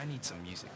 I need some music.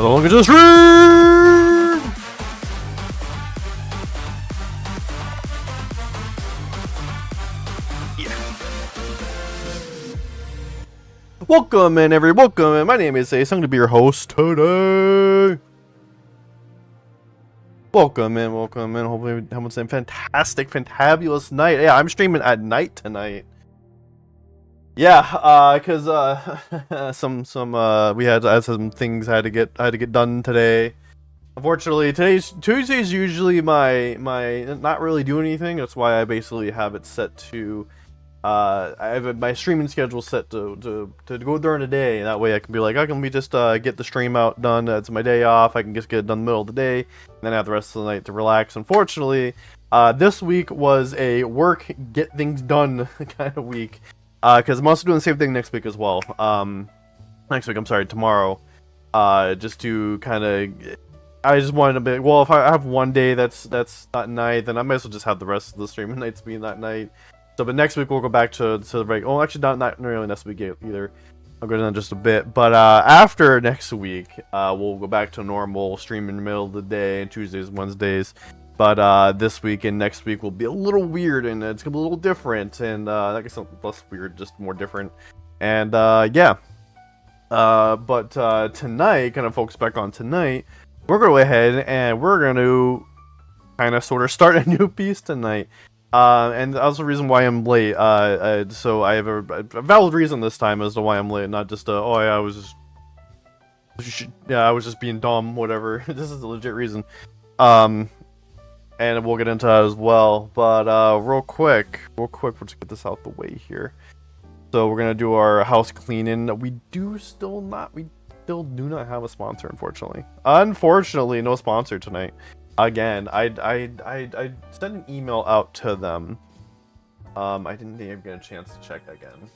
Look at this stream! Yeah. Welcome in, everyone. Welcome in. My name is Ace. I'm going to be your host today. Welcome in. Welcome in. Hopefully, you're having some fantastic, fantabulous night. Yeah, I'm streaming at night tonight. Yeah, cause we had some things I had to get done today. Unfortunately, Tuesday's usually my not really do anything. That's why I basically have it set to I have my streaming schedule set to go during the day. That way I can be like, I can just get the stream out done. It's my day off. I can just get it done in the middle of the day, and then have the rest of the night to relax. Unfortunately, this week was a work get things done kind of week. Because I'm also doing the same thing next week as well. Next week, I'm sorry, tomorrow. Just to kind of, I just wanted to be, well, if I have one day that's not night, then I might as well just have the rest of the streaming nights be that night. So, but next week we'll go back to the break. Oh, actually, not really next week either. I'll go down just a bit. But after next week, we'll go back to normal stream in the middle of the day, and Tuesdays, Wednesdays. But this week and next week will be a little weird, and it's gonna be a little different, and I guess not less weird, just more different. And yeah. But tonight, kind of focus back on tonight, we're gonna go ahead and we're gonna kind of sort of start a new piece tonight. And that's the reason why I'm late. So I have a valid reason this time as to why I'm late, not just oh yeah, I was just being dumb, whatever. This is a legit reason. And we'll get into that as well. But real quick, we'll just get this out the way here. So we're gonna do our house cleaning. We still do not have a sponsor, unfortunately. Unfortunately, no sponsor tonight. Again, I sent an email out to them. I didn't think I'd get a chance to check again.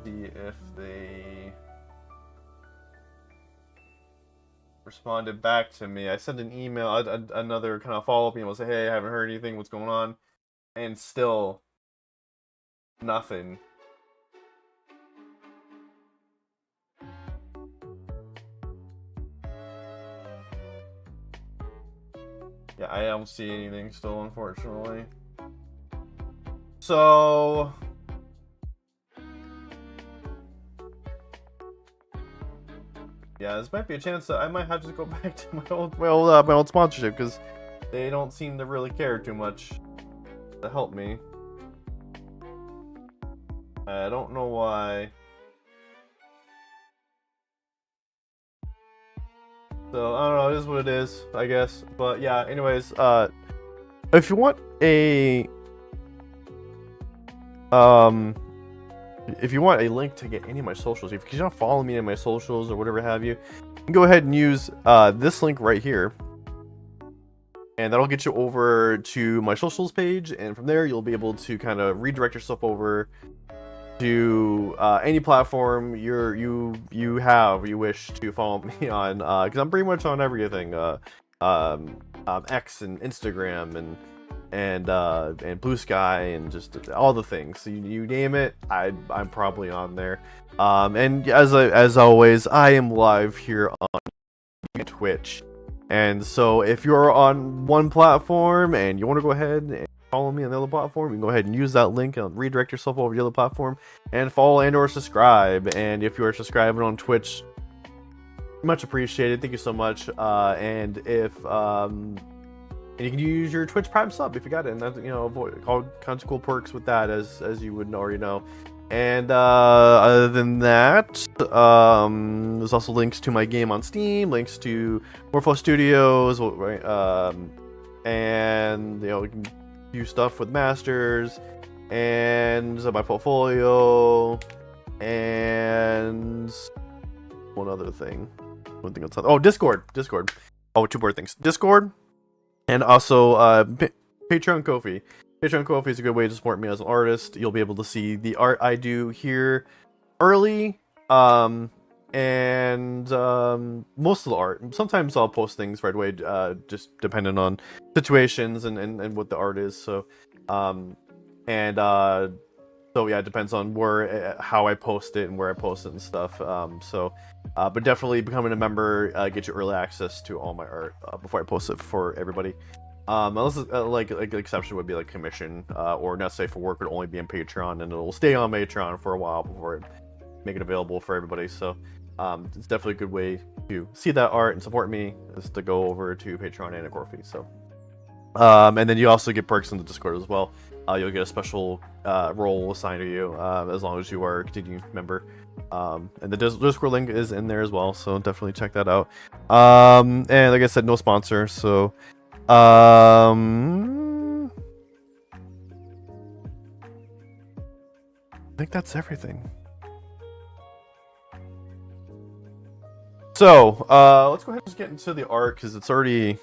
See if they responded back to me. I sent an email, another kind of follow-up email, say, hey, I haven't heard anything, what's going on? And still nothing. Yeah, I don't see anything still, unfortunately. So yeah, this might be a chance that I might have to go back to my old sponsorship, because they don't seem to really care too much to help me. I don't know why. So I don't know. It is what it is, I guess. But yeah. Anyways, if you want a if you want a link to get any of my socials, if you don't follow me in my socials or whatever have you can go ahead and use this link right here, and that'll get you over to my socials page, and from there you'll be able to kind of redirect yourself over to any platform you wish to follow me on, because I'm pretty much on everything, X and Instagram and Blue Sky and just all the things. So you name it, I'm probably on there. And as always, I am live here on Twitch. And so if you're on one platform and you want to go ahead and follow me on the other platform, you can go ahead and use that link and redirect yourself over to the other platform and follow and or subscribe. And if you are subscribing on Twitch, much appreciated. Thank you so much. And if and you can use your Twitch Prime sub if you got it, and that's, you know, all kinds of cool perks with that, as you would already know. And other than that, there's also links to my game on Steam, links to Morpho Studios, right? And you know, you can do stuff with Masters, and my portfolio, and one other thing. One thing else. Oh, Discord. Oh, two more things. Discord. And also, Patreon Kofi. Patreon Kofi is a good way to support me as an artist. You'll be able to see the art I do here early, and most of the art. Sometimes I'll post things right away, just depending on situations and what the art is. So, and So yeah, it depends on where, how I post it and where I post it and stuff. But definitely becoming a member get you early access to all my art before I post it for everybody. Unless like exception would be like commission or necessary for work would only be on Patreon, and it'll stay on Patreon for a while before I make it available for everybody. So it's definitely a good way to see that art and support me is to go over to Patreon and a Kofi. So and then you also get perks in the Discord as well. You'll get a special role assigned to you as long as you are a continuing member. And the Discord link is in there as well, so definitely check that out. And like I said, no sponsor, so I think that's everything. So let's go ahead and just get into the art because it's already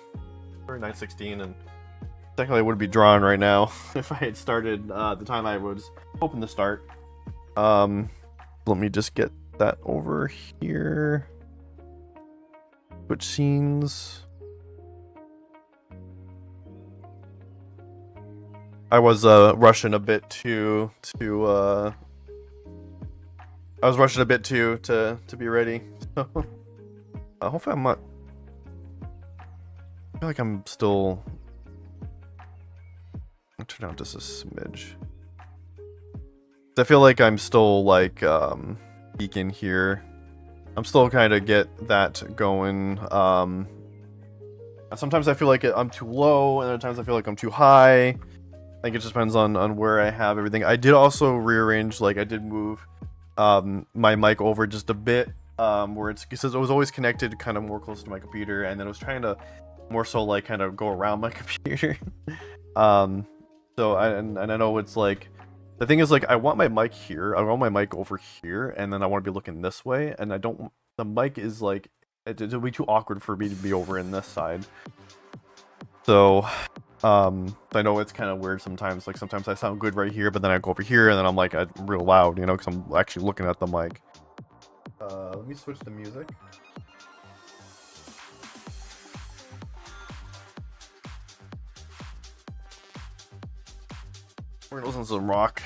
9:16 and technically I would be drawn right now if I had started the time I was hoping to start. Let me just get that over here. Switch scenes. I was rushing a bit to be ready. So hopefully I'm not. I feel like I'm still. I'll turn down just a smidge. I feel like I'm still like peeking here. I'm still kind of get that going. Sometimes I feel like I'm too low, and other times I feel like I'm too high. I think it just depends on where I have everything. I did also rearrange, like I did move my mic over just a bit, where it says it was always connected kind of more close to my computer, and then I was trying to more so like kind of go around my computer. So I know it's like the thing is like I want my mic here, I want my mic over here, and then I want to be looking this way, and I don't. The mic is like it'll be too awkward for me to be over in this side. So I know it's kind of weird sometimes. Like sometimes I sound good right here, but then I go over here, and then I'm like I'm real loud, you know, because I'm actually looking at the mic. Let me switch the music. We're gonna listen to some rock.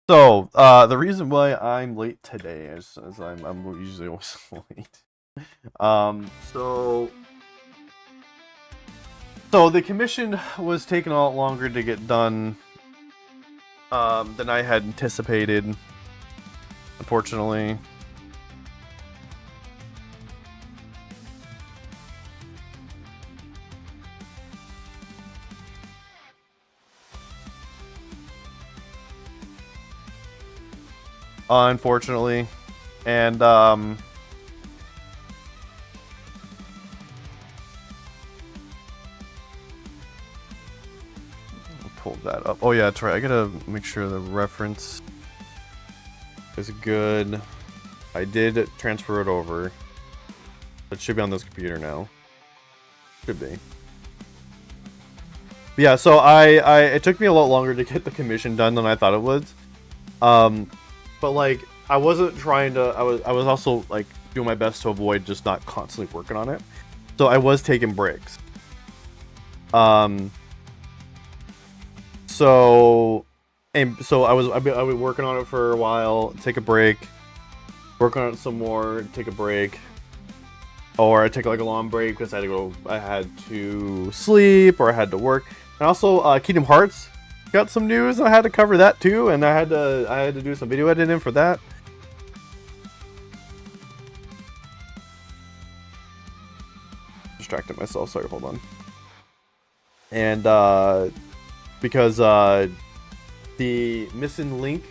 So, the reason why I'm late today is I'm usually always late. So the commission was taking a lot longer to get done than I had anticipated, unfortunately. And pull that up. Oh yeah, that's right. I gotta make sure the reference is good. I did transfer it over. It should be on this computer now. Should be. But yeah, so it took me a lot longer to get the commission done than I thought it would. But like I wasn't trying to. I was also like doing my best to avoid just not constantly working on it. So I was taking breaks. So I've been working on it for a while. Take a break. Work on it some more. Take a break. Or I take like a long break because I had to sleep or I had to work. And also Kingdom Hearts got some news. I had to cover that too, and I had to do some video editing for that. Distracted myself. Sorry, hold on. And because the Missing Link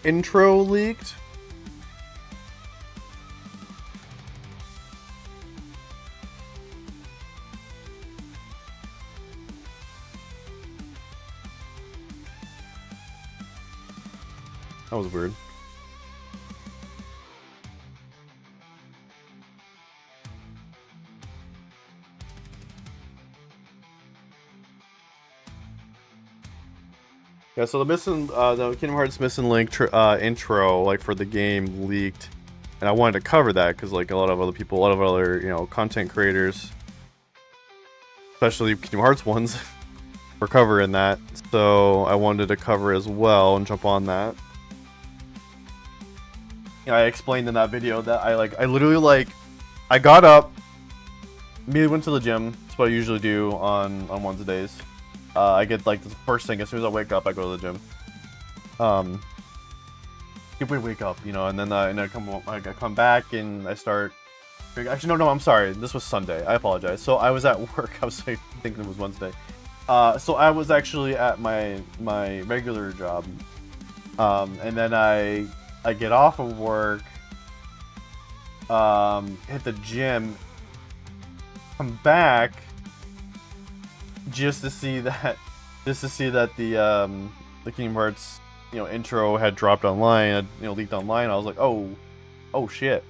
intro leaked. That was weird. Yeah, so the Kingdom Hearts Missing Link intro, like for the game, leaked, and I wanted to cover that because like a lot of other content creators, especially Kingdom Hearts ones, we're covering that, so I wanted to cover as well and jump on that. I explained in that video that I literally I got up, immediately went to the gym. That's what I usually do on Wednesdays. I get like the first thing as soon as I wake up, I go to the gym. If we wake up, you know, and then I come back and I start. Actually, no, I'm sorry. This was Sunday. I apologize. So I was at work. I was thinking it was Wednesday. So I was actually at my regular job, and then I get off of work, hit the gym, come back, just to see that the Kingdom Hearts, you know, intro had dropped online, leaked online. I was like, oh shit.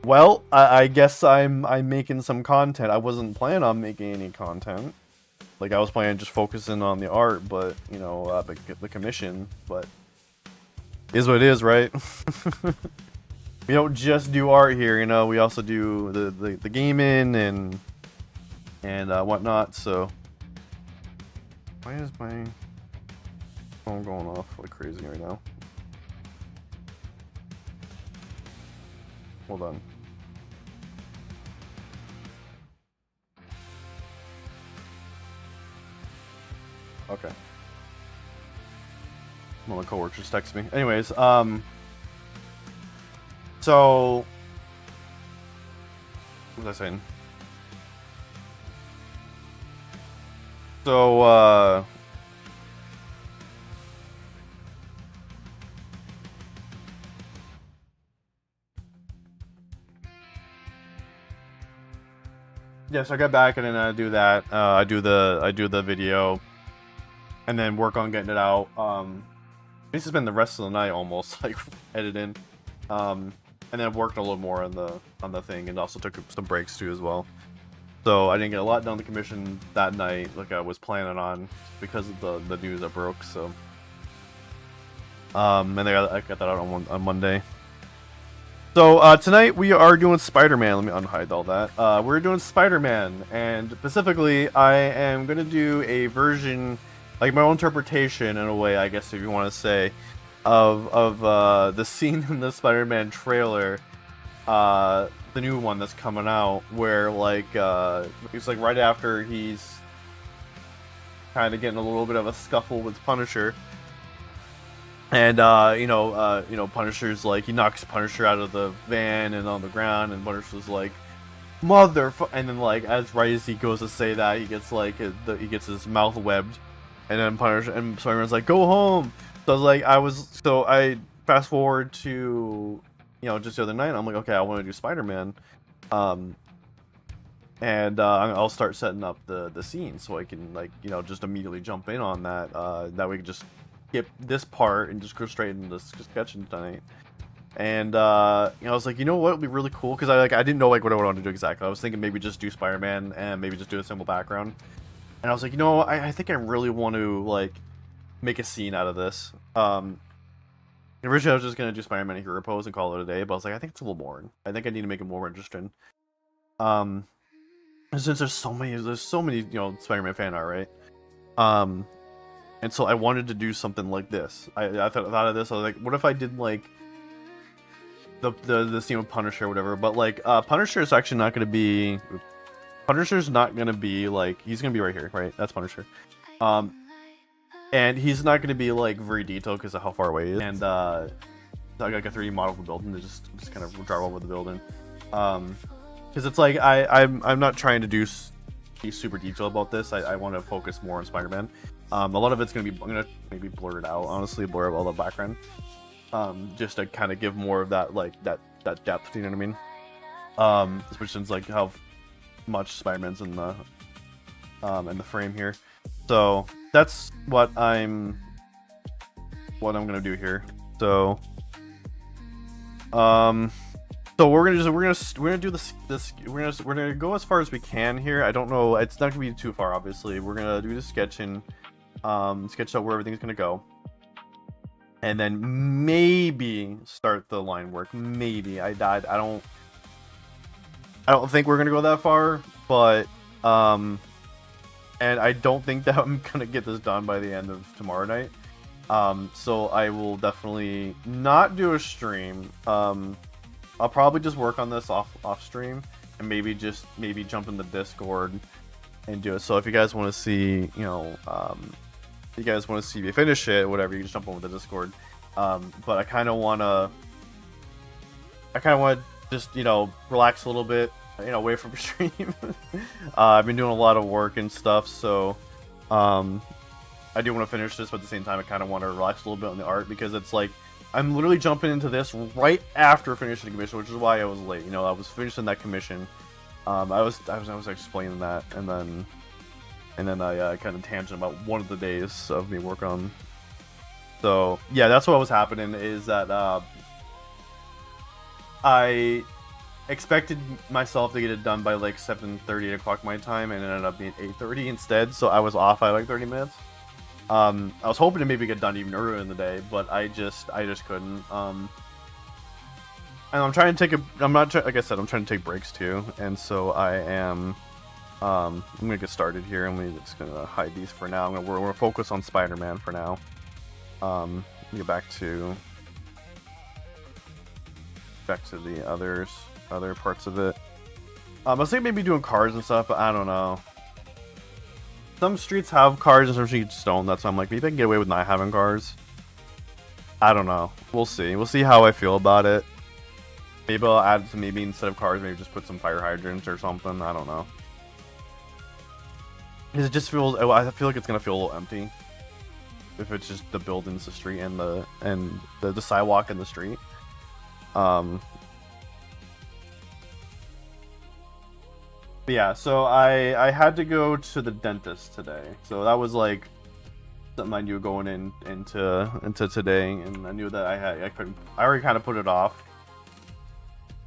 Well, I guess I'm making some content. I wasn't planning on making any content. Like, I was planning on just focusing on the art, but, you know, the commission, but is what it is, right? We don't just do art here, you know, we also do the gaming and whatnot, so. Why is my phone going off like crazy right now? Hold on. Okay. One of my coworkers just texted me. Anyways, so what was I saying? So yeah, so I got back and then I do that. I do the video, and then work on getting it out. This has been the rest of the night almost, like editing. And then worked a little more on the thing, and also took some breaks too as well. So I didn't get a lot done on the commission that night, like I was planning on, because of the news that broke. So, and I got that out on Monday. So tonight we are doing Spider-Man. Let me unhide all that. We're doing Spider-Man, and specifically, I am gonna do a version, like my own interpretation in a way, I guess, if you want to say, of the scene in the Spider-Man trailer, the new one that's coming out, where like it's like right after he's kind of getting a little bit of a scuffle with Punisher. And Punisher's like, he knocks Punisher out of the van and on the ground, and Punisher's like, and then like as he goes to say that, he gets like he gets his mouth webbed, and then Punisher and Spider-Man's like, go home. So I fast forward to, just the other night, I'm like, okay, I want to do Spider-Man, and I'll start setting up the scene so I can just immediately jump in on that. That we can just skip this part and just go straight into sketching tonight. And I was like, you know what would be really cool, because I didn't know what I wanted to do exactly. I was thinking maybe just do Spider-Man and maybe just do a simple background. And I was like, I think I really want to make a scene out of this. Originally I was just gonna do Spider-Man and Hero Pose and call it a day, but I was like, I think it's a little boring. I think I need to make it more interesting. Since there's so many Spider-Man fan art, right? And so I wanted to do something like this. I thought of this. I was like, what if I did the scene with Punisher or whatever? But Punisher is actually not going to be. Punisher's not going to be he's going to be right here, right? That's Punisher. And he's not going to be very detailed because of how far away he is. And I got a 3D model of the building to just kind of drive over the building. Because it's I'm not trying to be super detailed about this. I want to focus more on Spider-Man. A lot of it's I'm gonna maybe blur it out, honestly, blur out all the background, just to kind of give more of that that depth. You know what I mean? Especially since how much Spider-Man's in the frame here. So that's what I'm gonna do here. So so we're gonna do this. We're gonna go as far as we can here. I don't know. It's not gonna be too far, obviously. We're gonna do the sketching. Sketch out where everything's gonna go, and then maybe start the line work. Maybe I don't think we're gonna go that far, but and I don't think that I'm gonna get this done by the end of tomorrow night. So I will definitely not do a stream. I'll probably just work on this off stream, and maybe jump in the Discord and do it. So if you guys want to see, you know, if you guys want to see me finish it, whatever, you can jump on with the Discord. But I kind of want to just, you know, relax a little bit, you know, away from stream. I've been doing a lot of work and stuff, so I do want to finish this, but at the same time I kind of want to relax a little bit on the art, because it's like I'm literally jumping into this right after finishing the commission, which is why I was late. You know, I was finishing that commission. I was explaining that, and then I kind of tangent about one of the days of me work on. So yeah, that's what was happening, is that I expected myself to get it done by like 7:30, 8 o'clock my time, and it ended up being 8:30 instead, so I was off by like 30 minutes. I was hoping to maybe get done even earlier in the day, but I just couldn't. And I'm trying to take like I said, I'm trying to take breaks too, and so I am. I'm gonna get started here, and we're just gonna hide these for now. We're gonna focus on Spider-Man for now. Get back to the other parts of it. I was thinking maybe doing cars and stuff, but I don't know. Some streets have cars and some streets don't. That's why I'm like, maybe I can get away with not having cars. I don't know. We'll see. We'll see how I feel about it. Maybe I'll add some, maybe instead of cars, maybe just put some fire hydrants or something. I don't know. Because it just feels, I feel like it's gonna feel a little empty if it's just the buildings, the street, and the sidewalk and the street. But yeah, so I had to go to the dentist today, so that was like something I knew going into today, and I knew that I already kind of put it off.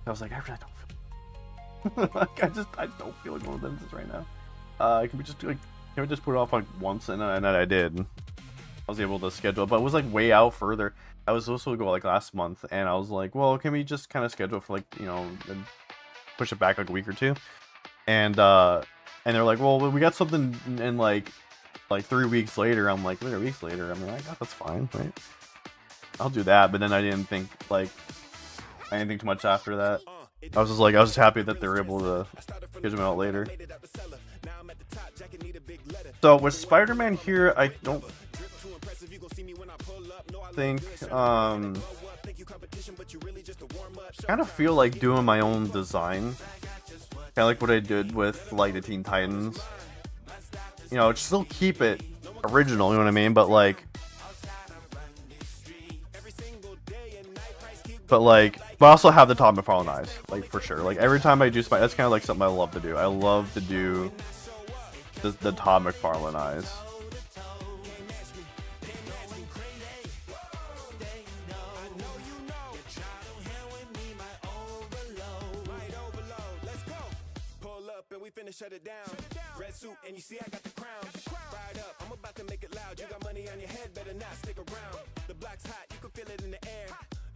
I was like, I really don't feel like I don't feel like going to the dentist right now. Can we just put it off like once, and I did. I was able to schedule, but it was like way out further. I was supposed to go like last month, and I was like, well, can we just kind of schedule for like, you know, and push it back like a week or two? And they're like, well, we got something in like 3 weeks later. I'm like, 3 weeks later? I mean, that's fine, right? I'll do that. But then I didn't think too much after that. I was just happy that they were able to get them out later. So with Spider-Man here, I don't think kind of feel like doing my own design, kind of like what I did with like the Teen Titans. You know, still keep it original, you know what I mean, but also have the Todd McFarlane eyes, like, for sure. Like, every time I do that's kind of like something I love to do. I love to do the Todd McFarlane eyes. Shut it down. Red suit, and you see I got the crown. Ride up, I'm about to make it loud. You got money on your head, better not stick around. The block's hot, you can feel it in the air.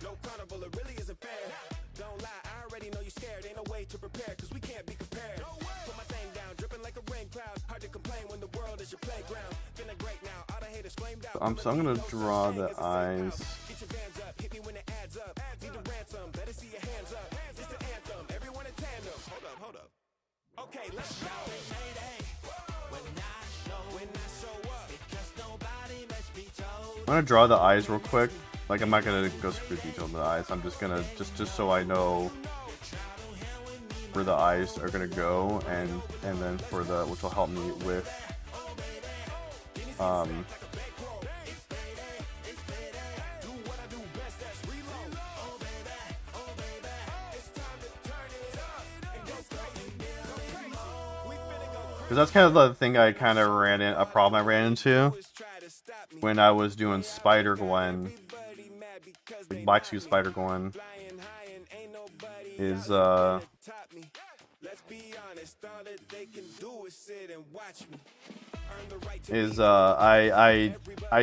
No carnival, it really isn't fair. Don't lie, I already know you scared. Ain't no way to prepare, cause we can't be compared. Put my thing down, dripping like a rain cloud. Hard to complain when the world is your playground. Feeling great now, all the haters flamed out. So I'm gonna draw the eyes. Get your bands up, hit me when it adds up. Need the ransom, better see your hands up. It's the anthem, everyone in tandem. Hold up. Okay, let's go. I'm gonna draw the eyes real quick. Like, I'm not gonna go super detailed in the eyes. I'm just gonna just so I know where the eyes are gonna go, and then for which will help me with because that's kind of the thing a problem I ran into when I was doing Spider-Gwen, Black Suit Spider-Gwen, is I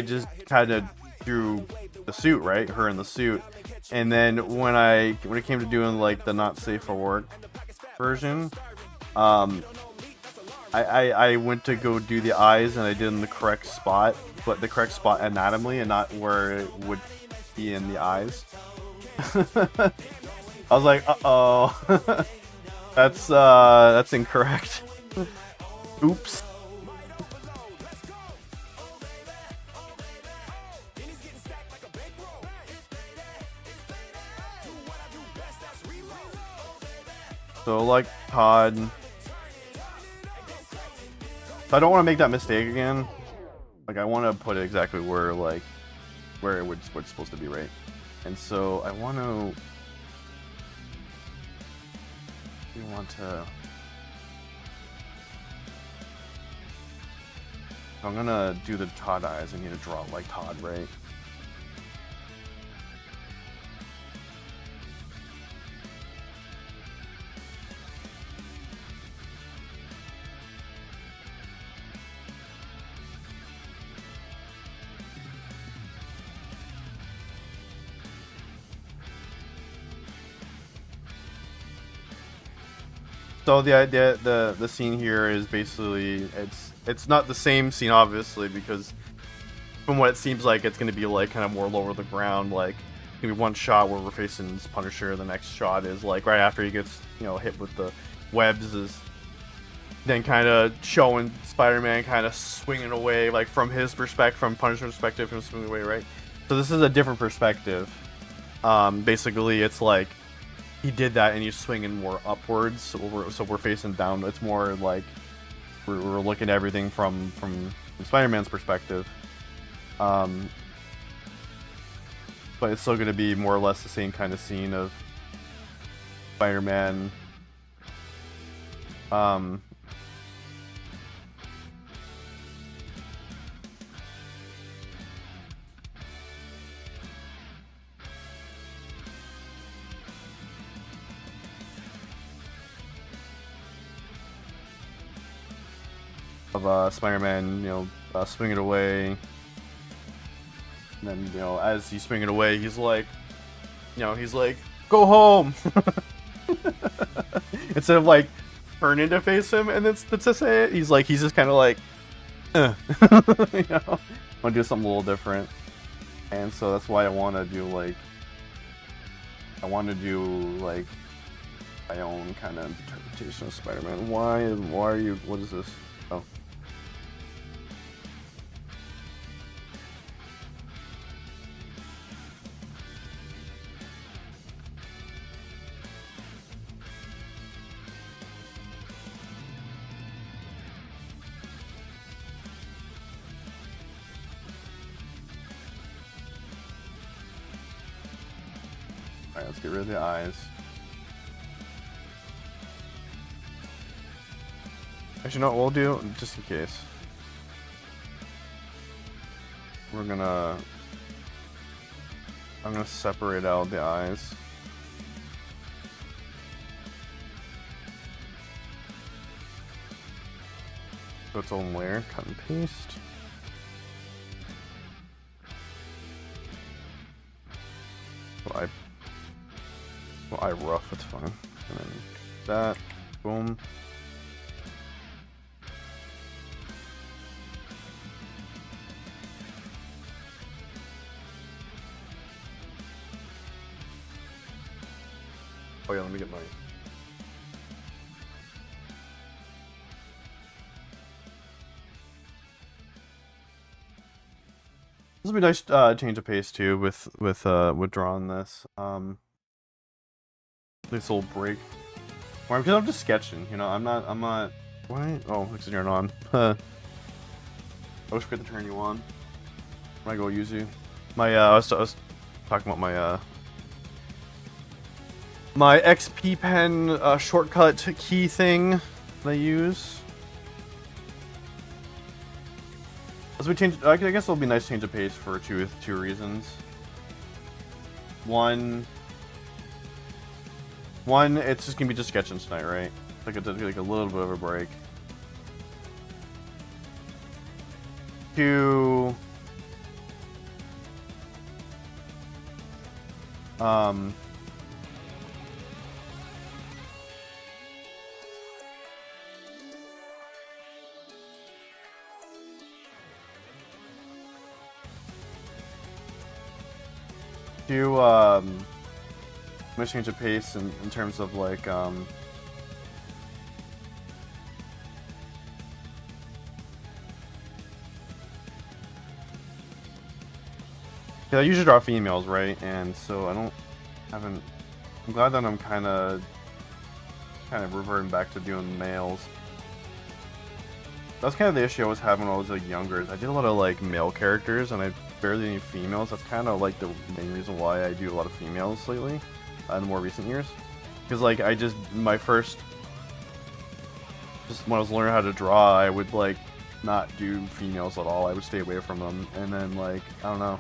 just kind of drew the suit, right? Her in the suit, and then when it came to doing like the not safe for work version, I went to go do the eyes and I did in the correct spot, but the correct spot anatomically and not where it would be in the eyes. I was like, uh-oh. That's incorrect. Oops. So like Todd. So I don't want to make that mistake again. Like I want to put it exactly where it's supposed to be, right? And so I want to. You want to. If I'm gonna do the Todd eyes, I need to draw it like Todd, right? So the scene here is basically it's not the same scene obviously, because from what it seems like it's gonna be like kind of more lower the ground, like gonna be one shot where we're facing Punisher, the next shot is like right after he gets, you know, hit with the webs, is then kind of showing Spider-Man kind of swinging away, like from his perspective, from Punisher's perspective, him swinging away, right? So this is a different perspective. Basically it's like he did that and he's swinging more upwards, so we're facing down. It's more like we're looking at everything from Spider-Man's perspective. But it's still going to be more or less the same kind of scene of Spider-Man of Spider-Man, you know, swinging away. And then, you know, as he's swinging away, he's like, you know, he's like, go home! Instead of like turning to face him and then to say it, he's just kind of like, you know, want to do something a little different. And so that's why I want to do like my own kind of interpretation of Spider-Man. Why are you, what is this? Oh. Alright, let's get rid of the eyes. Actually, no, what we'll do, just in case. I'm gonna separate out the eyes. So its own layer, cut and paste. I rough, it's fine. And then that, boom. Oh yeah, let me get my... This will be a nice change of pace too with drawing this. This little break. Because I'm just sketching, you know. I'm not. Why? Oh, because you're on. I wish we could turn you on. When I go use you. I was talking about my XP pen shortcut key thing that I use. As we change, I guess it'll be a nice change of pace for two reasons. One, it's just gonna be just sketching tonight, right? Like it's like a little bit of a break. Two, Do let me change the pace in terms of like I usually draw females, right? And so I'm glad that I'm kind of reverting back to doing males. That's kind of the issue I was having when I was like younger. Is I did a lot of like male characters, and I barely any females. That's kind of like the main reason why I do a lot of females lately, in the more recent years. Because like just when I was learning how to draw, I would like not do females at all. I would stay away from them, and then like I don't know.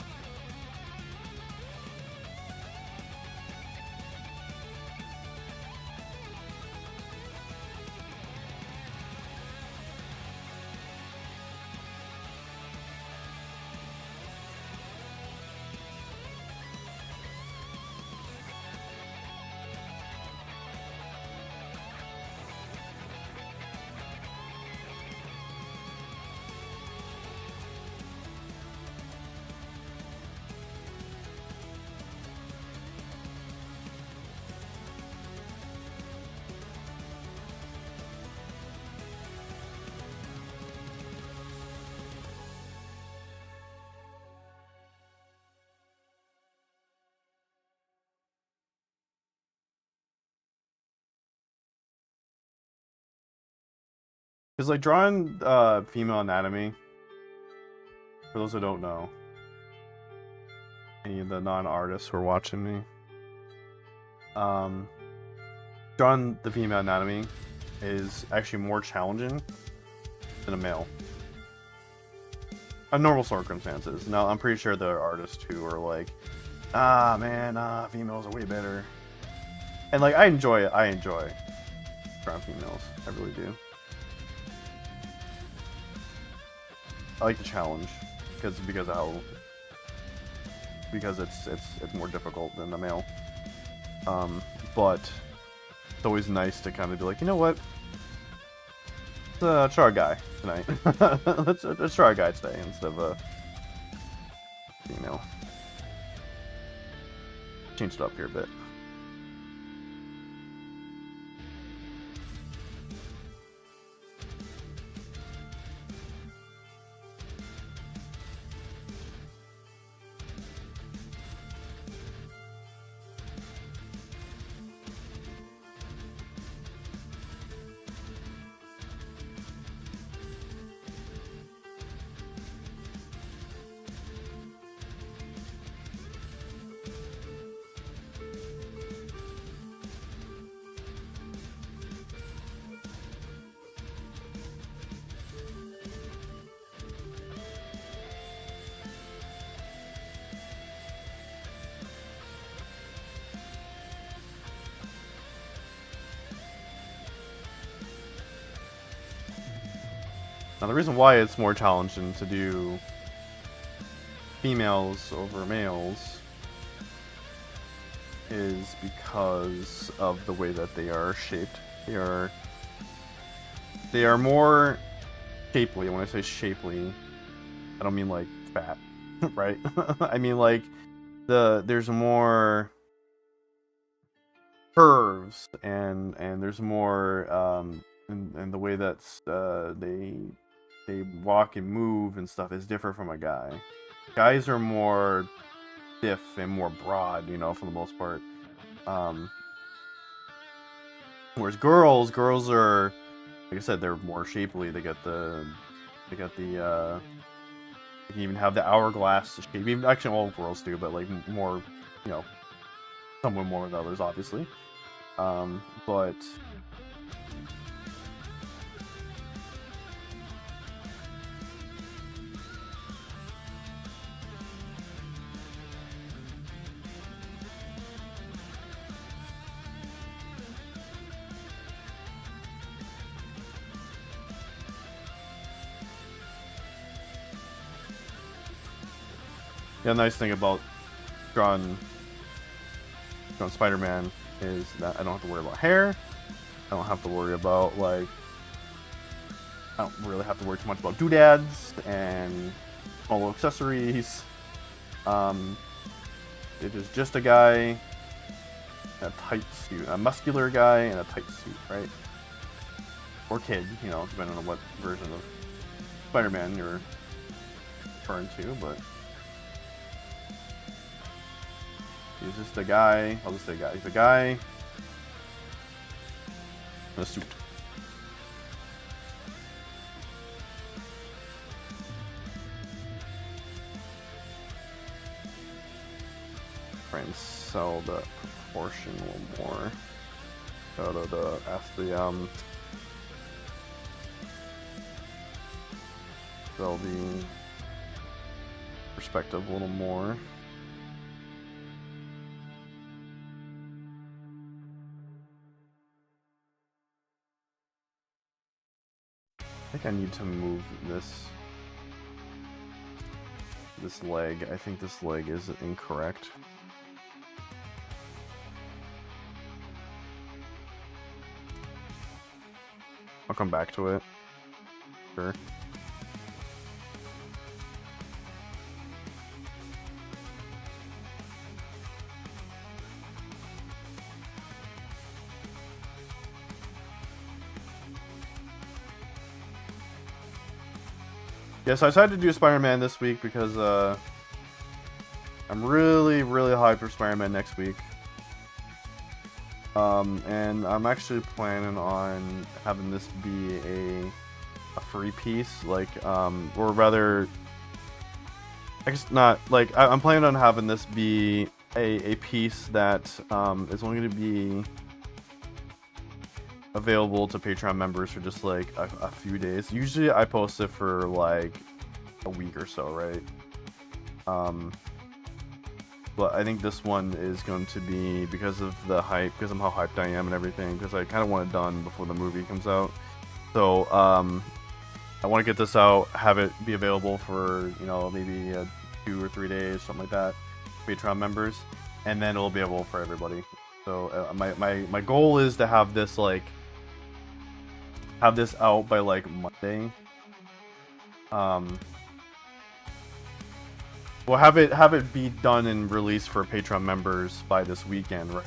Because like drawing female anatomy, for those who don't know, any of the non-artists who are watching me, drawing the female anatomy is actually more challenging than a male. In normal circumstances. Now, I'm pretty sure there are artists who are like, females are way better. And like, I enjoy it. I enjoy drawing females. I really do. I like the challenge because it's more difficult than the male. But it's always nice to kind of be like, you know what? Let's try a guy tonight. let's try a guy today instead of a female. Changed it up here a bit. Now the reason why it's more challenging to do females over males is because of the way that they are shaped. They are more shapely. When I say shapely, I don't mean like fat, right? I mean like there's more curves and there's more and the way that they walk and move and stuff is different from a guy. Guys are more stiff and more broad, you know, for the most part. Whereas girls are, like I said, they're more shapely. They can even have the hourglass shape. Even actually, all girls do, but like more, you know, some more than others, obviously. But yeah, the nice thing about drawing Spider-Man is that I don't have to worry about hair. I don't have to worry about I don't really have to worry too much about doodads and small accessories. It is just a guy in a tight suit, a muscular guy in a tight suit, right? Or kid, you know, depending on what version of Spider-Man you're referring to, but he's just a guy. I'll just say guy. He's a guy in a suit. Try and sell the proportion a little more. Ask the sell the perspective a little more. I think I need to move this leg. I think this leg is incorrect. I'll come back to it. Sure. Yeah, so I decided to do Spider-Man this week because I'm really hyped for Spider-Man next week. And I'm actually planning on having this be a free piece, like, or rather, I guess not, like, I'm planning on having this be a piece that is only going to be available to Patreon members for just like a few days. Usually I post it for like a week or so, right? But I think this one is going to be, because of the hype, because of how hyped I am and everything, because I kind of want it done before the movie comes out. So I want to get this out, have it be available for, you know, maybe 2 or 3 days, something like that, Patreon members, and then it'll be available for everybody. So my goal is to have this like out by like Monday. Well, have it be done and released for Patreon members by this weekend, right?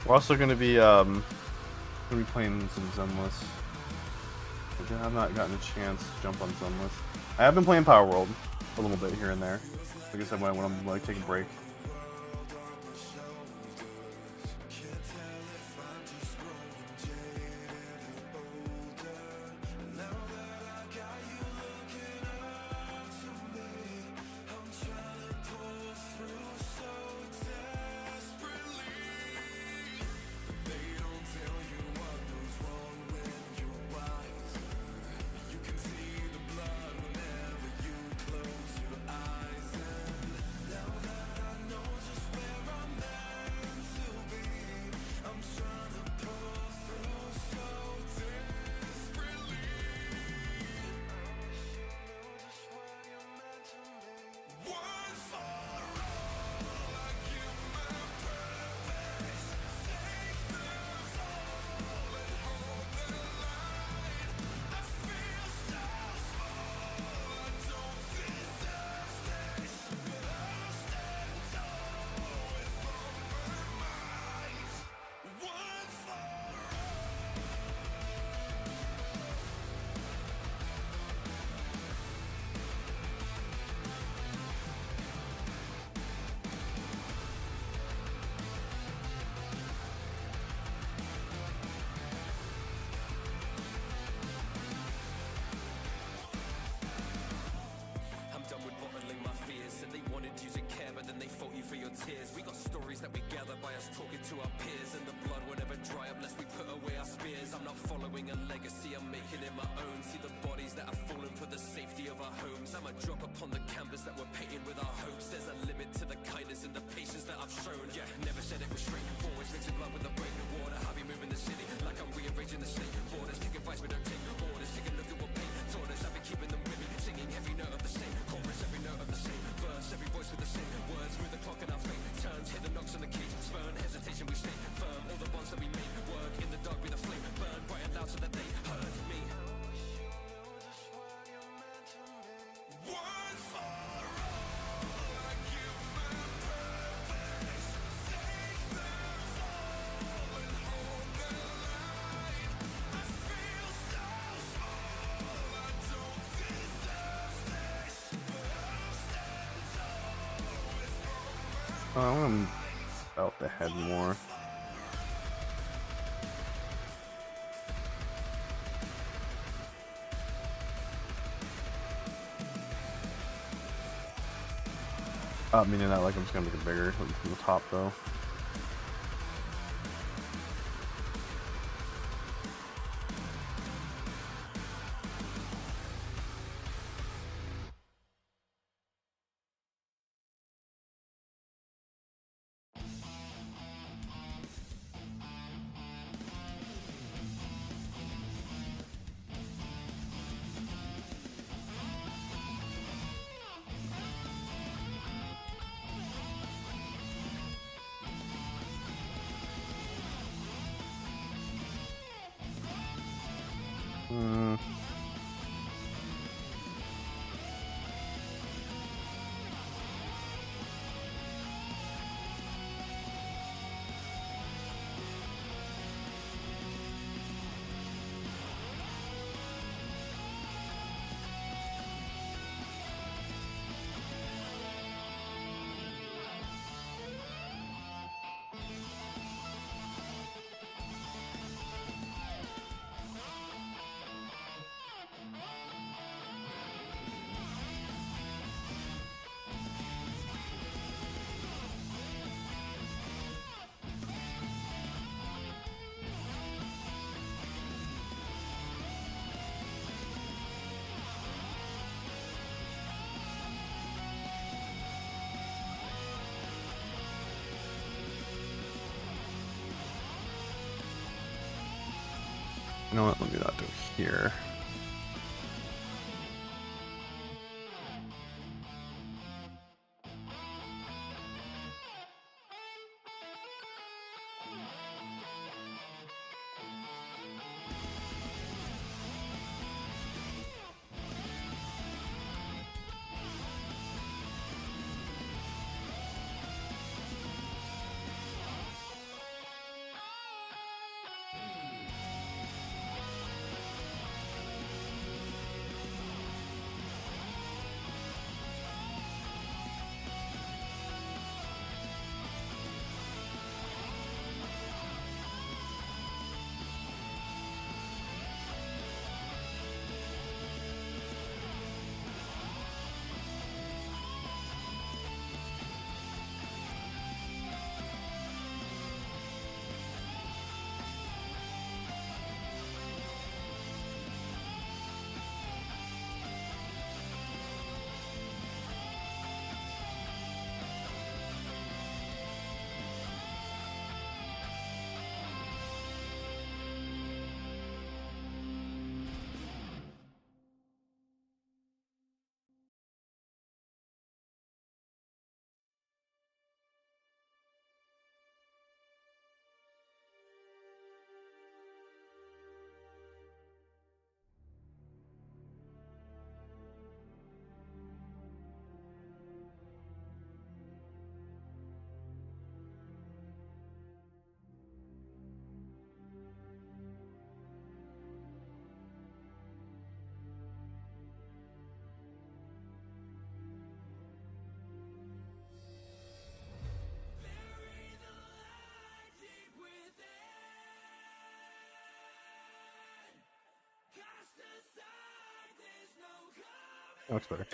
We're also gonna be playing some Zenless. I've not gotten a chance to jump on Zenless. I have been playing Palworld a little bit here and there. Like I said, when I'm like taking a break. I'm about the head more. Meaning that like I'm just gonna make it bigger from the top though. You know what? Let me not do it here. That looks better.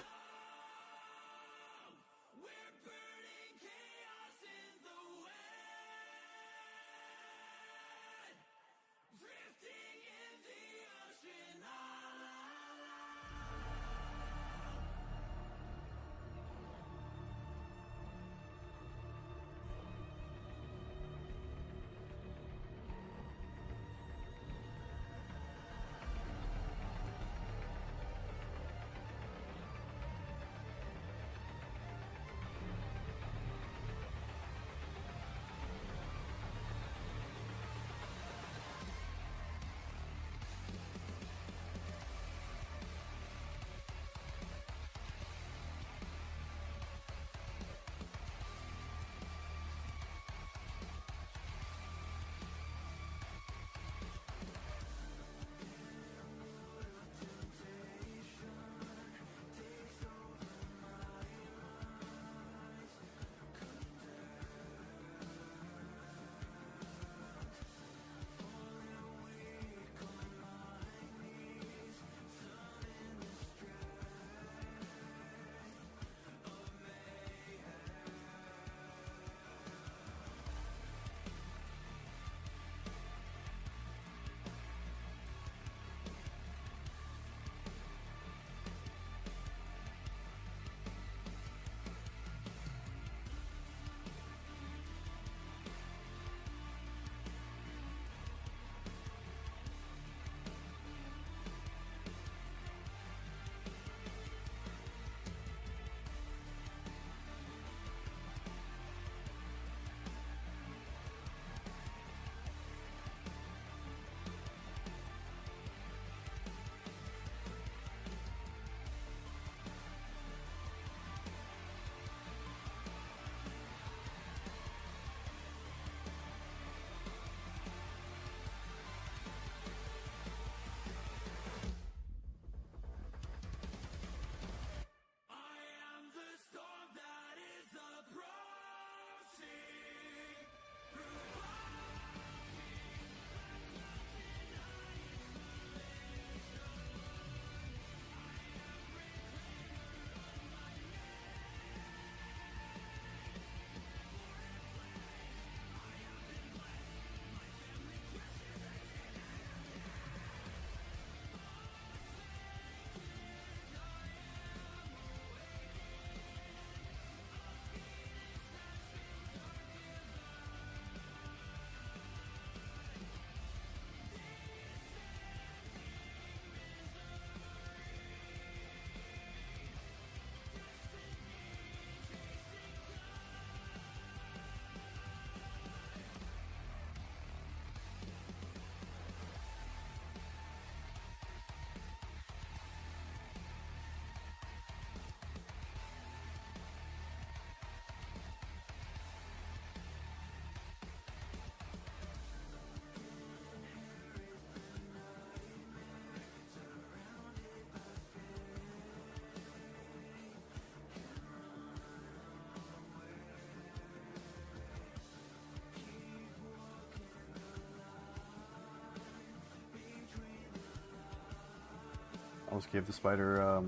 Almost gave the spider,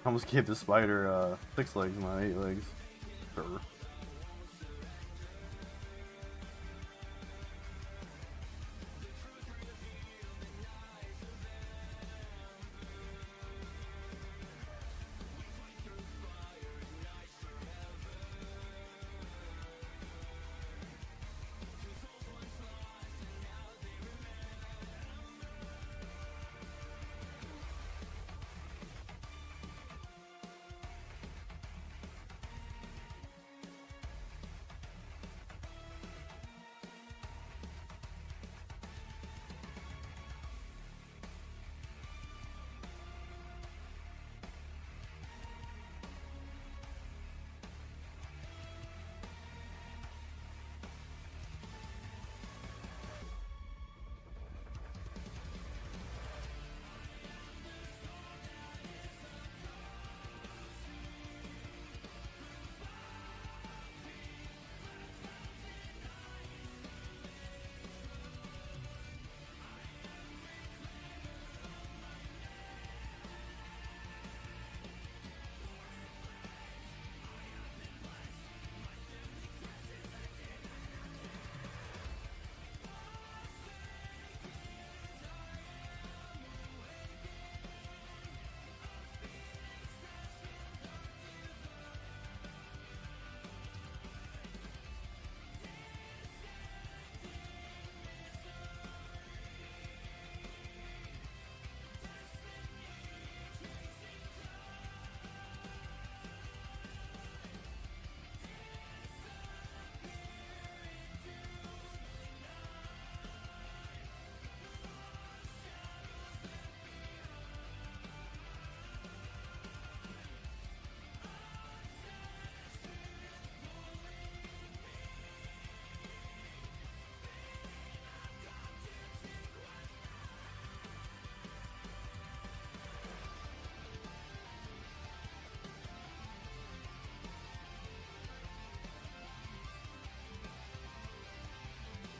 almost gave the spider, 6 legs, not 8 legs. Sure.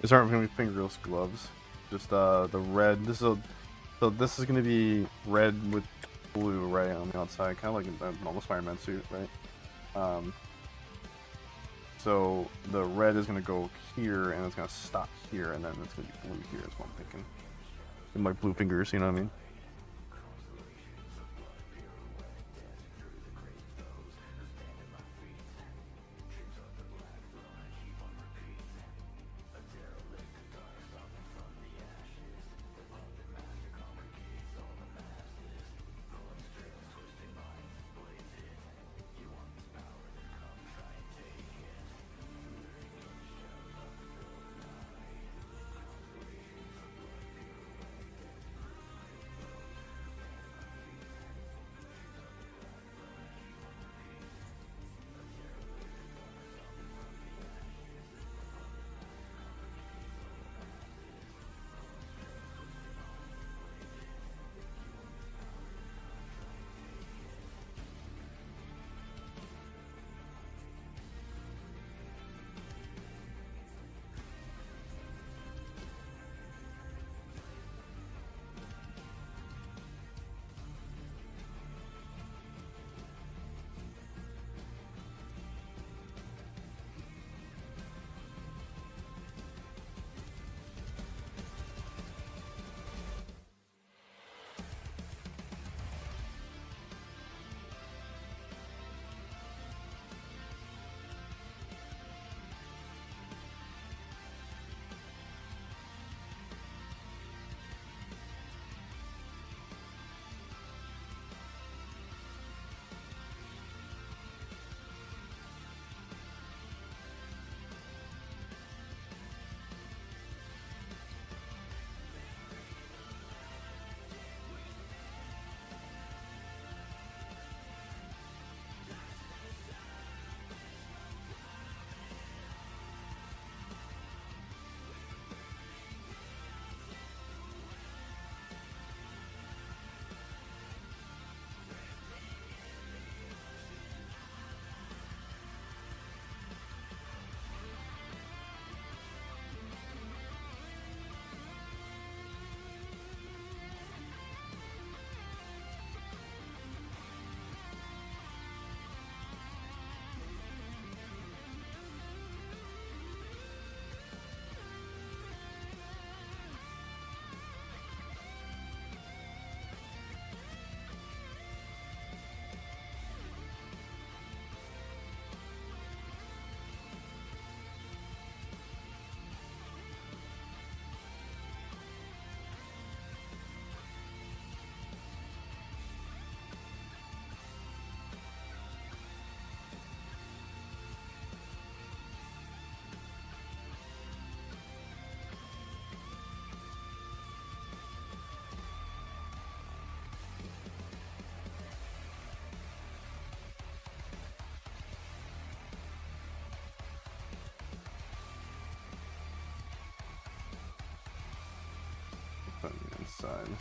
These aren't going to be fingerless gloves. Just the red. So this is going to be red with blue right on the outside, kind of like a normal Spider-Man suit, right? So the red is going to go here, and it's going to stop here, and then it's going to be blue here. Is what I'm thinking. And like blue fingers, you know what I mean? happen inside.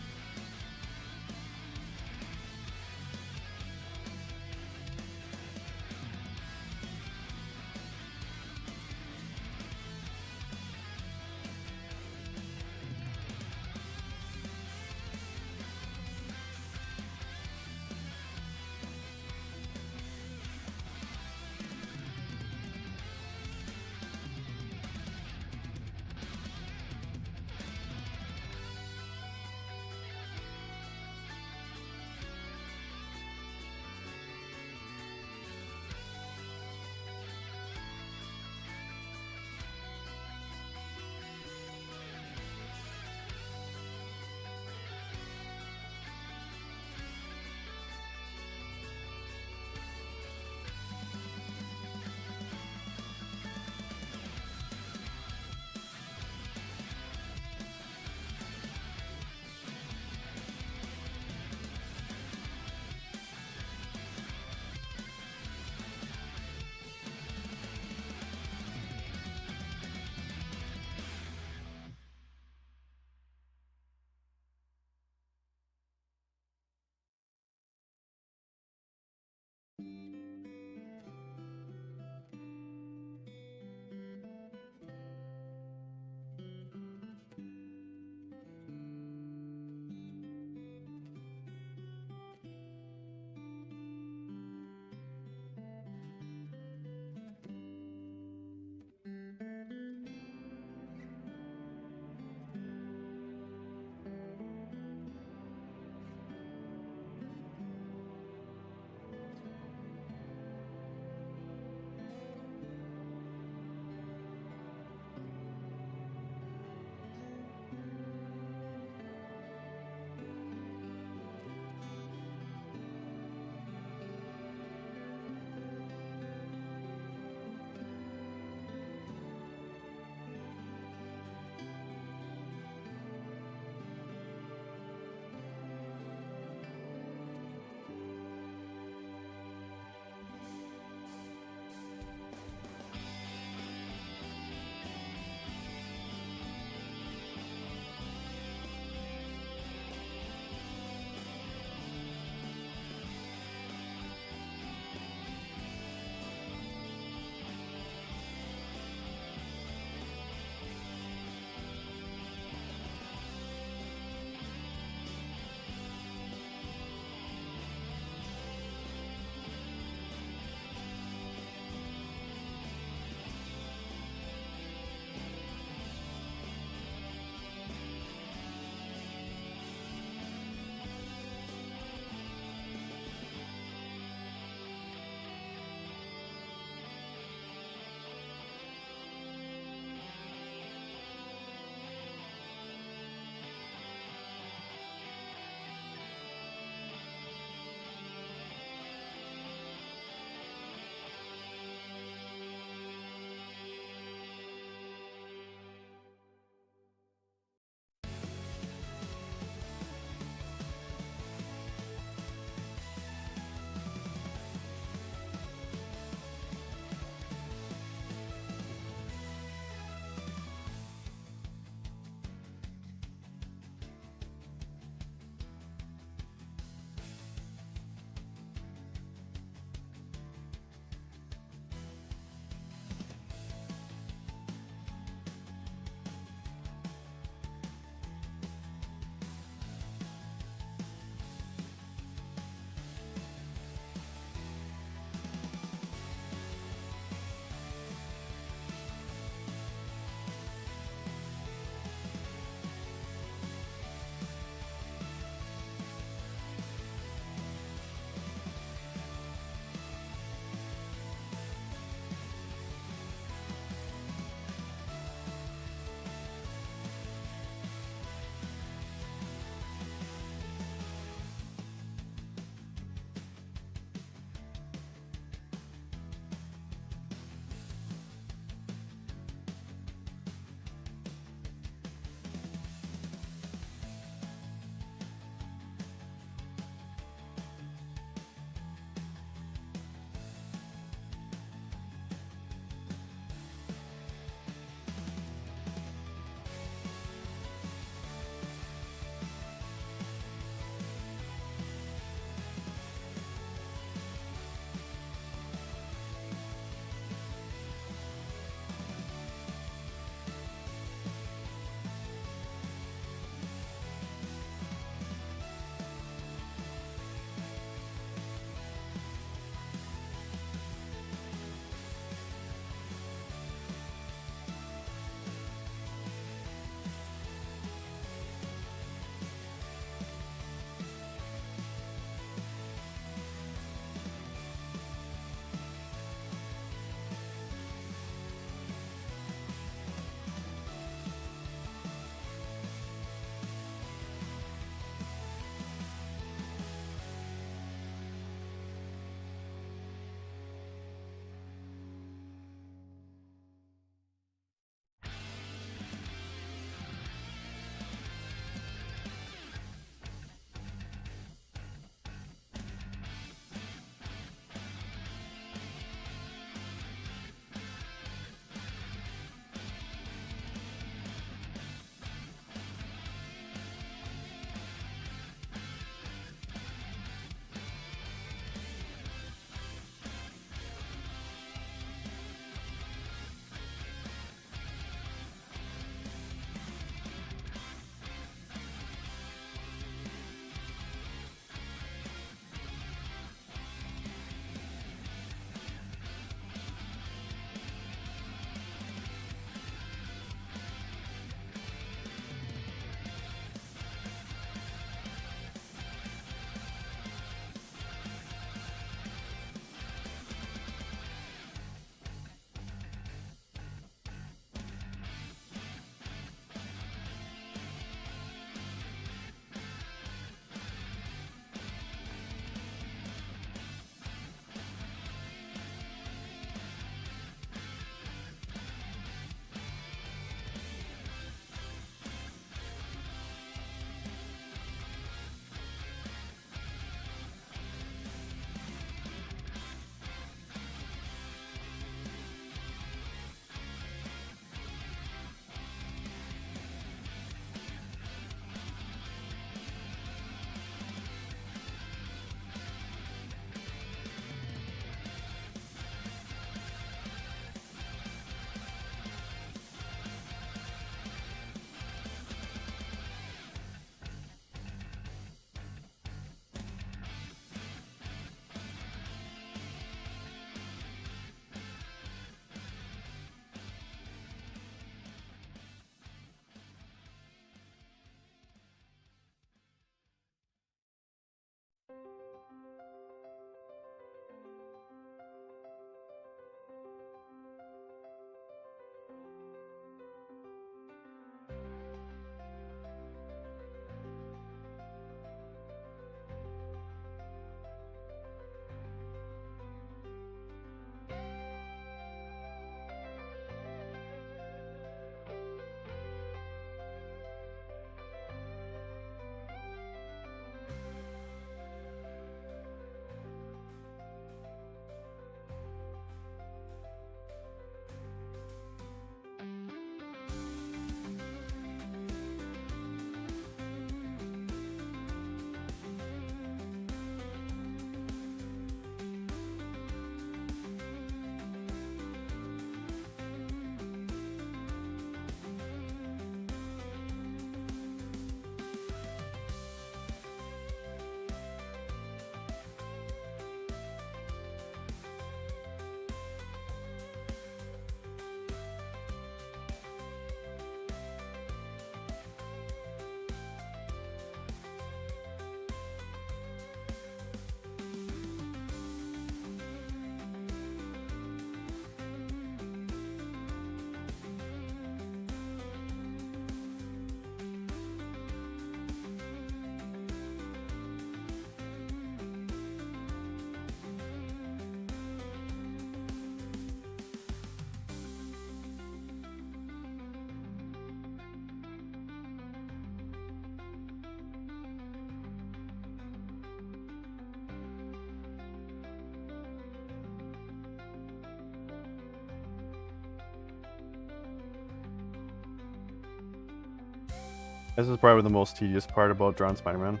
This is probably the most tedious part about drawing Spider-Man.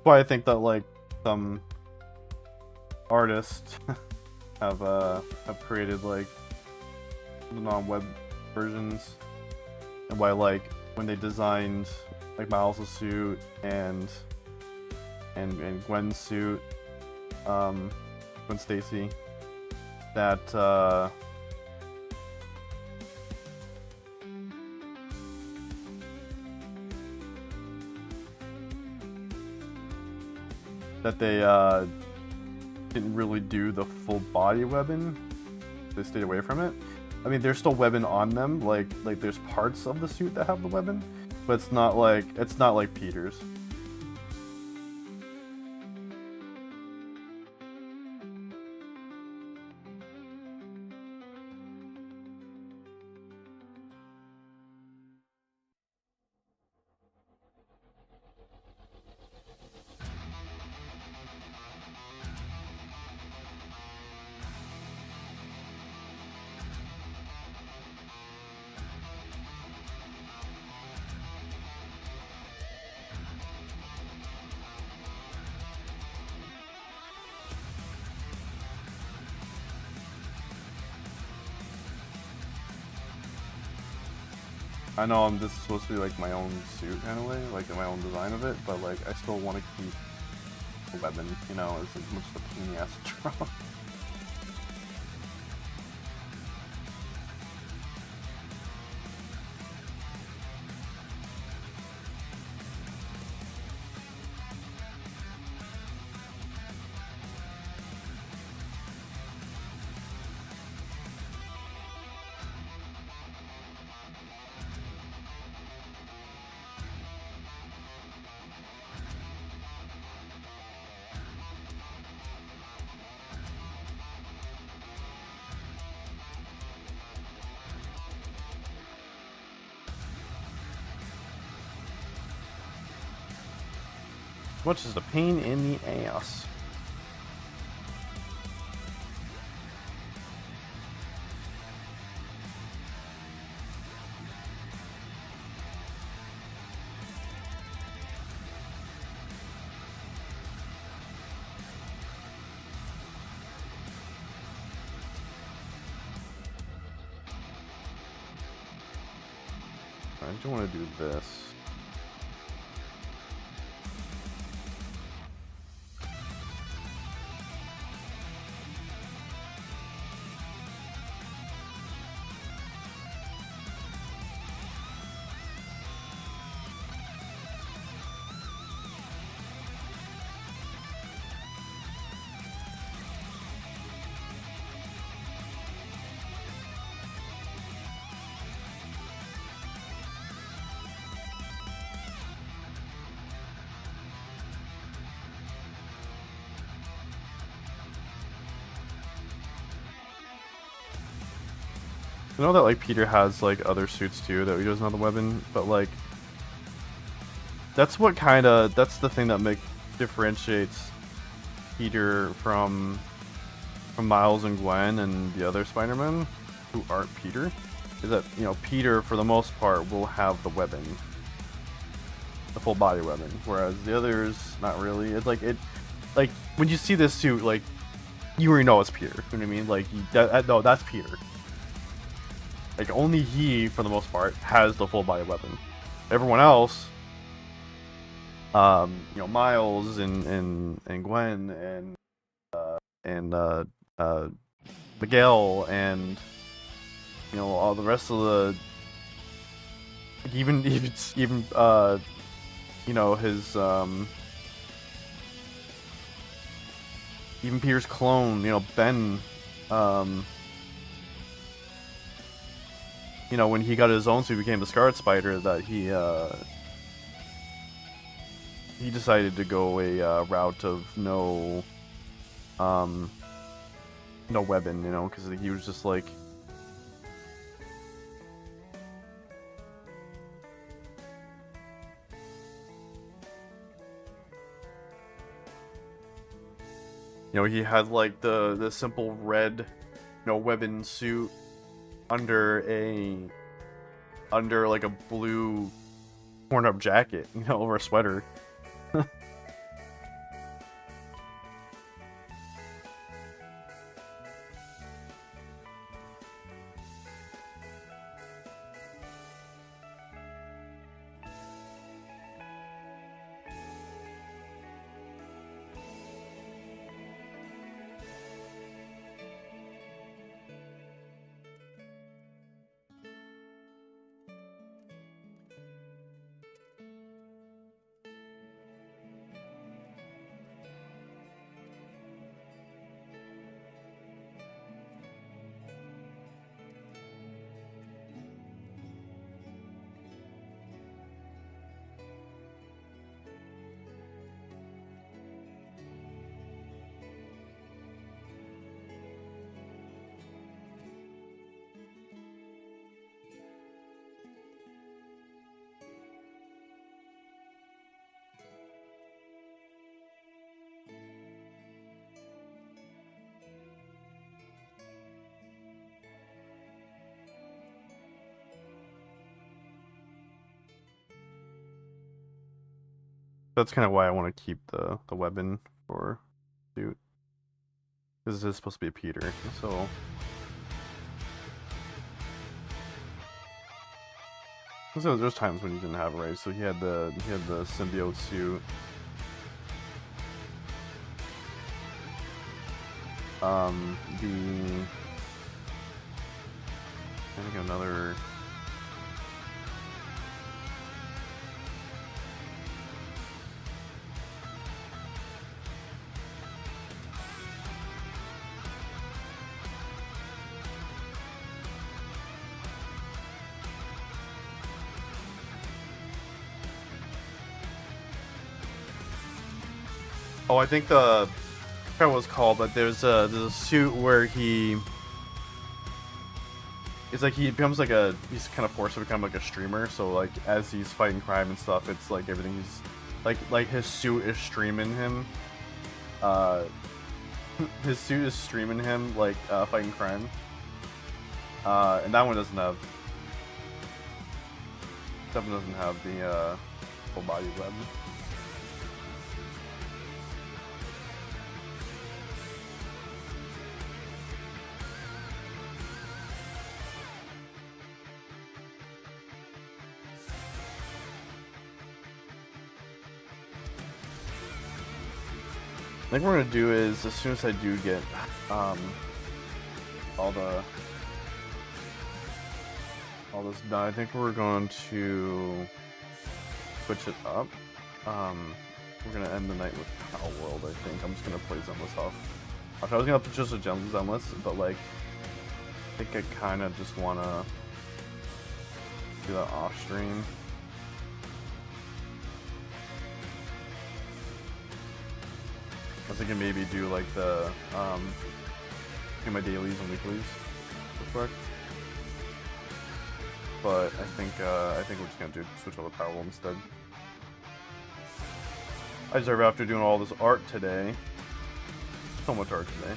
Why I think that like some artists have created like non-web versions, and why like when they designed like Miles' suit and Gwen's suit, Gwen Stacy, that they didn't really do the full body webbing. They stayed away from it. I mean, there's still webbing on them, like there's parts of the suit that have the webbing, but it's not like Peter's. I know this is supposed to be like my own suit kind of way, like my own design of it, but like I still want to keep the webbing, you know, it's much the pain in the ass to draw. Much as a pain in the ass. I do want to do this. I know that like Peter has like other suits too that he doesn't have the weapon, but like that's the thing that differentiates Peter from Miles and Gwen and the other Spider-Man who aren't Peter, is that, you know, Peter for the most part will have the weapon, the full body weapon, whereas the others not really. It's like like when you see this suit, like you already know it's Peter. You know what I mean? Like no, that's Peter. Like, only he, for the most part, has the full body weapon. Everyone else, you know, Miles and Gwen and Miguel and, you know, all the rest of the, even you know, his even Peter's clone, you know, Ben, you know, when he got his own suit, became the Scarlet Spider, that he decided to go a route of no weapon, you know, because he was just like, you you know, he had like the simple red, webbing suit under like a blue torn up jacket, over a sweater. That's kind of why I want to keep the weapon for suit. This is supposed to be a Peter, so there's times when he didn't have it, right? So he had the symbiote suit. I think another. Oh, I think I forgot what it was called, but there's a suit where it's like he becomes like he's kind of forced to become like a streamer. So like as he's fighting crime and stuff, it's like everything he's like his suit is streaming him. His suit is streaming him like fighting crime. And that one doesn't have. That one doesn't have the full body web. I think what we're gonna do is, as soon as I do get all this done, I think we're going to switch it up. We're gonna end the night with Palworld. I think I'm just gonna play Zenless off. I was gonna put just a Zenless, but like I think I kind of just wanna do that off stream. I was thinking maybe do like do my dailies and weeklies real quick. But I think we're just gonna switch over to Palworld instead. I deserve after doing all this art today. So much art today.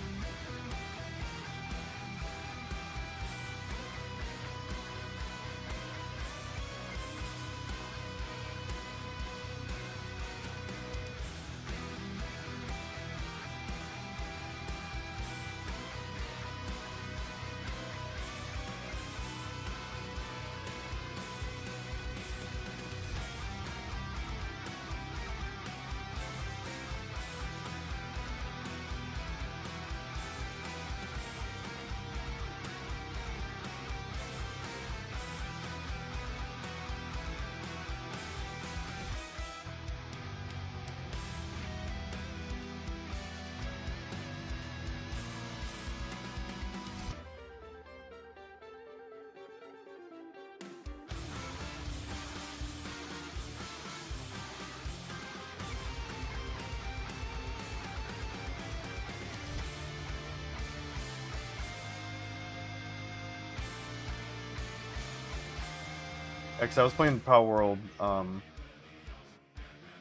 Because I was playing Palworld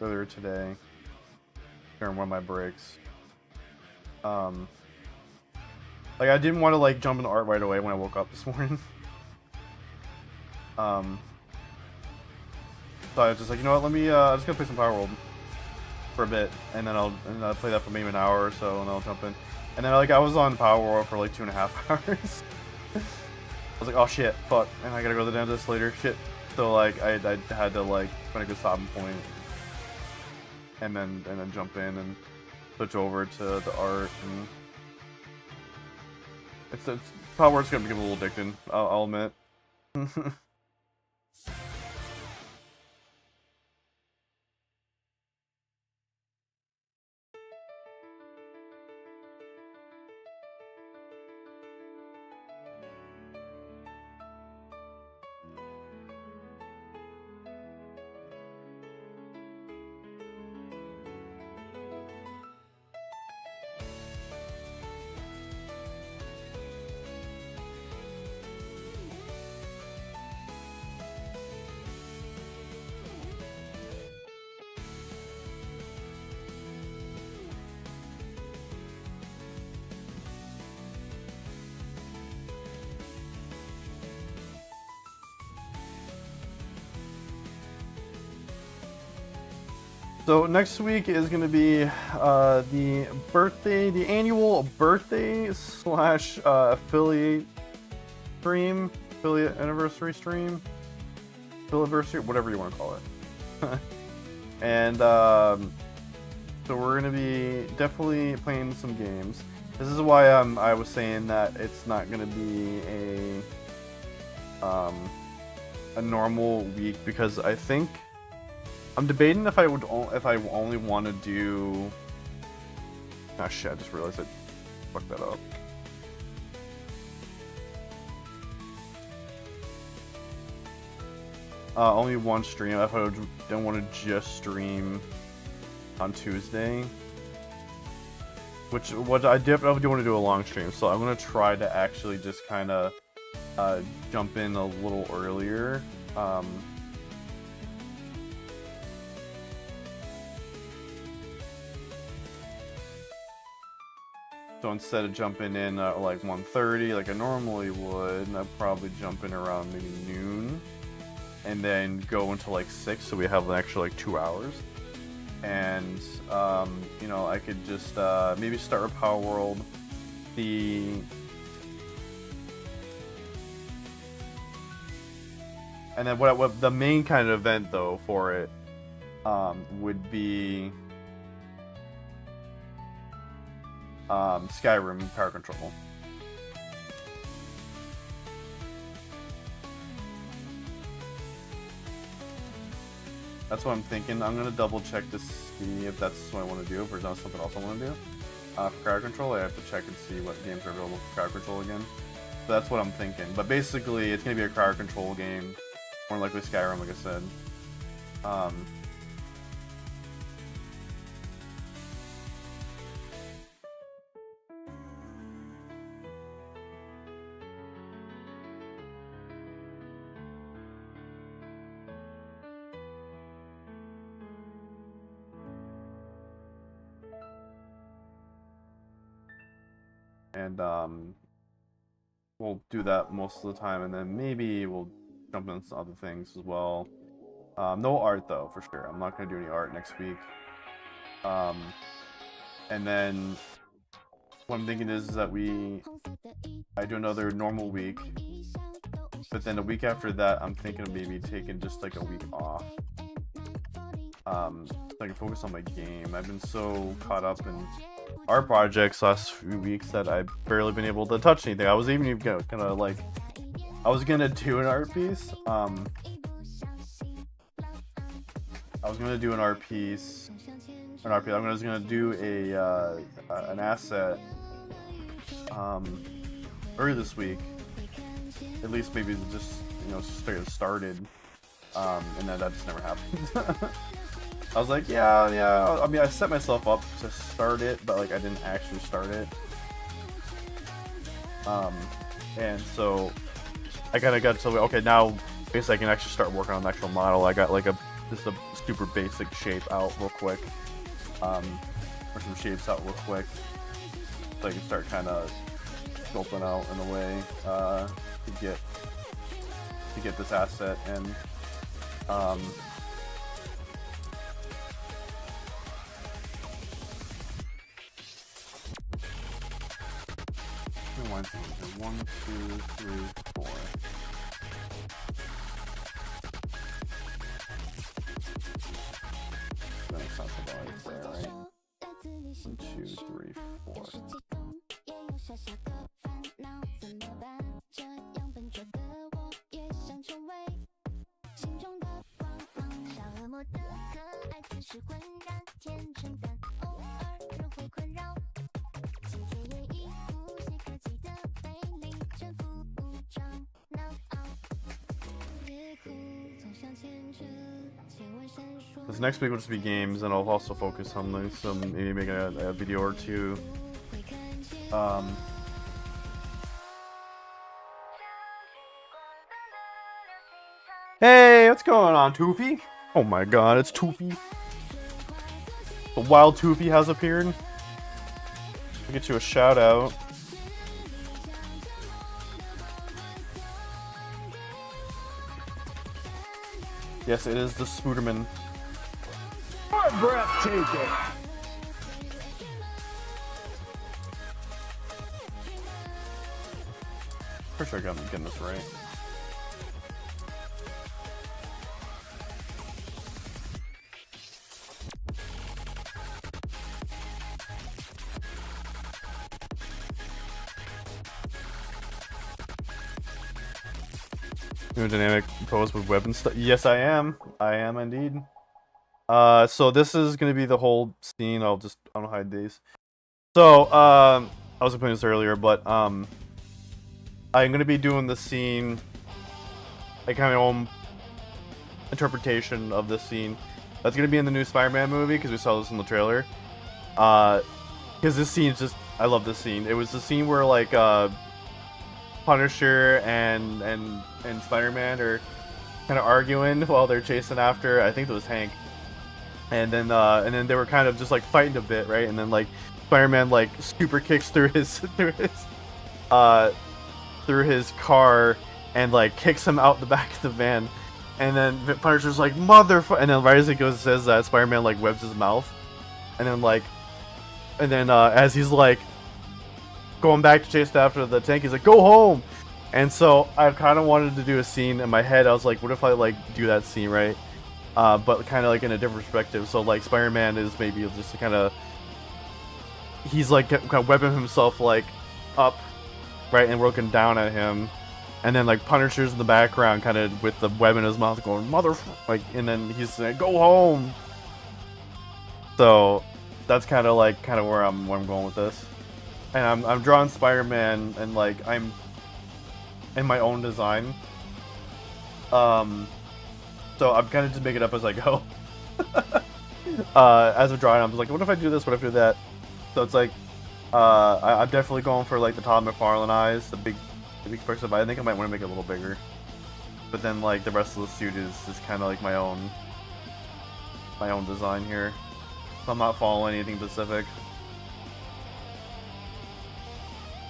earlier today during one of my breaks, Like I didn't want to like jump into art right away when I woke up this morning. So I was just like, you know what? Let me. I'm just gonna play some Palworld for a bit, and then I'll play that for maybe an hour or so, and then I'll jump in. And then like I was on Palworld for like 2.5 hours. I was like, oh shit, fuck, and I gotta go to the dentist later. Shit. So like I had to like find a good stopping point, and then jump in and switch over to the art. And it's Palworld's gonna become a little addicting. I'll admit. So next week is going to be the annual birthday slash affiliate stream, affiliate anniversary stream, anniversary, whatever you want to call it. And so we're going to be definitely playing some games. This is why I was saying that it's not going to be a normal week, because I think I'm debating if I only want to do. Ah shit! I just realized I fucked that up. Only one stream. If I don't want to just stream on Tuesday, which I definitely do want to do a long stream. So I'm gonna try to actually just kind of jump in a little earlier. So instead of jumping in at like 1:30 like I normally would, I'd probably jump in around maybe noon, and then go until like 6, so we have an extra like 2 hours. And you know, I could just maybe start with Palworld. And then what the main kind of event though for it would be Skyrim Power Control. That's what I'm thinking. I'm gonna double check to see if that's what I want to do, if there's not something else I want to do. For Power Control, I have to check and see what games are available for Power Control again. So that's what I'm thinking. But basically, it's gonna be a Power Control game, more likely Skyrim, like I said. And we'll do that most of the time, and then maybe we'll jump into some other things as well. No art though, for sure. I'm not gonna do any art next week. And then what I'm thinking is that I do another normal week, but then the week after that, I'm thinking of maybe taking just like a week off. So I can focus on my game. I've been so caught up in art projects last few weeks that I've barely been able to touch anything. I was even gonna like, I was gonna do an art piece. I was gonna do an art piece. I was gonna do an asset early this week. At least maybe just started. And then that just never happened. I was like, yeah. I mean, I set myself up to start it, but like I didn't actually start it. And so I kind of got to okay, now basically I can actually start working on the actual model. I got like just a super basic shape out real quick, or some shapes out real quick. so I can start kind of scoping out in a way to get this asset and one, two, three, four. That's not the volume there, right? 1, 2, 3, 4. This next week will just be games, and I'll also focus on like maybe making a video or two. Hey, what's going on, Toofy? Oh my god, it's Toofy. The wild Toofy has appeared. I'll get you a shout out. Yes, it is the Spooderman. Breathtaking. Pretty sure I'm getting this right. New dynamic pose with web and stuff. Yes, I am. I am indeed. So this is gonna be the whole scene. I don't hide these. So I was putting this earlier, but I'm gonna be doing the scene. I kind of own interpretation of this scene. That's gonna be in the new Spider-Man movie because we saw this in the trailer. Because this scene is just, I love this scene. It was the scene where like Punisher and Spider-Man are kind of arguing while they're chasing after, I think it was Hank. And then they were kind of just like fighting a bit, right? And then like Spider-Man like super kicks through his car and like kicks him out the back of the van. And then Punisher's like motherfucker, and then right as he goes says that, Spider-Man like webs his mouth. And then as he's like going back to chase after the tank, he's like, go home. And so I kind of wanted to do a scene in my head. I was like, what if I like do that scene, right? But kind of like in a different perspective. So like Spider-Man is maybe just kind of, he's like kind of webbing himself like up, right, and looking down at him. And then like Punisher's in the background kind of with the web in his mouth going, like, and then he's like, go home. So that's kind of where I'm going with this. And I'm drawing Spider-Man and like I'm in my own design. So I'm kind of just making it up as I go. As I'm drawing, I'm just like, what if I do this? What if I do that? So it's like, I'm definitely going for like the Todd McFarlane eyes, the big person. But I think I might want to make it a little bigger. But then like the rest of the suit is kind of like my own design here. So I'm not following anything specific.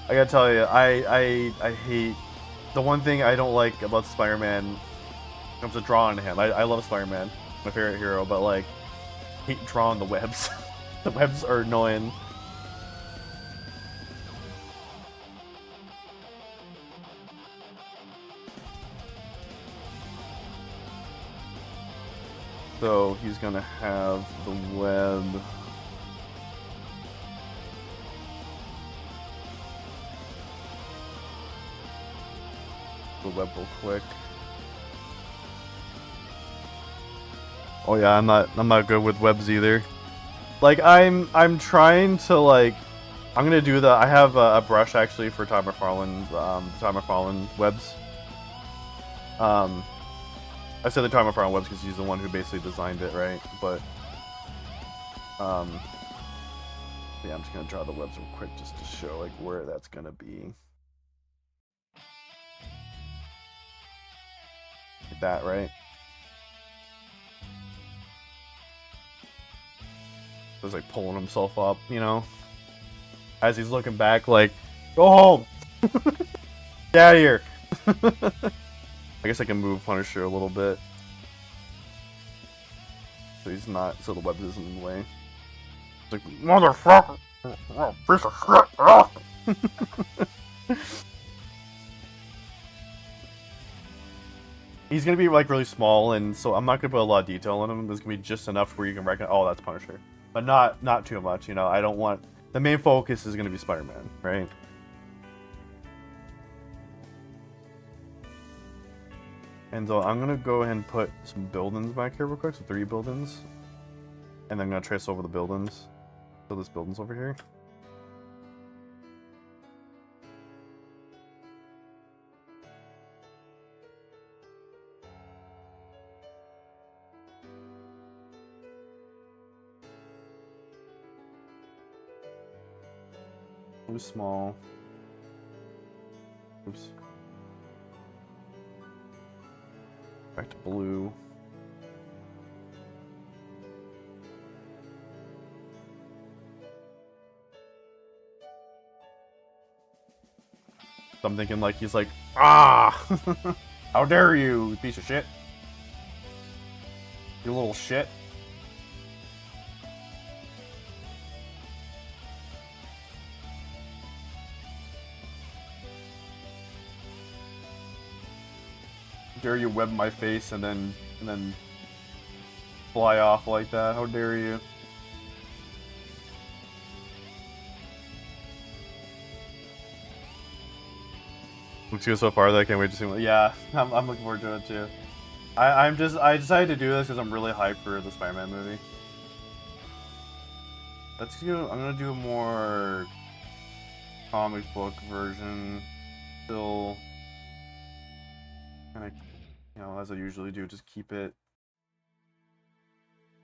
I gotta tell you, I hate, the one thing I don't like about Spider-Man when it comes to drawing him. I love Spider-Man, my favorite hero, but like, I hate drawing the webs. The webs are annoying. So he's gonna have the web. The web real quick. Oh yeah, I'm not good with webs either. Like I'm trying to like, I'm gonna do I have a brush actually for Todd McFarlane webs. I said the Todd McFarlane webs because he's the one who basically designed it, right? But yeah, I'm just gonna draw the webs real quick just to show like where that's gonna be. Like that, right? He's like pulling himself up, you know? As he's looking back, like, go home! Get out of here! I guess I can move Punisher a little bit. So he's not, so the web isn't in the way. It's like, motherfucker! Oh, piece of shit! Ah! He's gonna be like really small, and so I'm not gonna put a lot of detail on him. There's gonna be just enough where you can recognize, oh, that's Punisher, but not too much. You know, I don't want the main focus is gonna be Spider-Man, right? And so I'm gonna go ahead and put some buildings back here real quick, so 3 buildings, and then I'm gonna trace over the buildings. So this building's over here. Too small. Oops. Back to blue. So I'm thinking like he's like, ah, how dare you, piece of shit, you little shit. Dare you web my face and then fly off like that? How dare you? Looks good so far that I can't wait to see what. Yeah, I'm looking forward to it too. I decided to do this because I'm really hyped for the Spider-Man movie. I'm gonna do a more comic book version. Still kind of, you know, as I usually do, just keep it,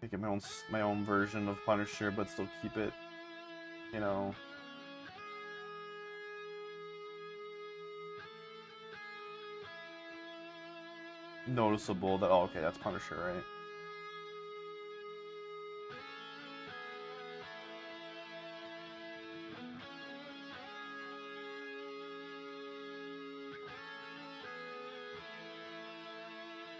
make it my own version of Punisher, but still keep it, you know, noticeable that, oh, okay, that's Punisher, right?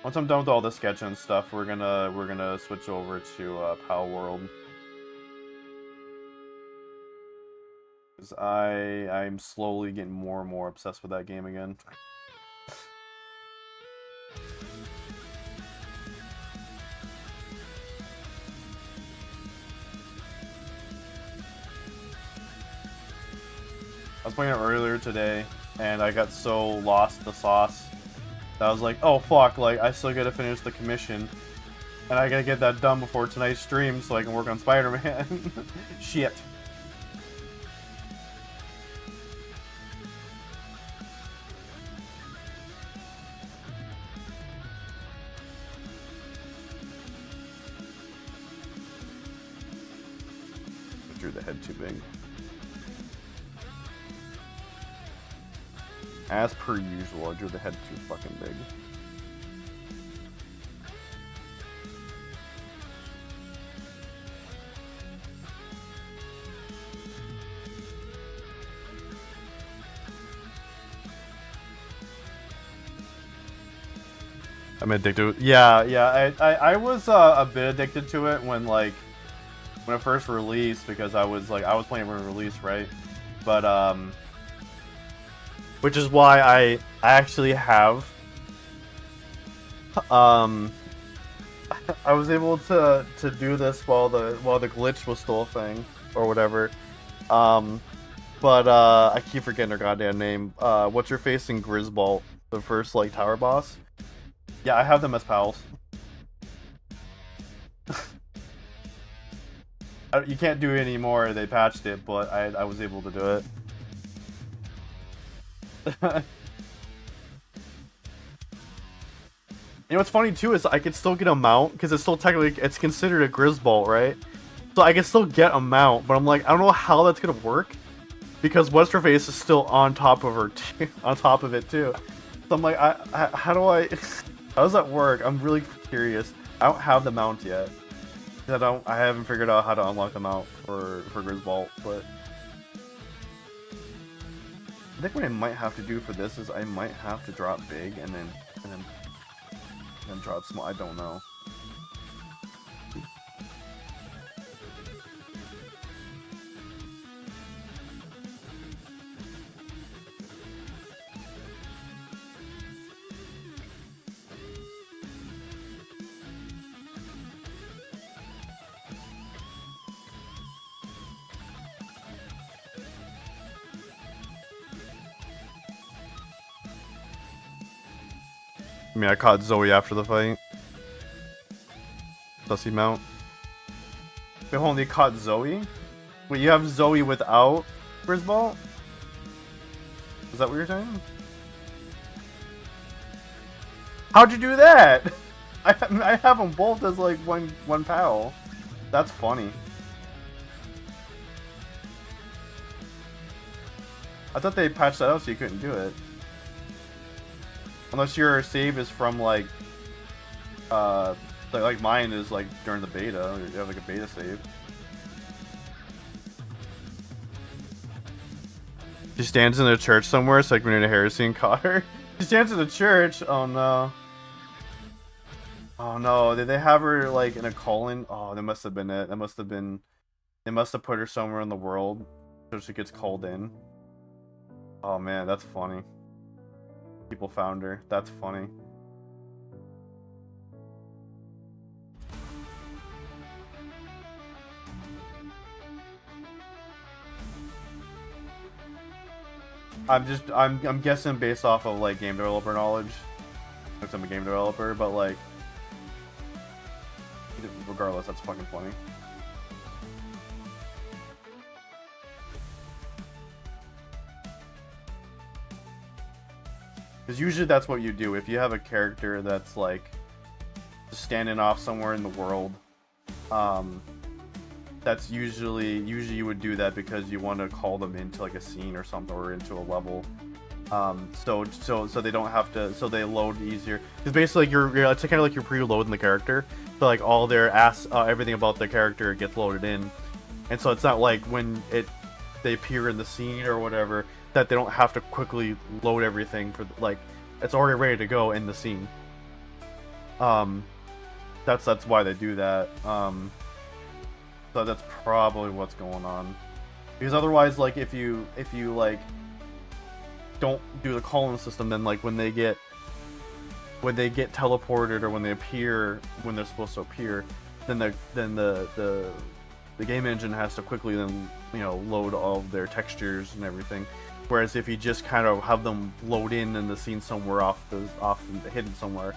Once I'm done with all the sketching and stuff, we're gonna switch over to Palworld. Because I'm slowly getting more and more obsessed with that game again. I was playing it earlier today, and I got so lost in the sauce that I was like, oh fuck, like, I still gotta finish the commission. And I gotta get that done before tonight's stream so I can work on Spider-Man. Shit. I drew the head too big. As per usual, I drew the head too fucking big. I'm addicted. Yeah. I was a bit addicted to it when it first released, because I was playing it when it released, right? But which is why I actually have I was able to do this while the glitch was still a thing or whatever. But I keep forgetting her goddamn name. What's her face in Grisbolt, the first tower boss? Yeah, I have them as pals. You can't do it anymore, they patched it, but I was able to do it. You know what's funny too is I could still get a mount, because it's still technically, it's considered a Grisbolt, right? So I can still get a mount, but I'm like, I don't know how that's gonna work, because what's her face is still on top of her on top of it too. So I'm like, how do I how does that work? I'm really curious. I don't have the mount yet. I haven't figured out how to unlock the mount for Grisbolt, but I think what I might have to do for this is I might have to drop big and then drop small. I don't know. I mean, I caught Zoe after the fight. Sussy mount. Wait, hold on, you caught Zoe? Wait, you have Zoe without Grizzball? Is that what you're saying? How'd you do that? I have them both as like one pal. That's funny. I thought they patched that out so you couldn't do it. Unless your save is from like mine is like during the beta. You have like a beta save. She stands in a church somewhere, so like when a heresy and caught her. She stands in a church. Oh no. Oh no. Did they have her like in a calling? Oh, that must have been it. That must have been. They must have put her somewhere in the world so she gets called in. Oh man, that's funny. People found her. That's funny. I'm guessing based off of like game developer knowledge. Since I'm a game developer, but like regardless, that's fucking funny. Because usually that's what you do. If you have a character that's like just standing off somewhere in the world, that's usually you would do that because you want to call them into like a scene or something or into a level. So they don't have to. So they load easier. Because basically, it's kind of like you're preloading the character. So like all their everything about the character gets loaded in, and so it's not like when they appear in the scene or whatever that they don't have to quickly load everything for like it's already ready to go in the scene. That's why they do that. So that's probably what's going on. Because otherwise, like if you like don't do the call-in system, then like when they get teleported or when they appear when they're supposed to appear, then the game engine has to quickly then load all of their textures and everything. Whereas if you just kind of have them load in the scene somewhere off hidden somewhere,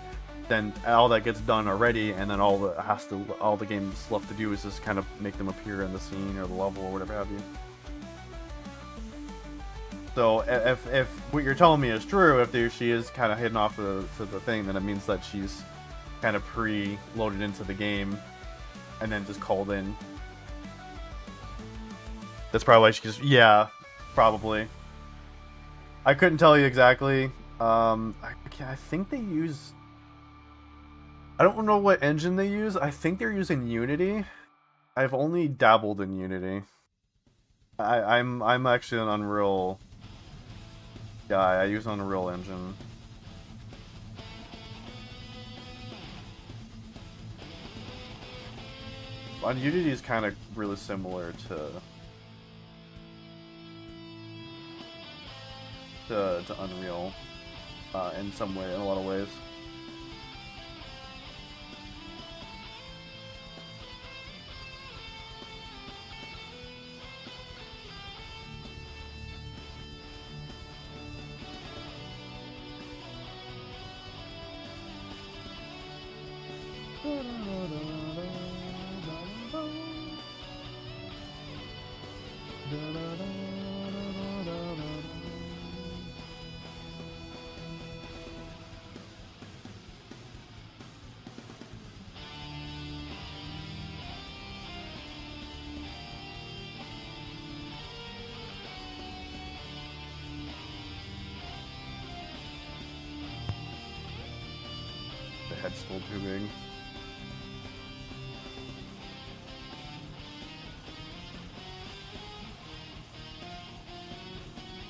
then all that gets done already, and then all the game's left to do is just kind of make them appear in the scene or the level or whatever have you. So if what you're telling me is true, if she is kind of hidden off to the thing, then it means that she's kind of pre-loaded into the game and then just called in. That's probably why she just probably. I couldn't tell you exactly. I think they use. I don't know what engine they use. I think they're using Unity. I've only dabbled in Unity. I'm actually an Unreal guy. I use Unreal Engine. Unity is kind of really similar to Unreal in some way, in a lot of ways. The head's still too big.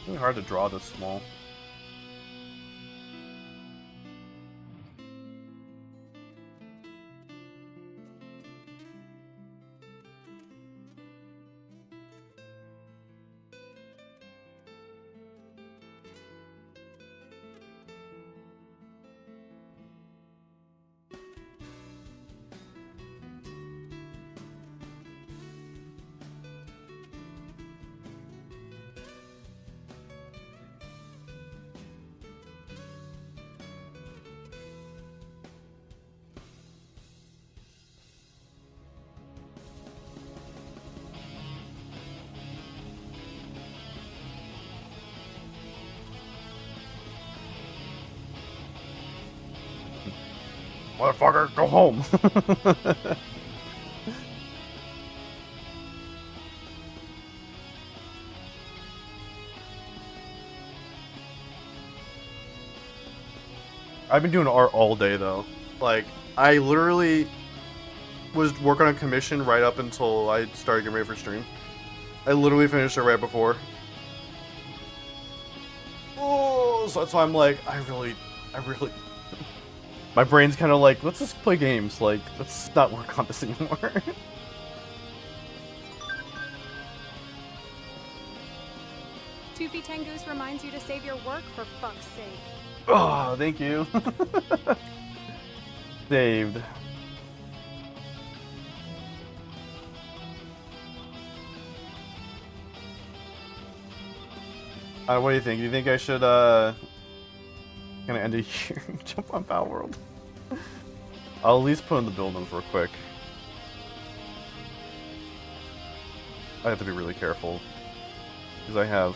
Really hard to draw this small. Motherfucker, go home! I've been doing art all day though. Like, I literally was working on commission right up until I started getting ready for stream. I literally finished it right before. Oh, so that's why I'm like, I really my brain's kind of like, let's just play games. Like, let's not work on this anymore. 2 feet 10 Goose reminds you to save your work for fuck's sake. Oh, thank you. Saved. What do you think? Do you think I should, kind of end it here and jump on Palworld? I'll at least put in the buildings real quick. I have to be really careful. Because I have...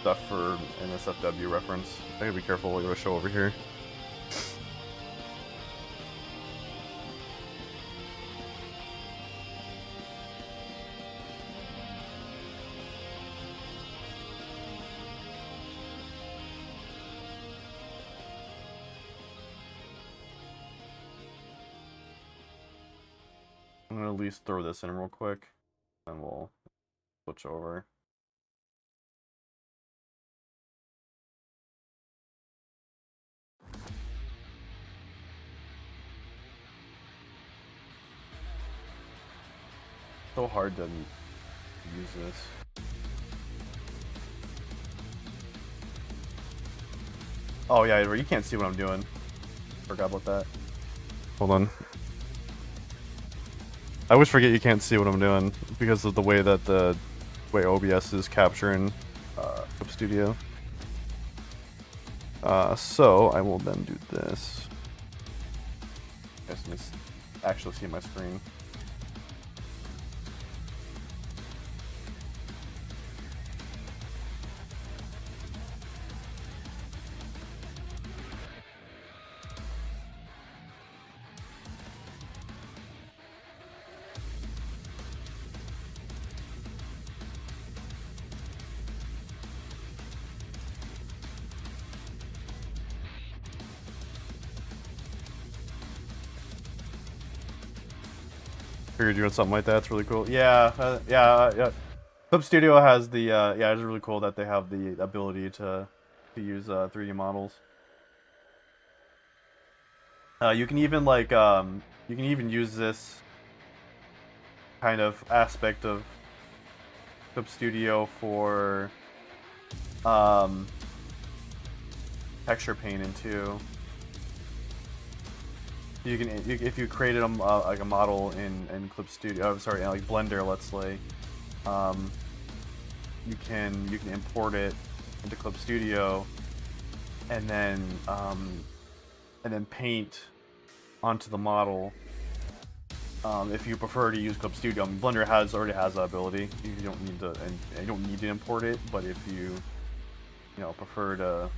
stuff for NSFW reference. I gotta be careful what I show over here. I'm gonna at least throw this in real quick, and we'll switch over. So hard to use this. Oh yeah, you can't see what I'm doing. Forgot about that. Hold on. I always forget you can't see what I'm doing because of the way that OBS is capturing Clip Studio. So I will then do this. You guys can actually see my screen. You're doing something like that. It's really cool. Yeah, yeah. Clip Studio has the yeah. It's really cool that they have the ability to use 3D models. You can even you can even use this kind of aspect of Clip Studio for texture painting too. You can, if you created like a model in Clip Studio, sorry, in like Blender, let's say, you can import it into Clip Studio, and then paint onto the model. If you prefer to use Clip Studio, I mean, Blender already has that ability. You don't need to, and you don't need to import it. But if you prefer to.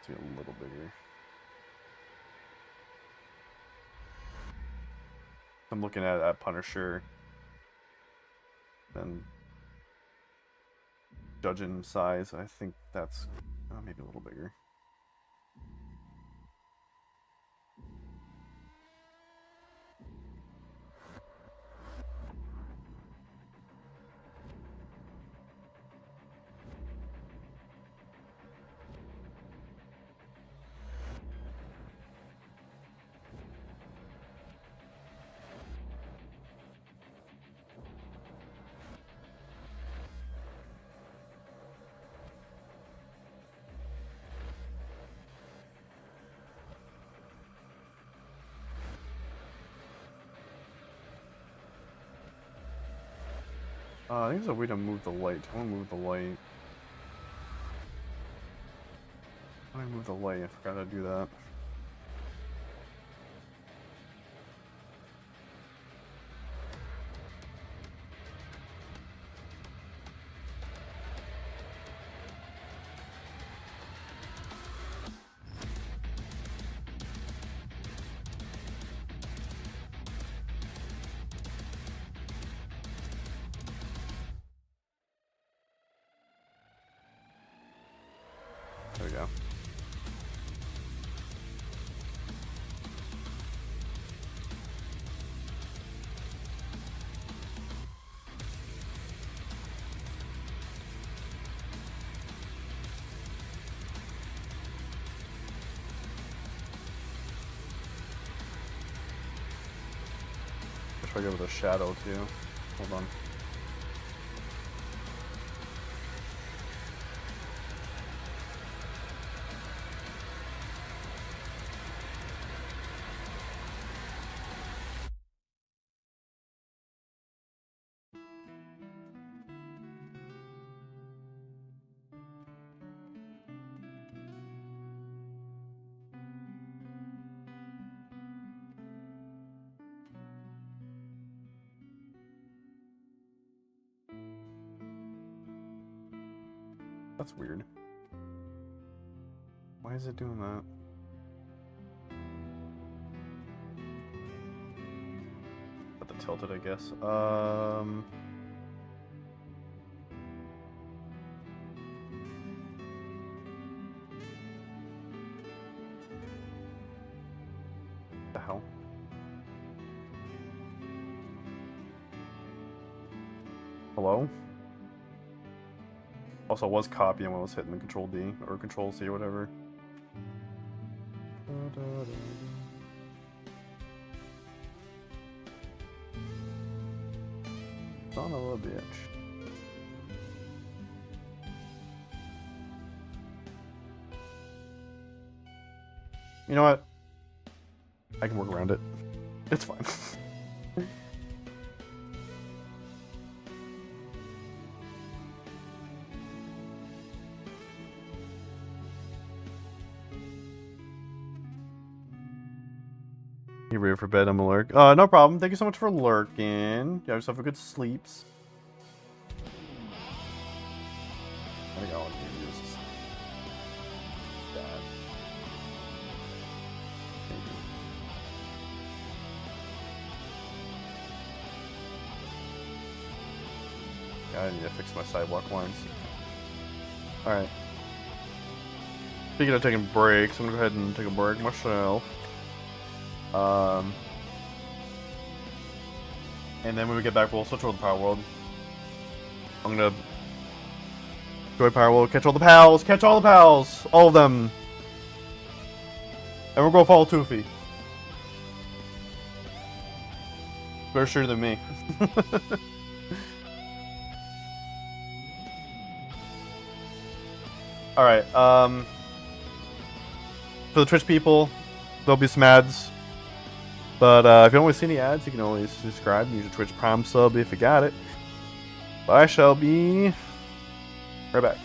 A little bigger. I'm looking at Punisher. And judging size, I think that's maybe a little bigger. I think there's a way to move the light. I want to move the light. How do I move the light? I forgot how to do that. There we go. Try to go with a shadow too. Hold on. That's weird. Why is it doing that? But the tilted, I guess. The hell? Hello? Also, I was copying when I was hitting the Control D or Control C or whatever. Son of a bitch. You know what? I can work around it. It's fine. You ready for bed? I'm a lurk. No problem. Thank you so much for lurking. You have yourself a good sleeps. I think all I can do is bad. Yeah, I need to fix my sidewalk lines. Alright. Speaking of taking breaks, I'm gonna go ahead and take a break myself. And then when we get back, we'll switch over to Palworld. I'm gonna enjoy Palworld, catch all the pals, all of them. And we'll go follow Kofi. Better sure than me. Alright, for the Twitch people, there'll be some ads. But if you don't want to see any ads, you can always subscribe and use your Twitch Prime sub if you got it. But I shall be right back.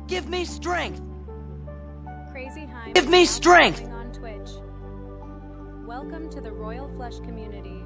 Give me strength! Crazy Heim Give me is now strength! streaming on Twitch. Welcome to the Royal Flush community.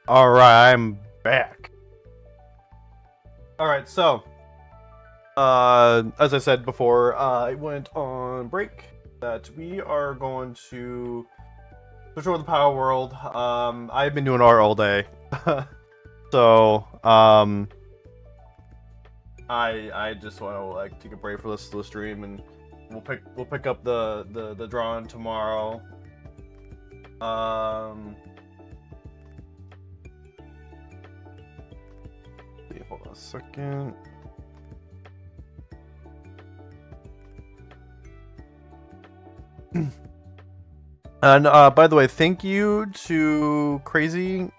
Alright, I'm back. Alright, so as I said before, I went on break that we are going to switch over to Palworld. I've been doing art all day. So, I just want to like take a break for this stream, and we'll pick up the drawing tomorrow. Hold on a second. And by the way, thank you to Crazyheim.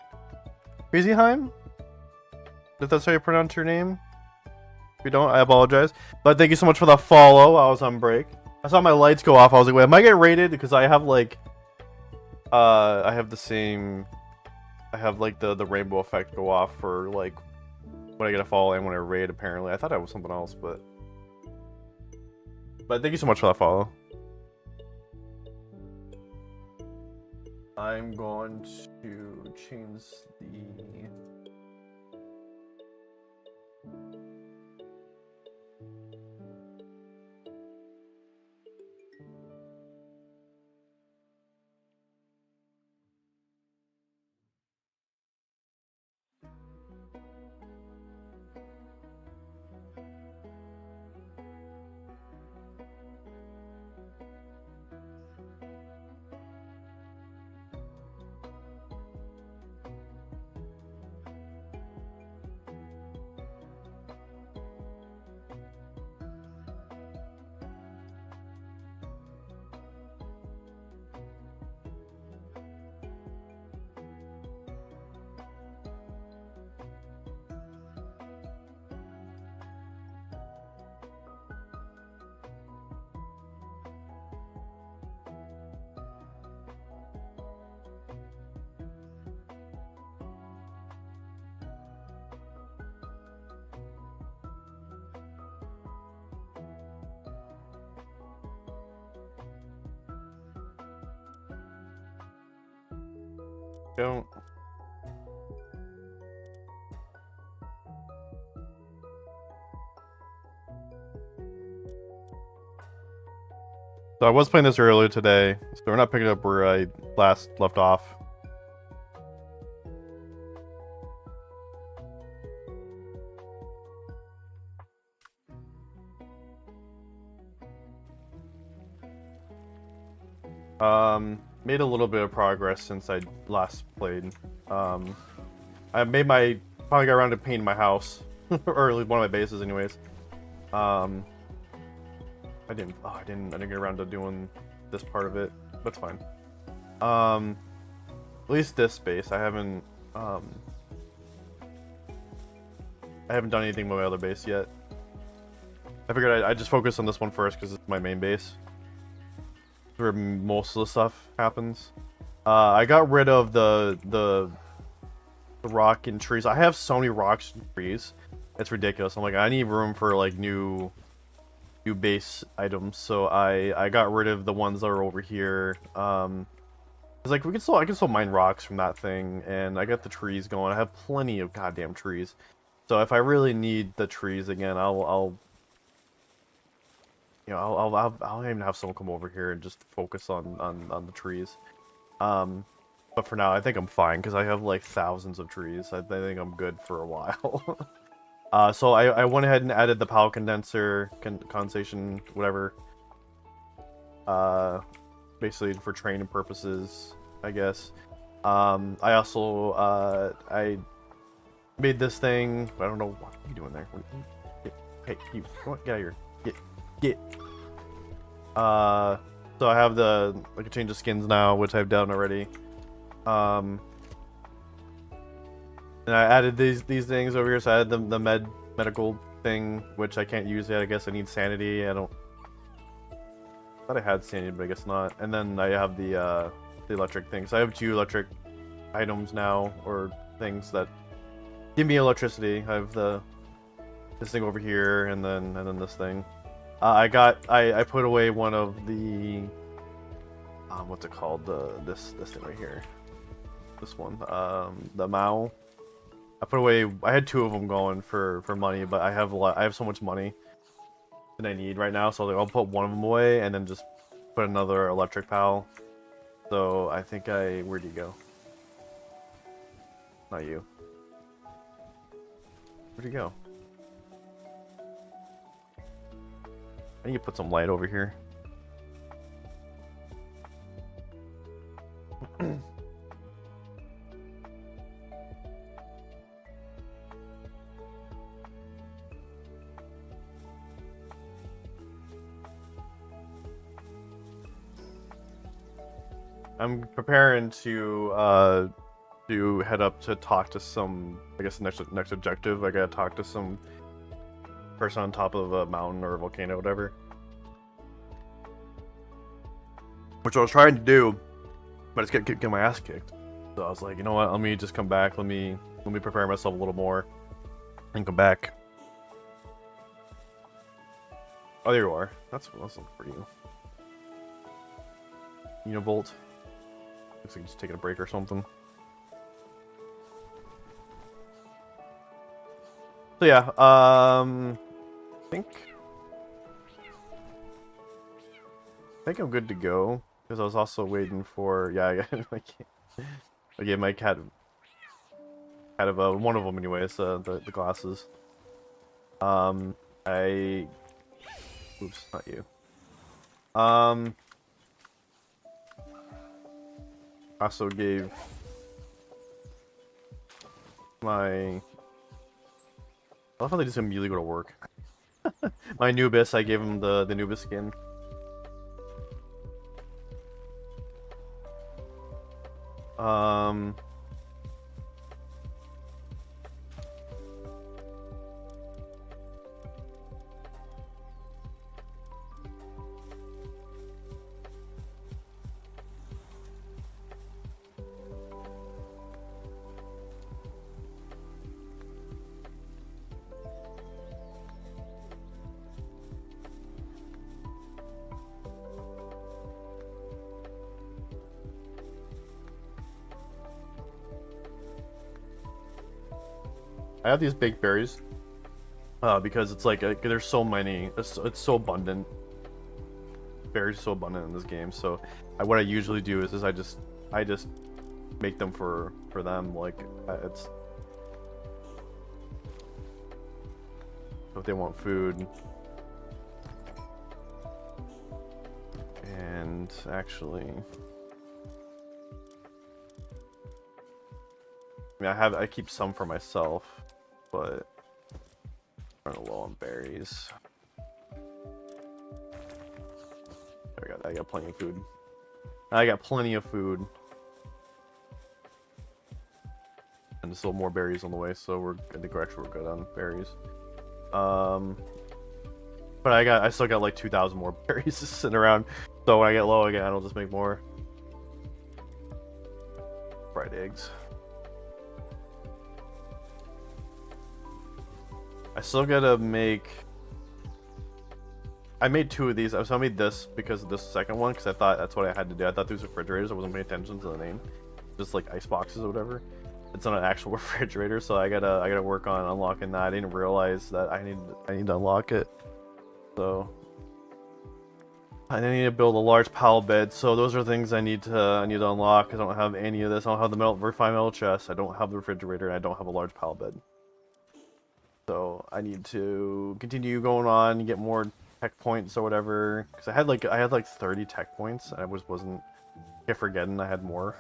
If that's how you pronounce your name. If you don't, I apologize. But thank you so much for the follow. I was on break. I saw my lights go off. I was like, wait, am I getting rated? Because I have like, I have the same. I have like the rainbow effect go off for like when I get a follow and when I raid. Apparently, I thought I was something else, but thank you so much for that follow. I'm going to change the. Don't. So I was playing this earlier today, so we're not picking up where I last left off. Made a little bit of progress since I last played. I finally got around to painting my house, or at least one of my bases, anyways. I didn't get around to doing this part of it. That's fine. At least this base, I haven't done anything with my other base yet. I figured I'd just focus on this one first because it's my main base, where most of the stuff happens. I got rid of the rock and trees. I have so many rocks and trees, it's ridiculous. I'm like, I need room for like new base items, so I got rid of the ones that are over here. It's like I can still mine rocks from that thing, and I got the trees going. I have plenty of goddamn trees, so if I really need the trees again, I'll even have someone come over here and just focus on the trees. But for now, I think I'm fine because I have like thousands of trees. I think I'm good for a while. So I went ahead and added the power condenser, condensation, whatever. Basically for training purposes, I guess. I also I made this thing. I don't know what are you doing there. Hey, you get out of here. Get. So I have I can change the skins now, which I've done already. And I added these things over here. So I added the medical thing, which I can't use yet. I guess I need sanity. I thought I had sanity, but I guess not. And then I have the electric thing. So I have 2 electric items now, or things that give me electricity. I have this thing over here, and then this thing. I put away one of the what's it called, this thing right here. this one, the Mao. I put away. I had 2 of them going for money, but I have a lot. I have so much money that I need right now, so I was like, I'll put one of them away and then just put another electric pal. So I think where'd you go? Not you. Where'd you go? I need to put some light over here. I'm preparing to head up to talk to some, I guess, next objective. I gotta talk to some person on top of a mountain or a volcano, whatever. Which I was trying to do, but it's getting my ass kicked. So I was like, you know what? Let me just come back. Let me prepare myself a little more, and come back. Oh, there you are. That's looking for you. Univolt. Looks like he's taking a break or something. So yeah, I think I'm good to go, because I was also waiting for, yeah, I gave my cat of one of them anyways, the glasses. Oops, not you. Also gave my, I love how they just immediately go to work. My Nubis, I gave him the Nubis skin. I have these baked berries because it's like there's so many. It's so abundant. Berries are so abundant in this game. So what I usually do is I just make them for them. Like it's if they want food. And actually, I mean, I keep some for myself, but I'm running low on berries. I got plenty of food. I got plenty of food. And there's still more berries on the way, so I think we're good on berries. But I still got like 2,000 more berries just sitting around. So when I get low again, I'll just make more. Fried eggs. I still gotta make. I made 2 of these. So I made this because of this second one, because I thought that's what I had to do. I thought these were refrigerators. I wasn't paying attention to the name, just like ice boxes or whatever. It's not an actual refrigerator, so I gotta work on unlocking that. I didn't realize that I need to unlock it. So I need to build a large pal bed. So those are things I need to unlock. I don't have any of this. I don't have the refined metal chest. I don't have the refrigerator. And I don't have a large pal bed. So I need to continue going on and get more tech points or whatever. Because I had like 30 tech points. And I wasn't kept forgetting I had more.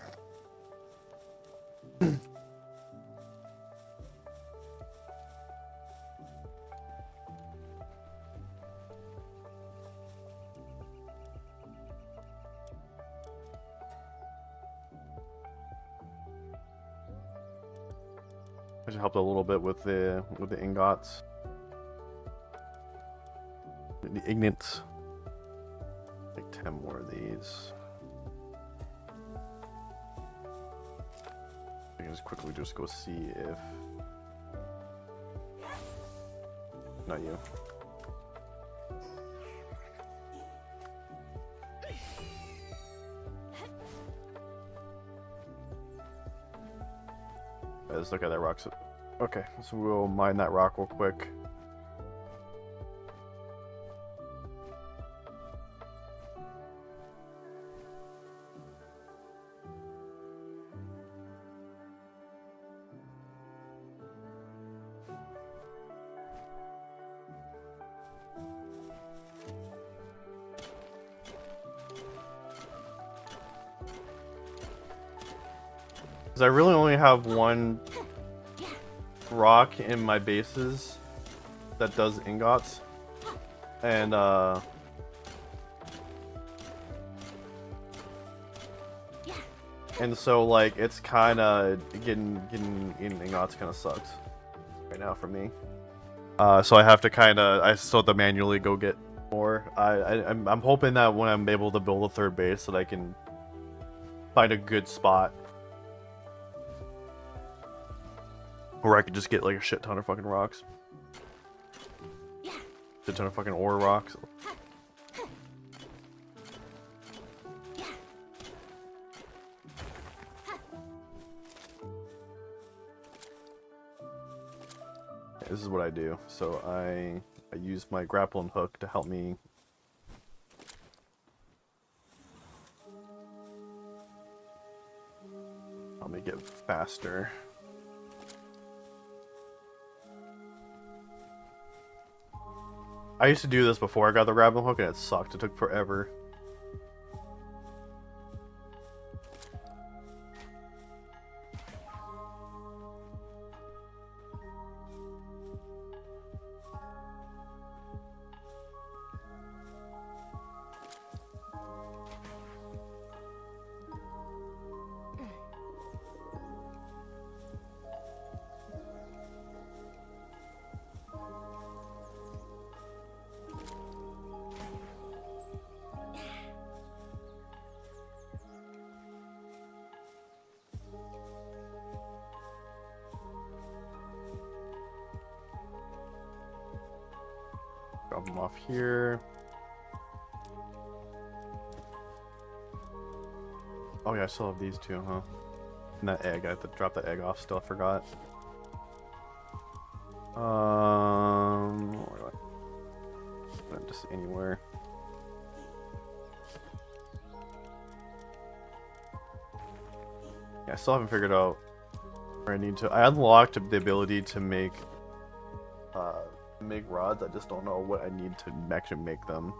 I should help a little bit with the ingots. The ignits. Like 10 more of these. I can just quickly go see if. Not you. is. Okay, that rock's... Okay, so we'll mine that rock real quick. Because I really only have one rock in my bases that does ingots. And, so, like, it's kinda... Getting ingots kinda sucks. Right now for me. So I have to kinda... I still have to manually go get more. I'm hoping that when I'm able to build a third base that I can find a good spot where I could just get like a shit ton of fucking rocks. Shit ton of fucking ore rocks. This is what I do. So I use my grappling hook to help me get faster. I used to do this before I got the grappling hook and it sucked. It took forever. Drop them off here. Oh yeah, I still have these two, huh? And that egg, I have to drop that egg off still, I forgot. Where do I... Just anywhere. Yeah, I still haven't figured out where I need to... I unlocked the ability to make rods. I just don't know what I need to actually make them,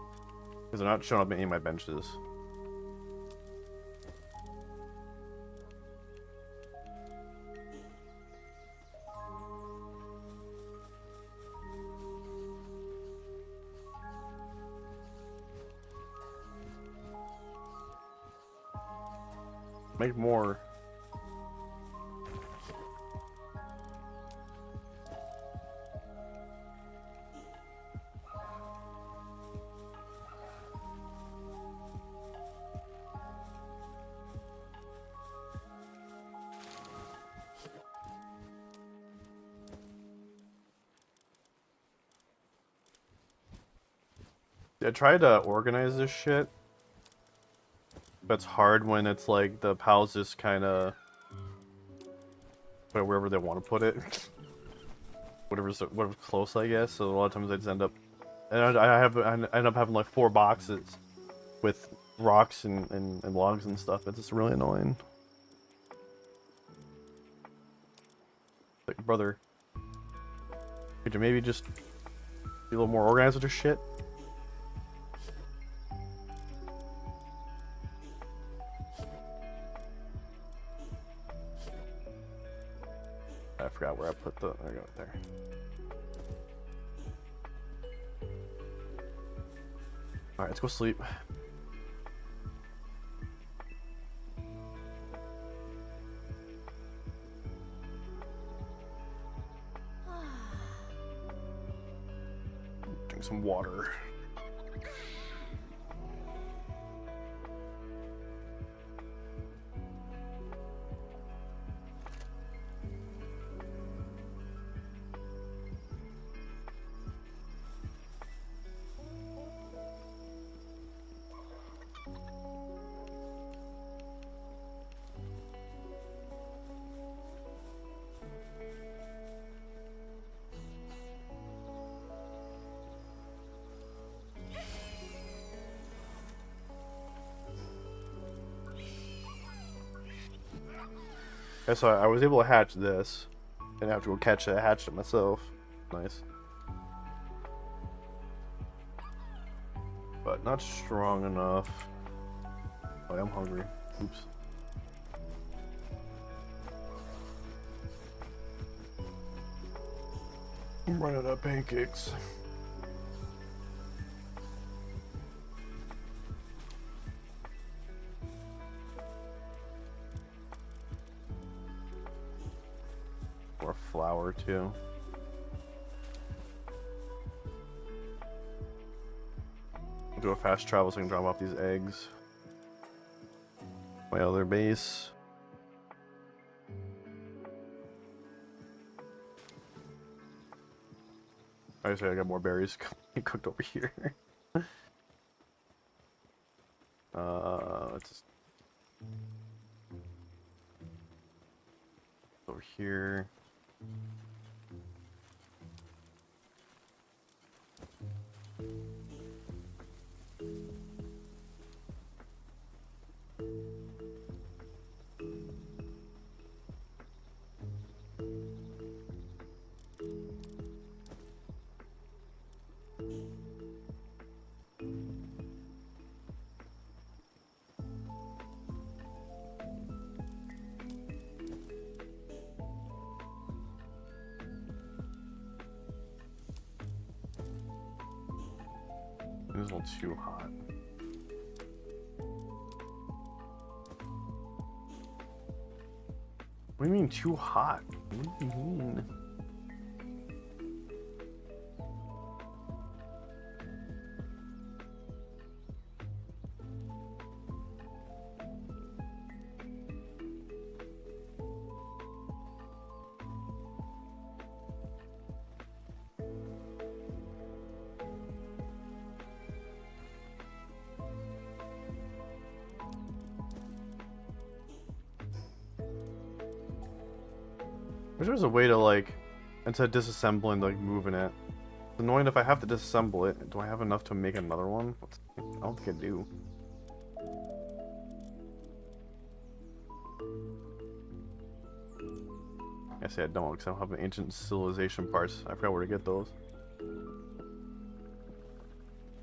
because they're not showing up in any of my benches. Make more. I tried to organize this shit, but it's hard when it's like the pals just kind of put it wherever they want to put it. whatever's close, I guess. So a lot of times I just end up, and I end up having like 4 boxes with rocks and logs and stuff. It's just really annoying. Like, brother, could you maybe just be a little more organized with your shit? I forgot where I put the... There we go, there. Alright, let's go sleep. Drink some water. Okay, so I was able to hatch this. Didn't have to go catch it. I hatched it myself. Nice. But not strong enough. Oh, I'm hungry. Oops. I'm running out of pancakes. Or flour too. I'll do a fast travel so I can drop off these eggs. My other base. I say I got more berries cooked over here. Let's just over here. It was a little too hot. What do you mean too hot? What do you mean? I wish there was a way to, like, instead of disassembling, like, moving it. It's annoying if I have to disassemble it. Do I have enough to make another one? I don't think I do. I say I don't, because I don't have the ancient civilization parts. I forgot where to get those.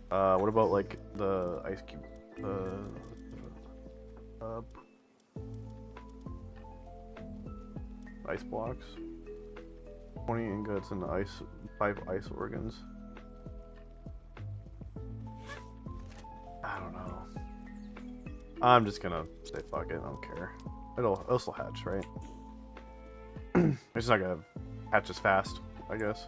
What about, like, the ice cube? Ice blocks. 20 ingots and 5 ice organs. I don't know. I'm just gonna say fuck it. I don't care. It'll still hatch, right? It's just not gonna hatch as fast, I guess.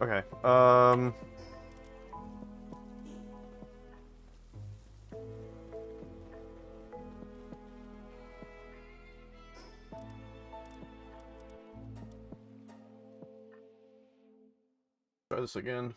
Okay, try this again.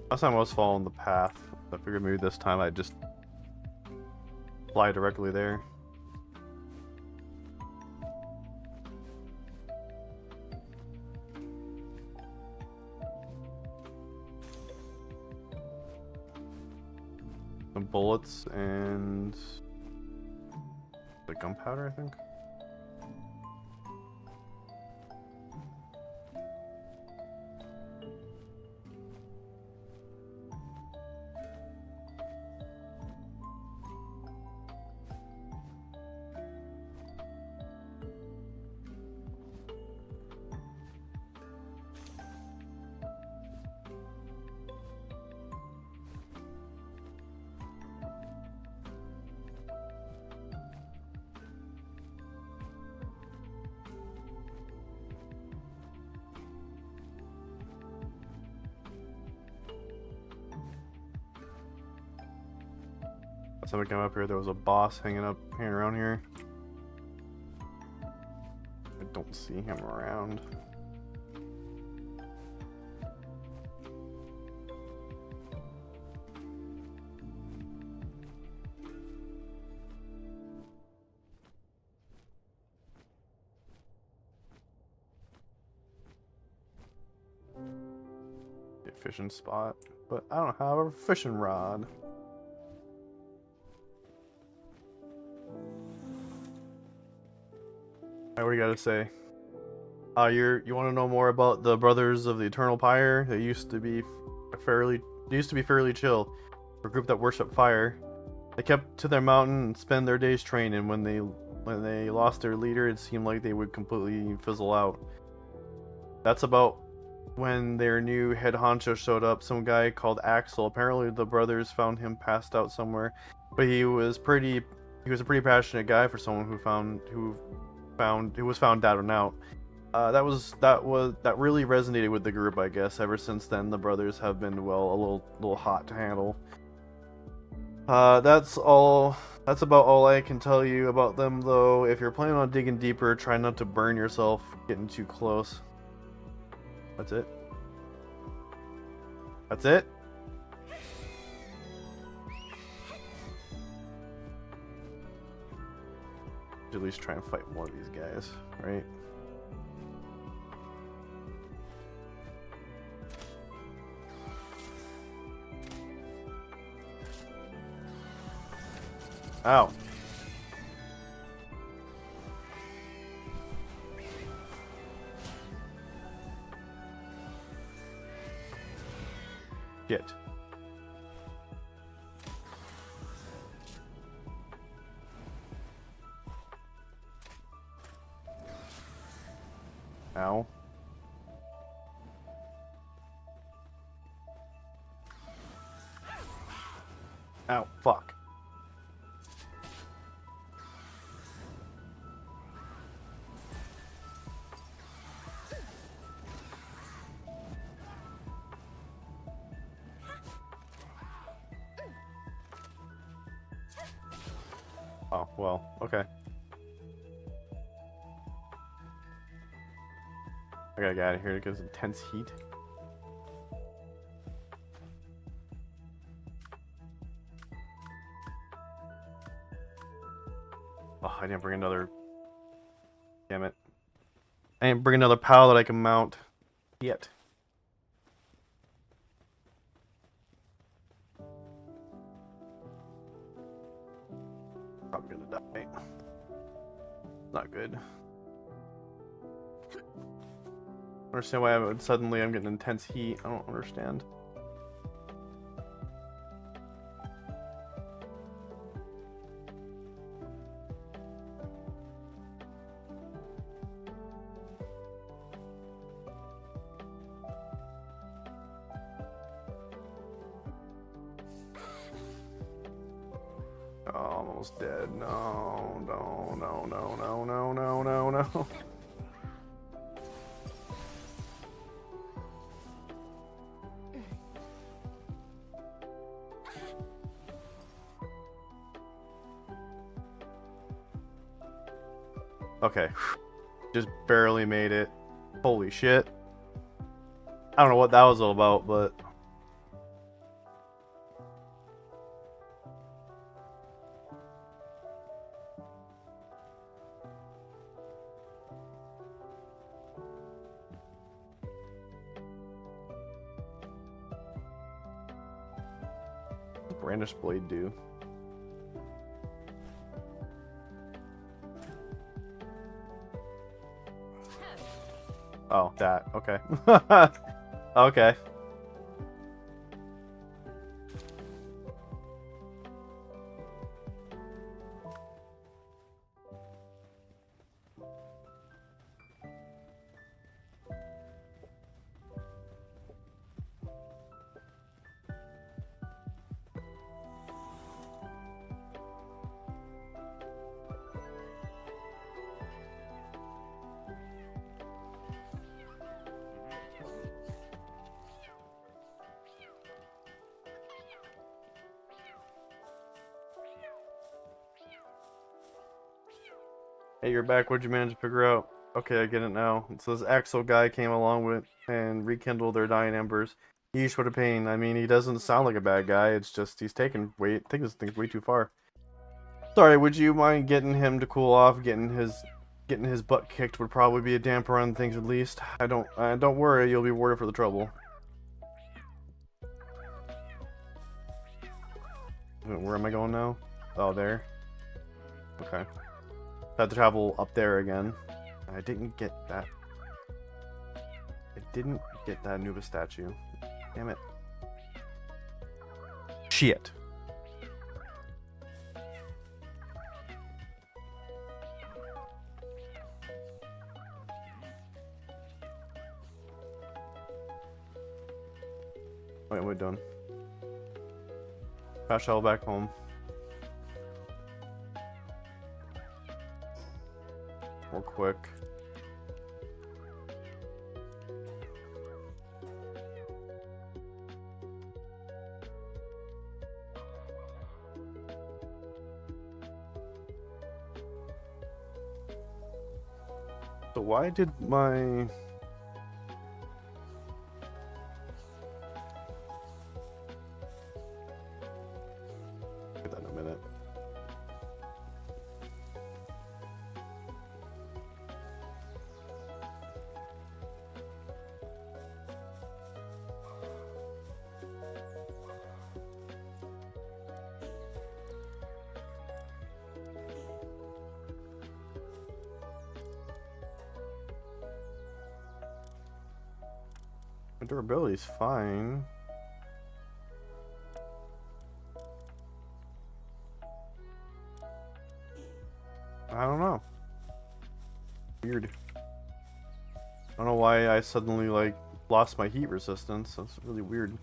Last time I was following the path. I figured maybe this time I'd just fly directly there. Some bullets and the gunpowder, I think. Last time I came up here, there was a boss hanging around here. I don't see him around. Fishing spot, but I don't have a fishing rod. Alright, what do you gotta say? You want to know more about the Brothers of the Eternal Pyre? They used to be fairly chill. A group that worship fire. They kept to their mountain and spend their days training. When they lost their leader, it seemed like they would completely fizzle out. That's about when their new head honcho showed up, some guy called Axel. Apparently the brothers found him passed out somewhere, but he was a pretty passionate guy for someone who was found down and out. That really resonated with the group, I guess. Ever since then, the brothers have been, well, a little hot to handle. That's about all I can tell you about them, though. If you're planning on digging deeper, try not to burn yourself getting too close. That's it. That's it? At least try and fight one of these guys, right? Ow. Shit. Ow. Ow, fuck. Oh, well, okay. I gotta get out of here because of intense heat. Oh, I didn't bring another... Damn it. I didn't bring another pal that I can mount yet. Probably gonna die. Not good. I understand why I'm getting intense heat. I don't understand. Oh, I'm almost dead. No, no, no, no, no, no, no, no, no. Okay, just barely made it. Holy shit. I don't know what that was all about, but... What's Brandish Blade do? Oh, that. Okay. Okay. Hey, you're back. What'd you manage to figure out? Okay, I get it now. It says Axel guy came along with and rekindled their dying embers. Yeesh, what a pain. I mean, he doesn't sound like a bad guy. It's just he's taking taking this thing way too far. Sorry, would you mind getting him to cool off? Getting his butt kicked would probably be a damper on things at least. Don't worry, you'll be rewarded for the trouble. Where am I going now? Oh, there. Okay. I had to travel up there again. I didn't get that. I didn't get that Anubis statue. Damn it. Shit. Wait, we're done. Fast travel back home. Real quick. So why did my... Get that in a minute. My durability's fine. I don't know. Weird. I don't know why I suddenly, like, lost my heat resistance. That's really weird.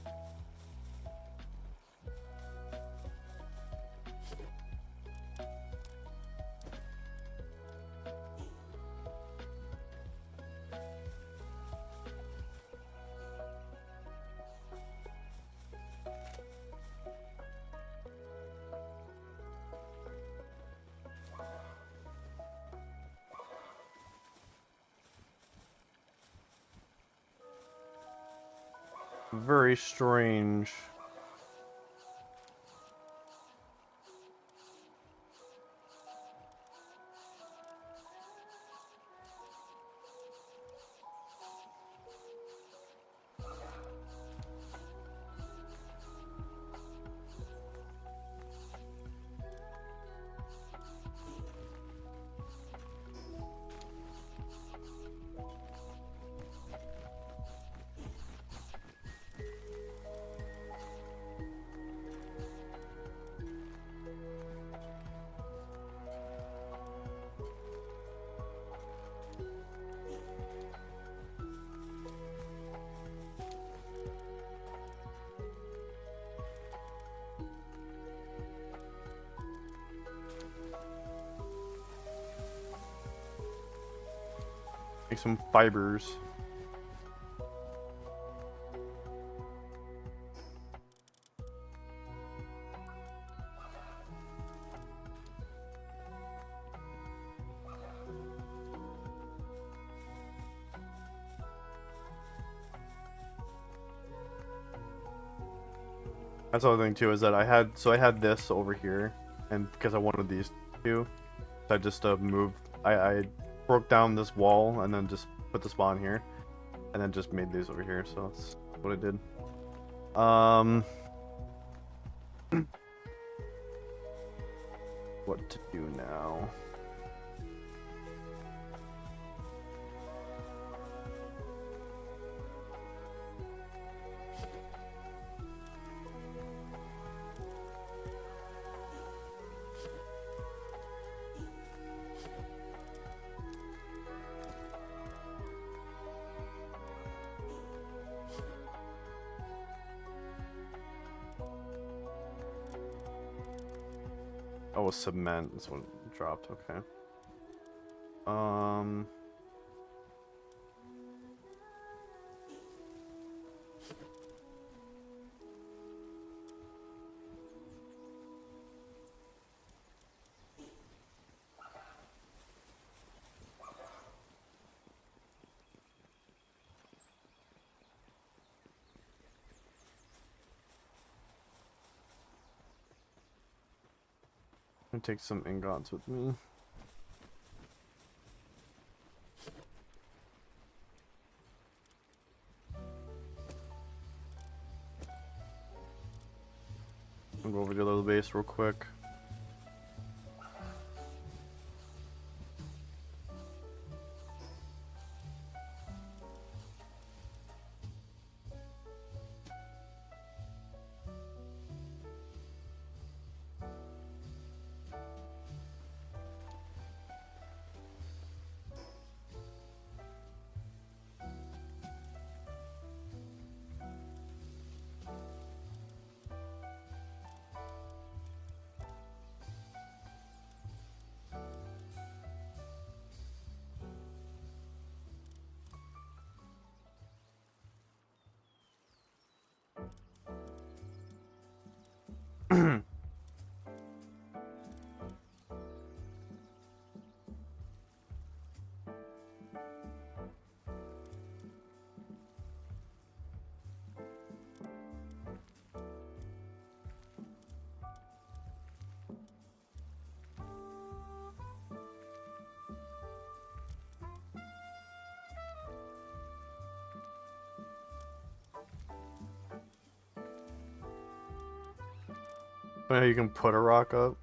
Very strange. Make some fibers. That's the other thing too, is that I had this over here, and because I wanted these two, so I just moved. I broke down this wall and then just put the spawn here, and then just made these over here. So that's what I did. What to do now? Oh, cement is what dropped. Okay. gonna take some ingots with me. I'll go over to the other base real quick. Funny how you can put a rock up.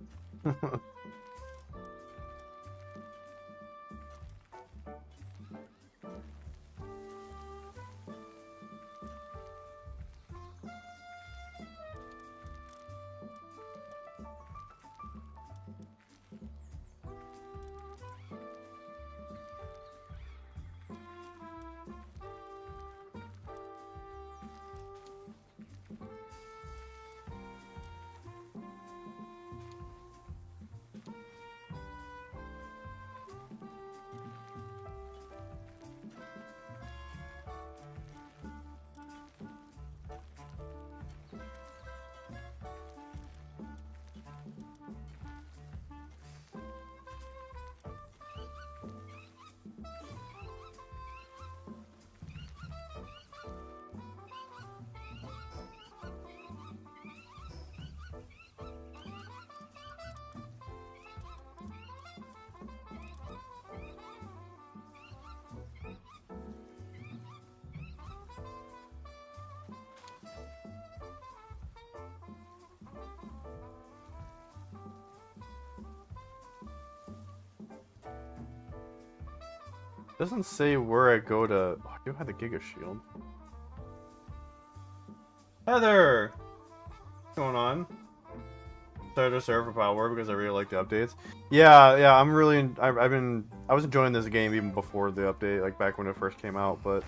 Doesn't say where I go to. Oh, I do have the Giga Shield. Heather, what's going on? Started to serve for Palworld because I really like the updates. Yeah, I'm really. I was enjoying this game even before the update, like back when it first came out. But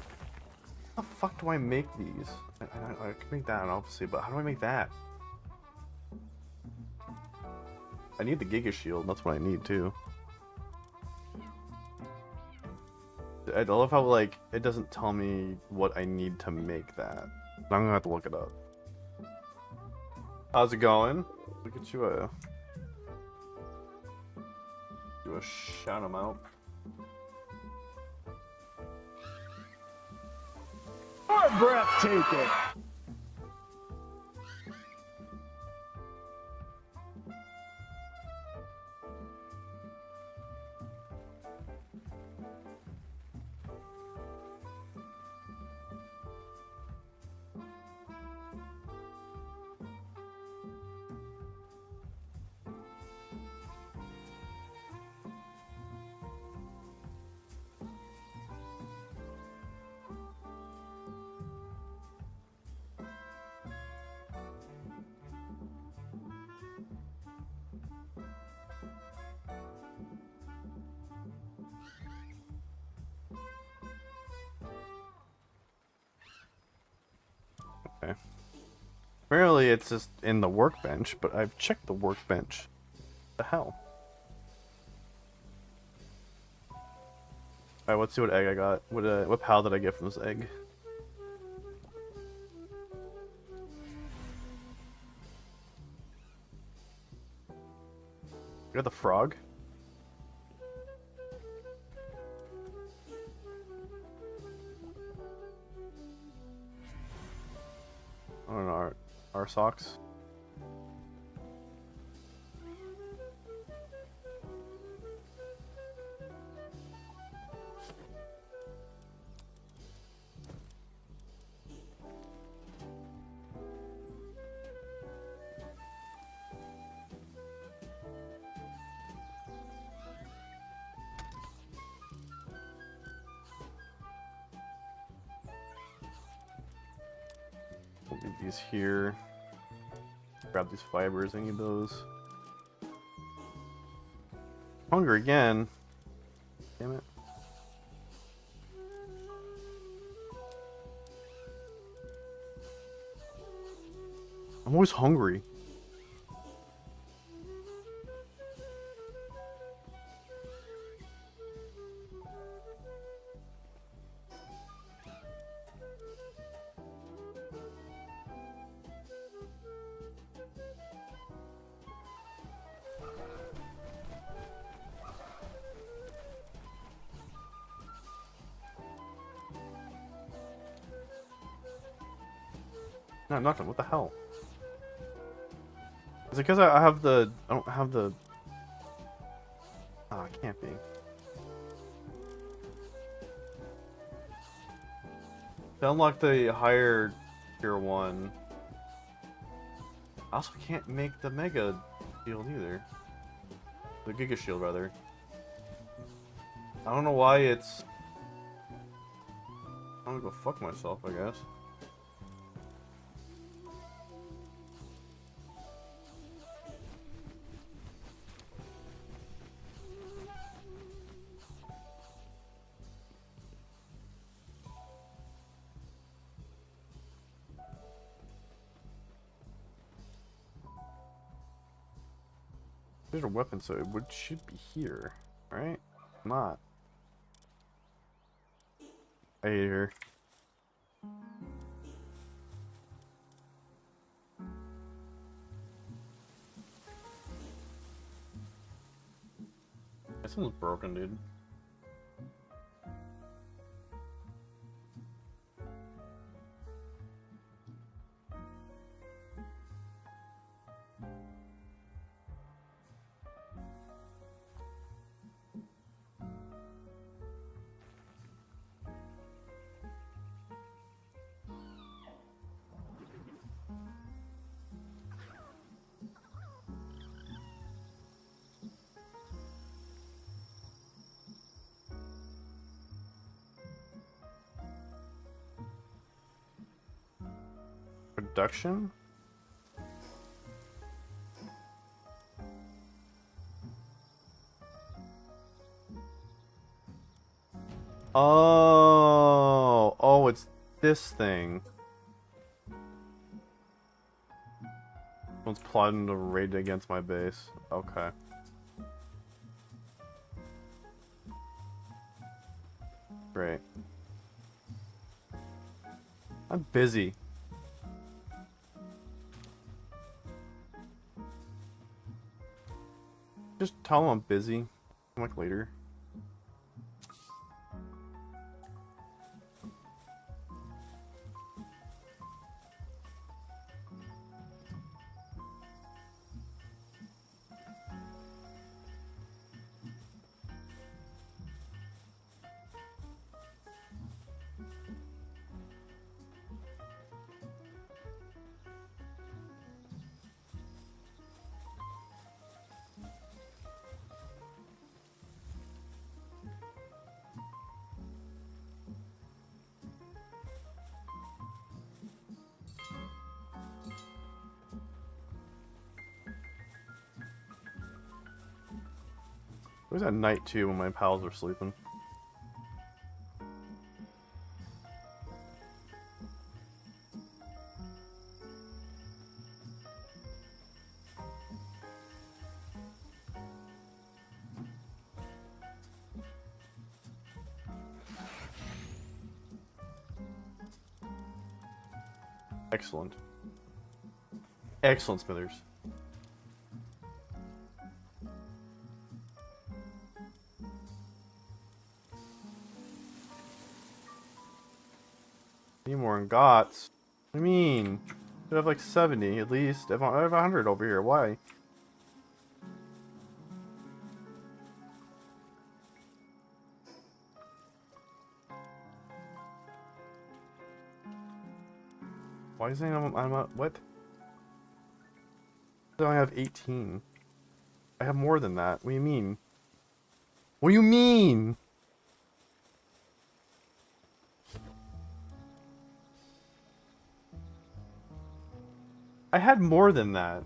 how the fuck do I make these? I can make that obviously, but how do I make that? I need the Giga Shield. That's what I need too. I love how, like, it doesn't tell me what I need to make that. I'm gonna have to look it up. How's it going? Look at you, do a shout 'em out. You're breathtaking! Okay. Apparently it's just in the workbench, but I've checked the workbench. What the hell? Alright, let's see what egg I got. What pal did I get from this egg? I got the frog. I don't know, our socks. We'll leave these here. Grab these fibers, I need those. Hunger again. Damn it. I'm always hungry. No, nothing. What the hell? Is it because I have the... I don't have the... Ah, it can't be. To unlock the higher tier 1. I also can't make the Mega Shield either. The Giga Shield, rather. I don't know why it's... I'm gonna go fuck myself, I guess. There's a weapon, so it should be here, right? Not. I hate it here. This one's broken, dude. Production? Oh, it's this thing. Someone's plotting to raid against my base. Okay. Great. I'm busy. Just tell them I'm busy. Come back later. It was at night too when my pals were sleeping. Excellent. Excellent, Smithers. Need more ingots. What do you mean? Should have like 70 at least. I have 100 over here. Why? Why is it I'm what? I only have 18. I have more than that. What do you mean? What do you mean? I had more than that.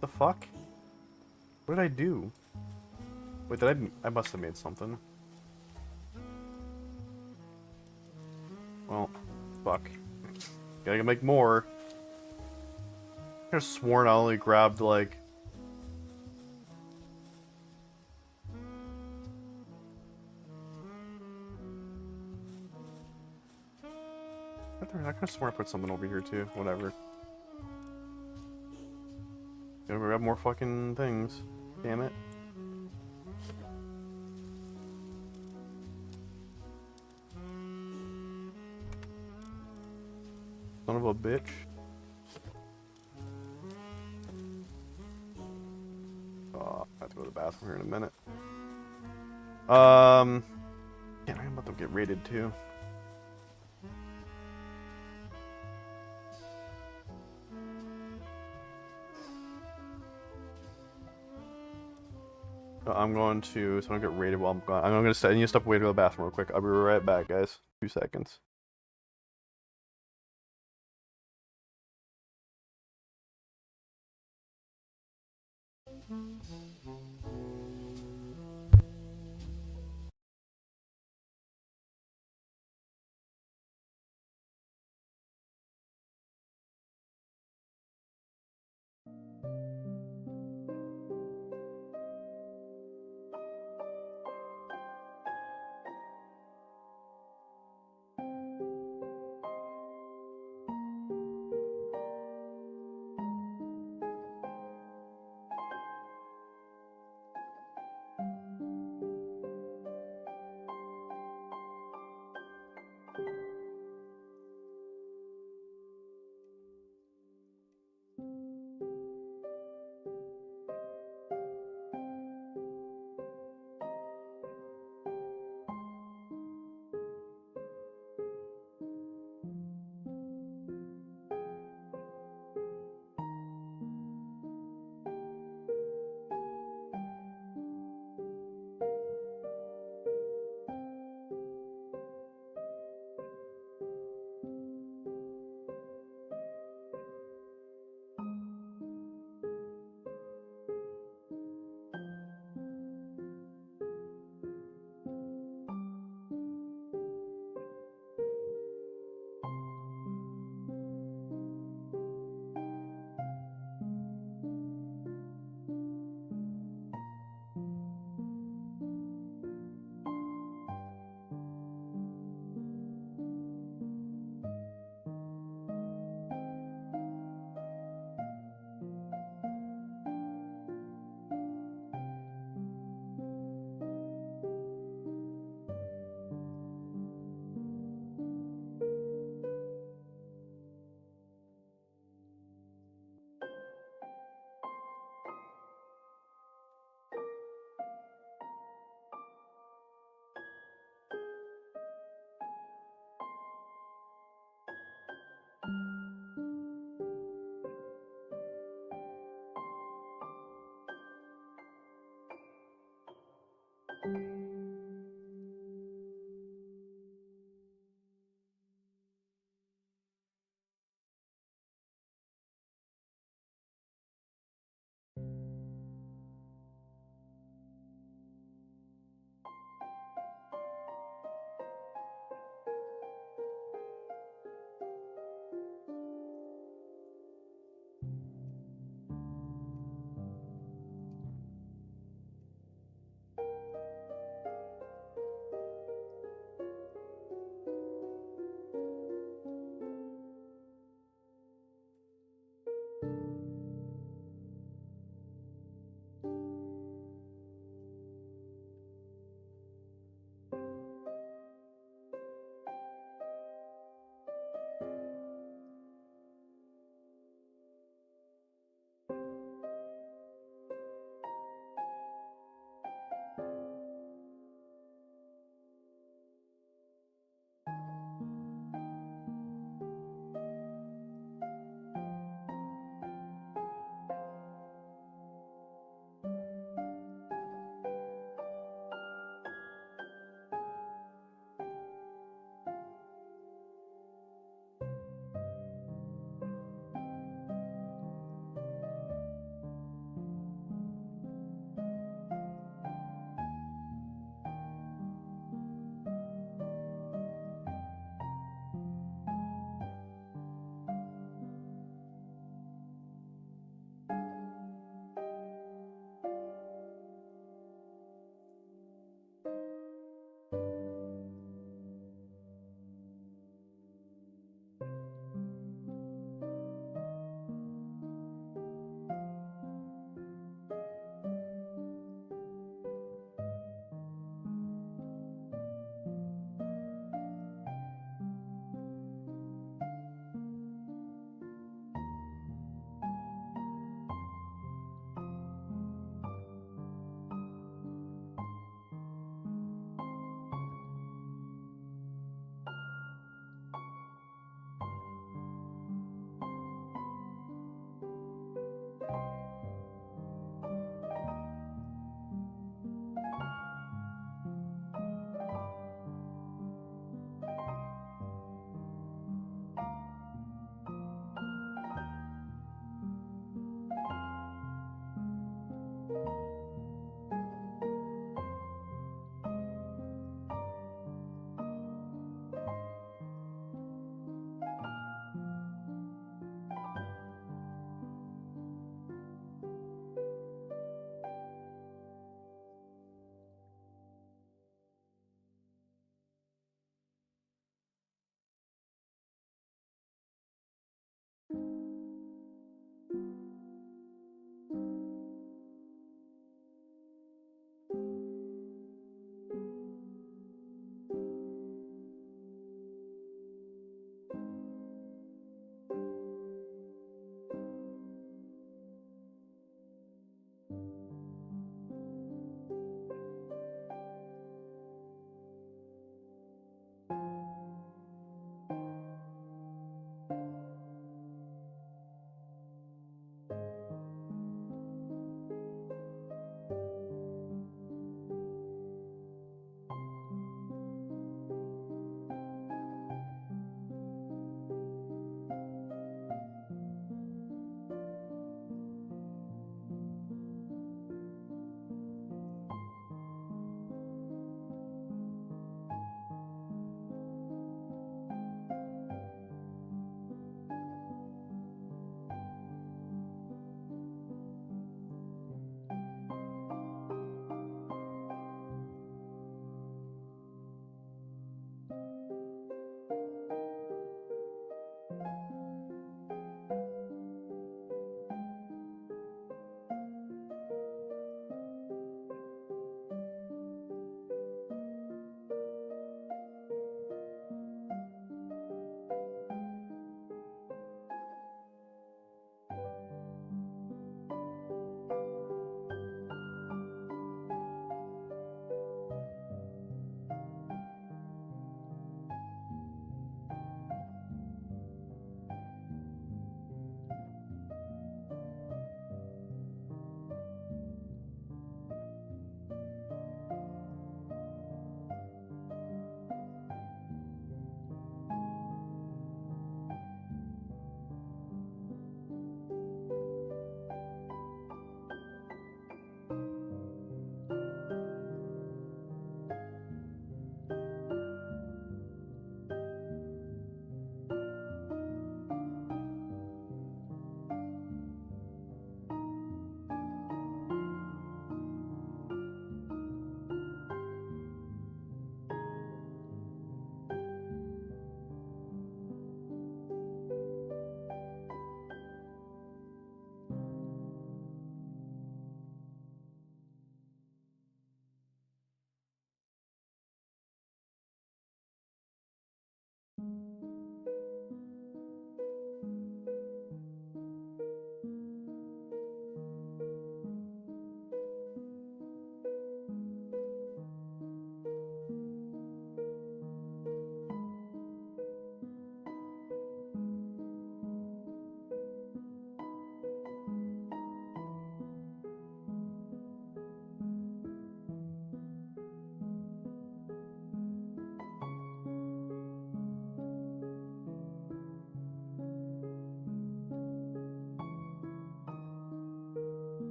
The fuck? What did I do? Wait, I must have made something. Well, fuck. Gotta make more. I could have sworn I only grabbed, like... I could have sworn I put something over here, too. Whatever. Gotta grab more fucking things. Damn it. Son of a bitch. Oh, I have to go to the bathroom here in a minute. Yeah, I'm about to get raided too. I'm going to, so I don't get raided while I'm gone. I'm gonna I need to step away to go to the bathroom real quick. I'll be right back, guys. 2 seconds.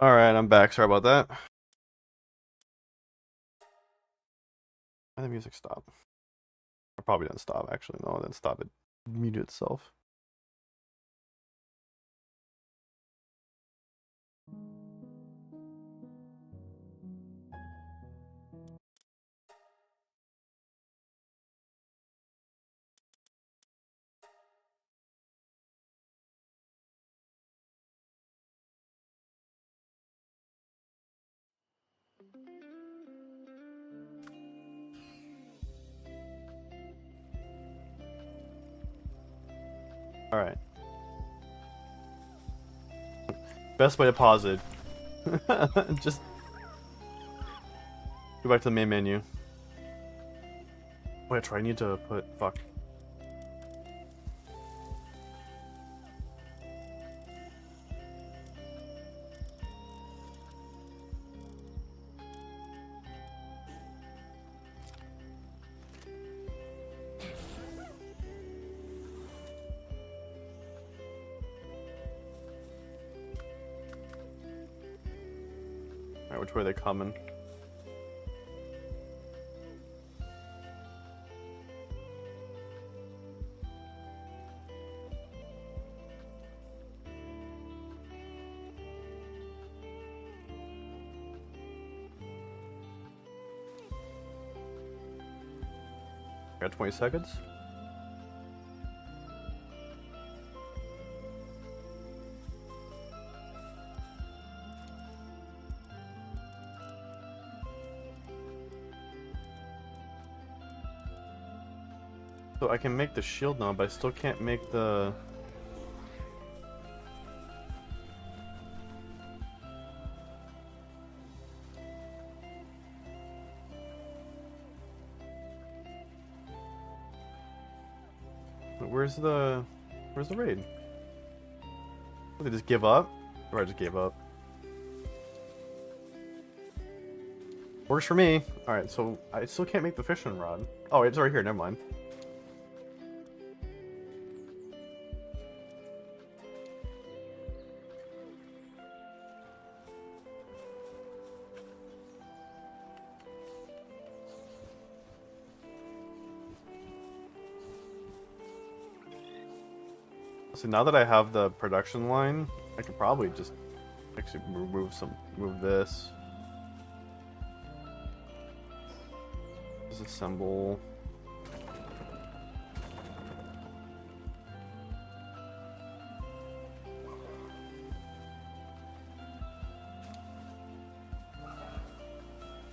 Alright, I'm back. Sorry about that. Why did the music stop? It probably didn't stop, actually. No, it didn't stop. It muted itself. Alright. Best way to pause it. Just go back to the main menu. Wait, try. I need to put. Fuck. Alright, which way are they coming? Got 20 seconds. So I can make the shield now, but I still can't make the... Where's the raid? Did they just give up? Or I just gave up? Works for me. Alright, so I still can't make the fishing rod. Oh, it's right here, never mind. So now that I have the production line, I could probably just actually move this. Disassemble.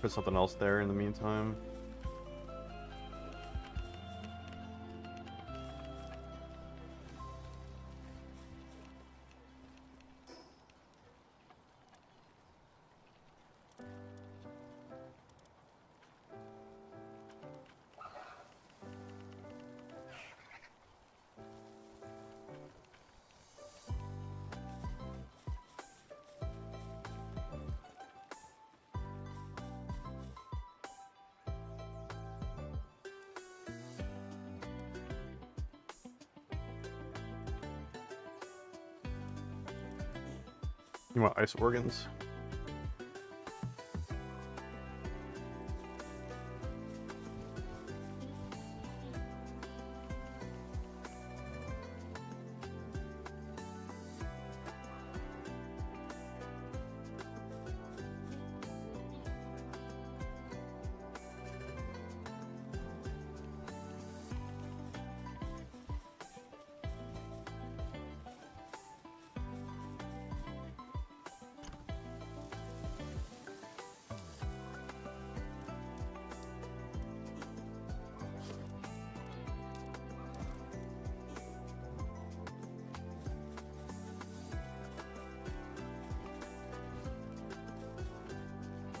Put something else there in the meantime. You want ice organs?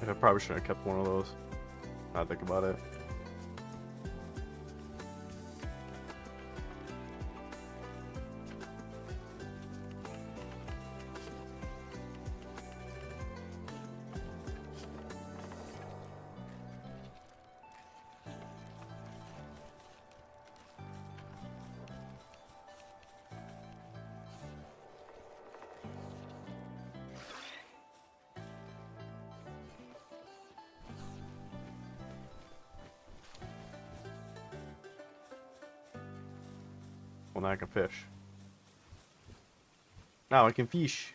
I probably shouldn't have kept one of those. Now I think about it. Well, now I can fish. Now I can fish.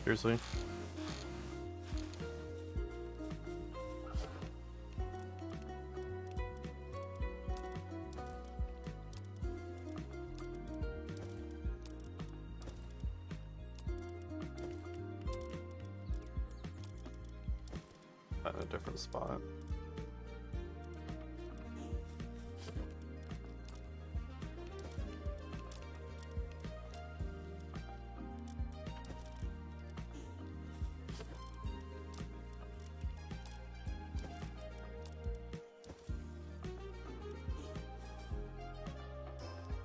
Seriously? At a different spot.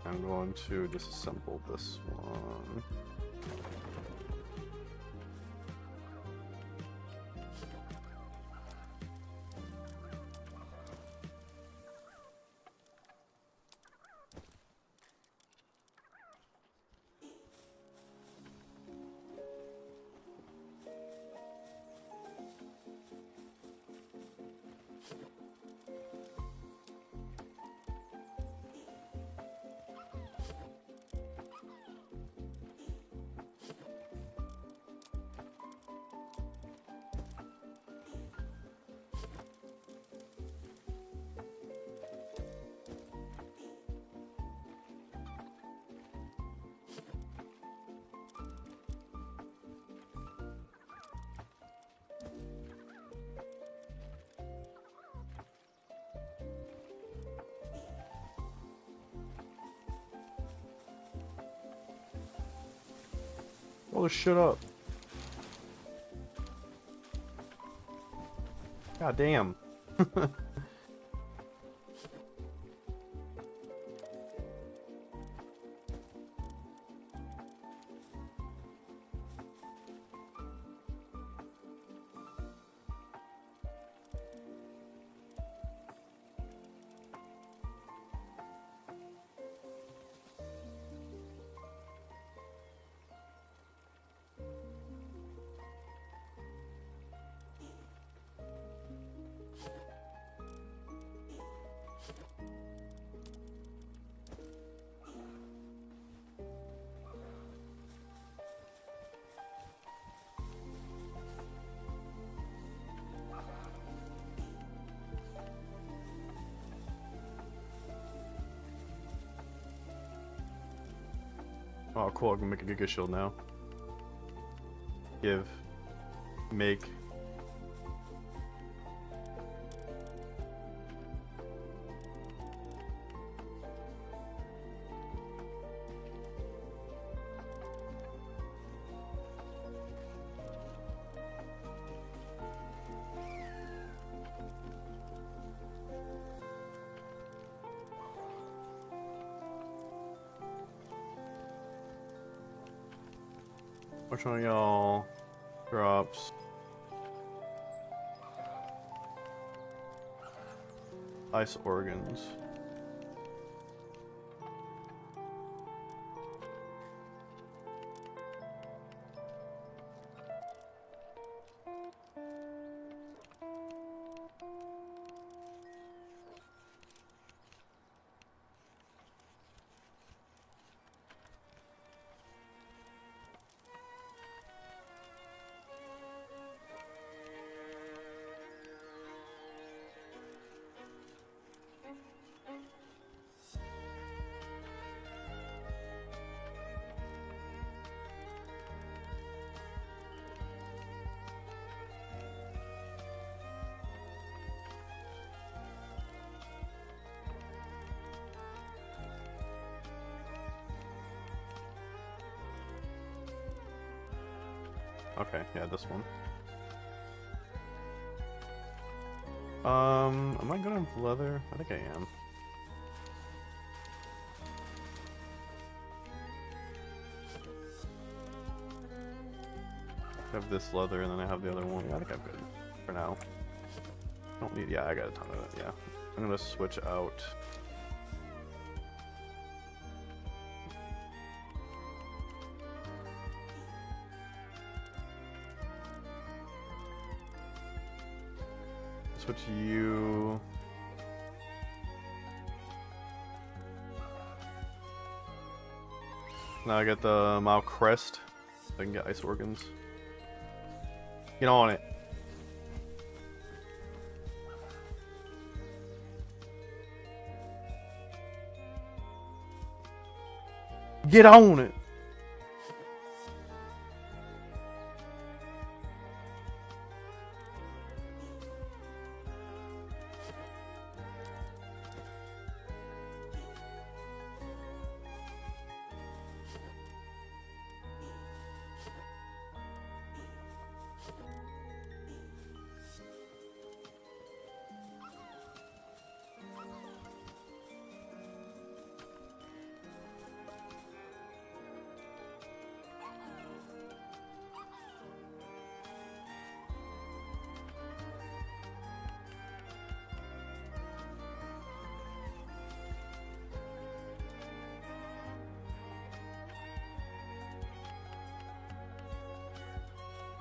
I'm going to disassemble this one. Oh, shut up. God damn. Oh, cool. I can make a Giga Shield now. Give. Make. Which one of y'all drops ice organs? Okay, yeah, this one. Am I good on leather? I think I am. I have this leather and then I have the other one. Yeah, I think I'm good for now. Don't need, yeah, I got a ton of it, yeah. I'm gonna switch out. Switch you. Now I get the Mao Crest. I can get ice organs. Get on it. Get on it.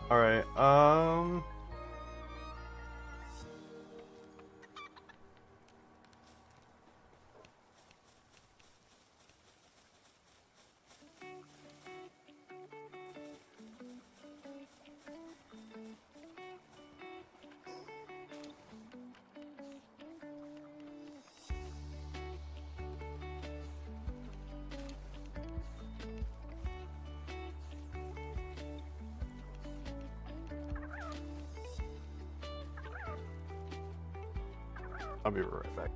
Alright, I'll be right back.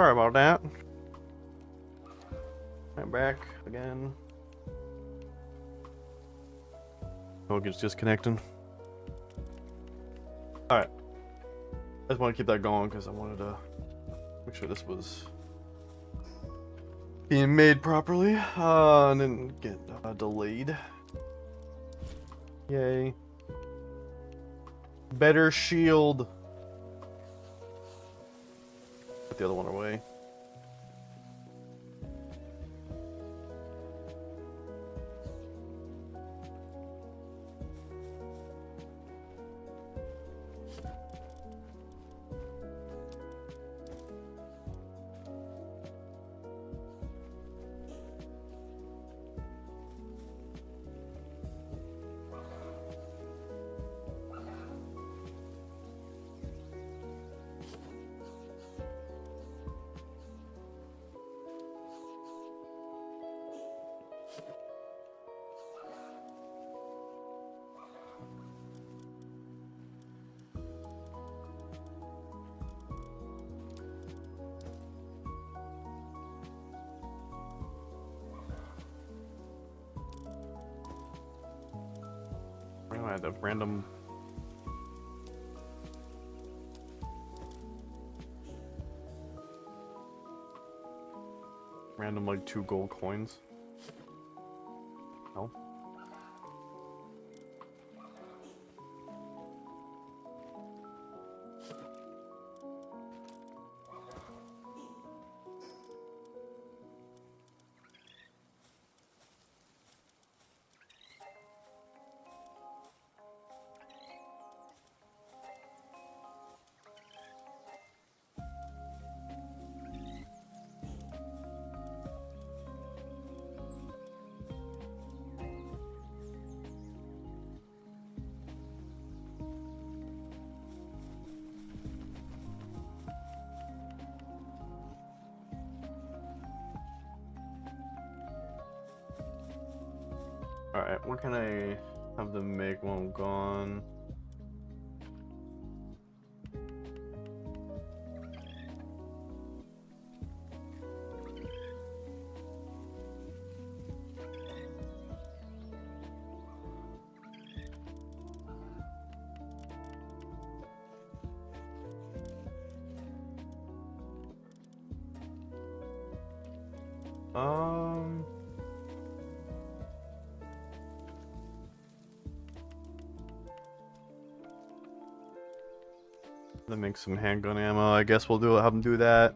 Sorry about that. I'm back again. Hogan's disconnecting. Alright. I just want to keep that going because I wanted to make sure this was being made properly. And didn't get delayed. Yay. Better shield. Put the other one away. I had a random like 2 gold coins. No. Alright, what can I have them make while I'm gone? That makes some handgun ammo. I guess we'll have them do that.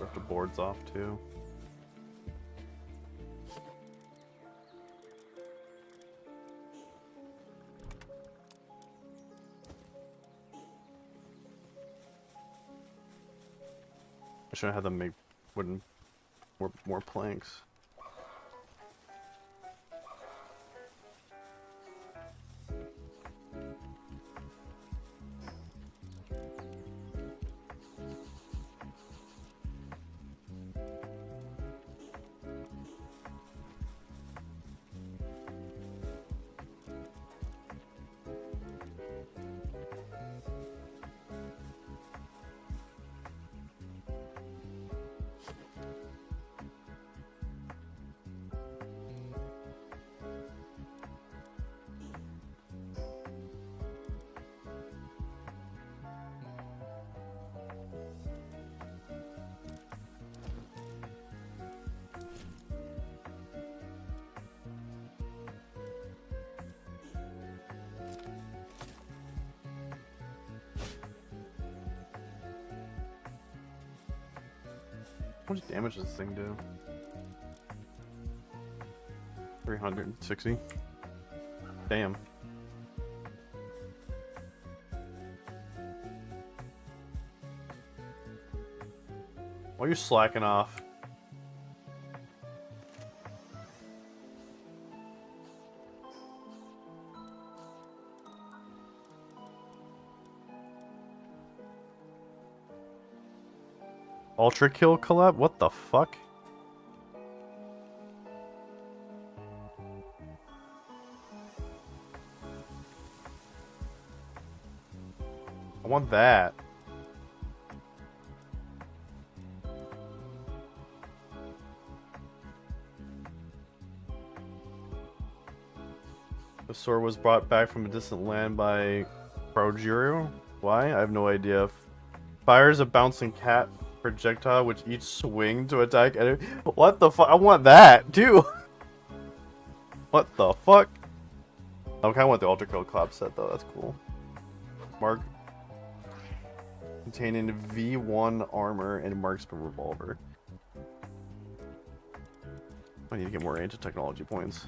Rip the boards off too. I should have them make wooden more planks. How much damage does this thing do? 360. Damn. Why are you slacking off? Ultra kill collab? What the fuck? I want that. The sword was brought back from a distant land by Projiro? Why? I have no idea. Fires a bouncing cat projectile which each swing to attack enemy. What the fuck? I want that too. What the fuck? I kind of want the Ultra Kill Collab set though. That's cool. Mark containing V1 armor and marksman revolver. I need to get more range of technology points.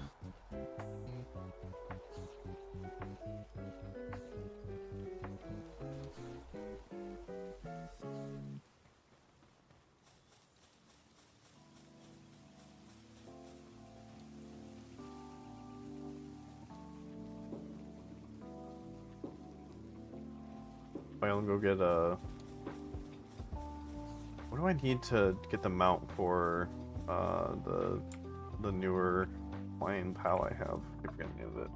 I'll go get a... What do I need to get the mount for the newer flying pal I have? I forget the name of it.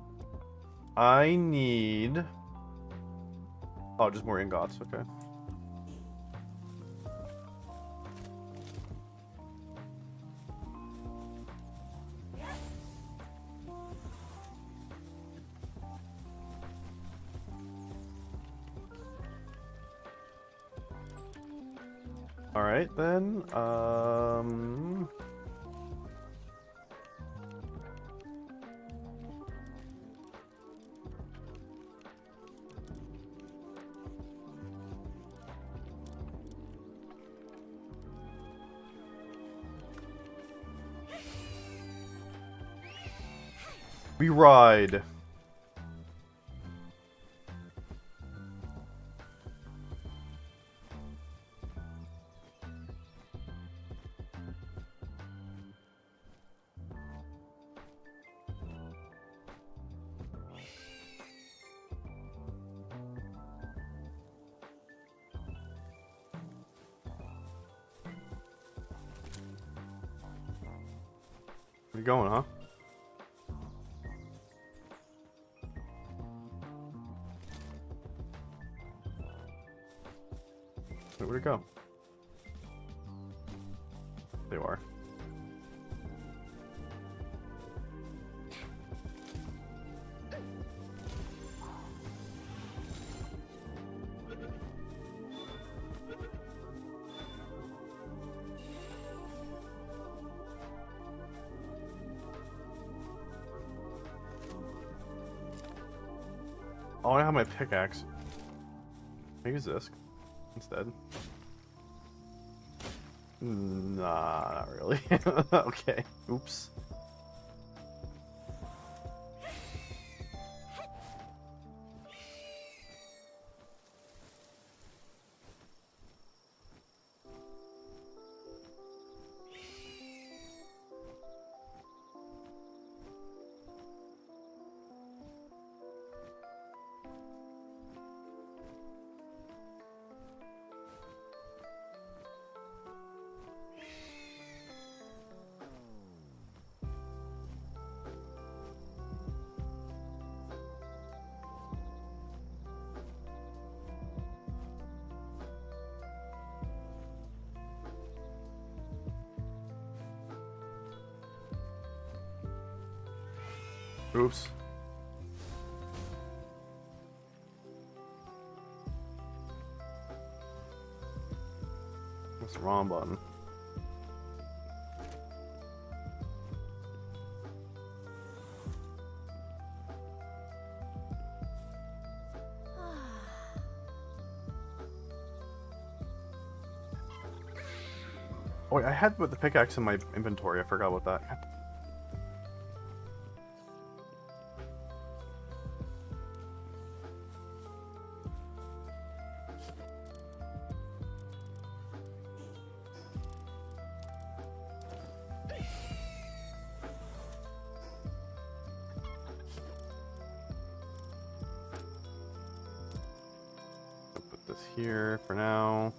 I need... Oh, just more ingots, okay. Alright then, we ride. Where you going, huh? Wait, where'd it go? There you are. Oh, I have my pickaxe. Can I use this instead? Nah, not really. Okay, oops. Oops. That's the wrong button. Oh, wait, I had with the pickaxe in my inventory. I forgot about that. I'll put this here for now.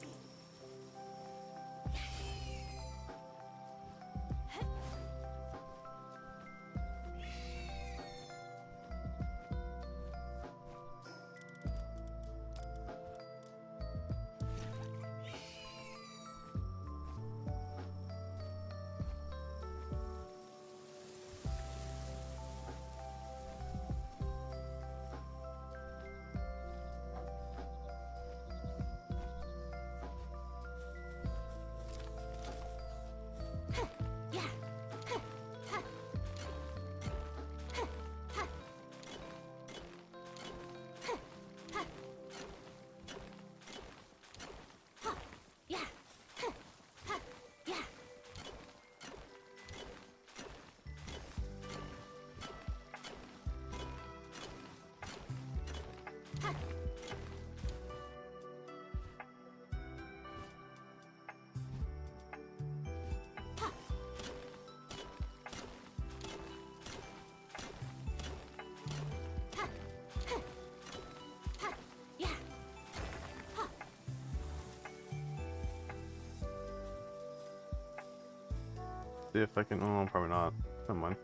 See if I can. Oh, probably not. Never mind.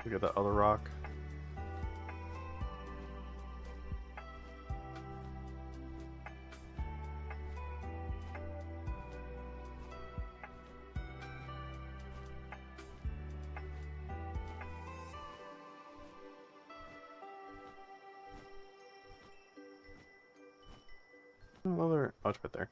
Look at that other rock. Another. Oh, it's right there.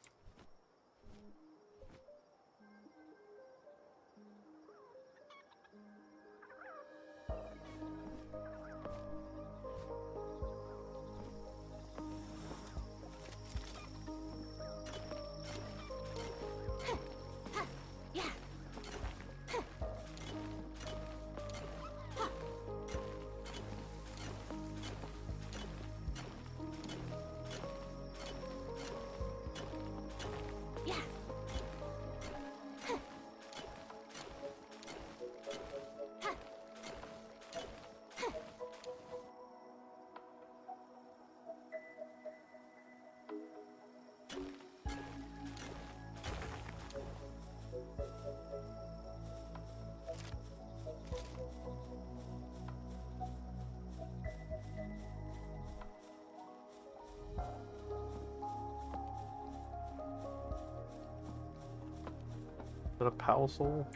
Is that a Pal Soul?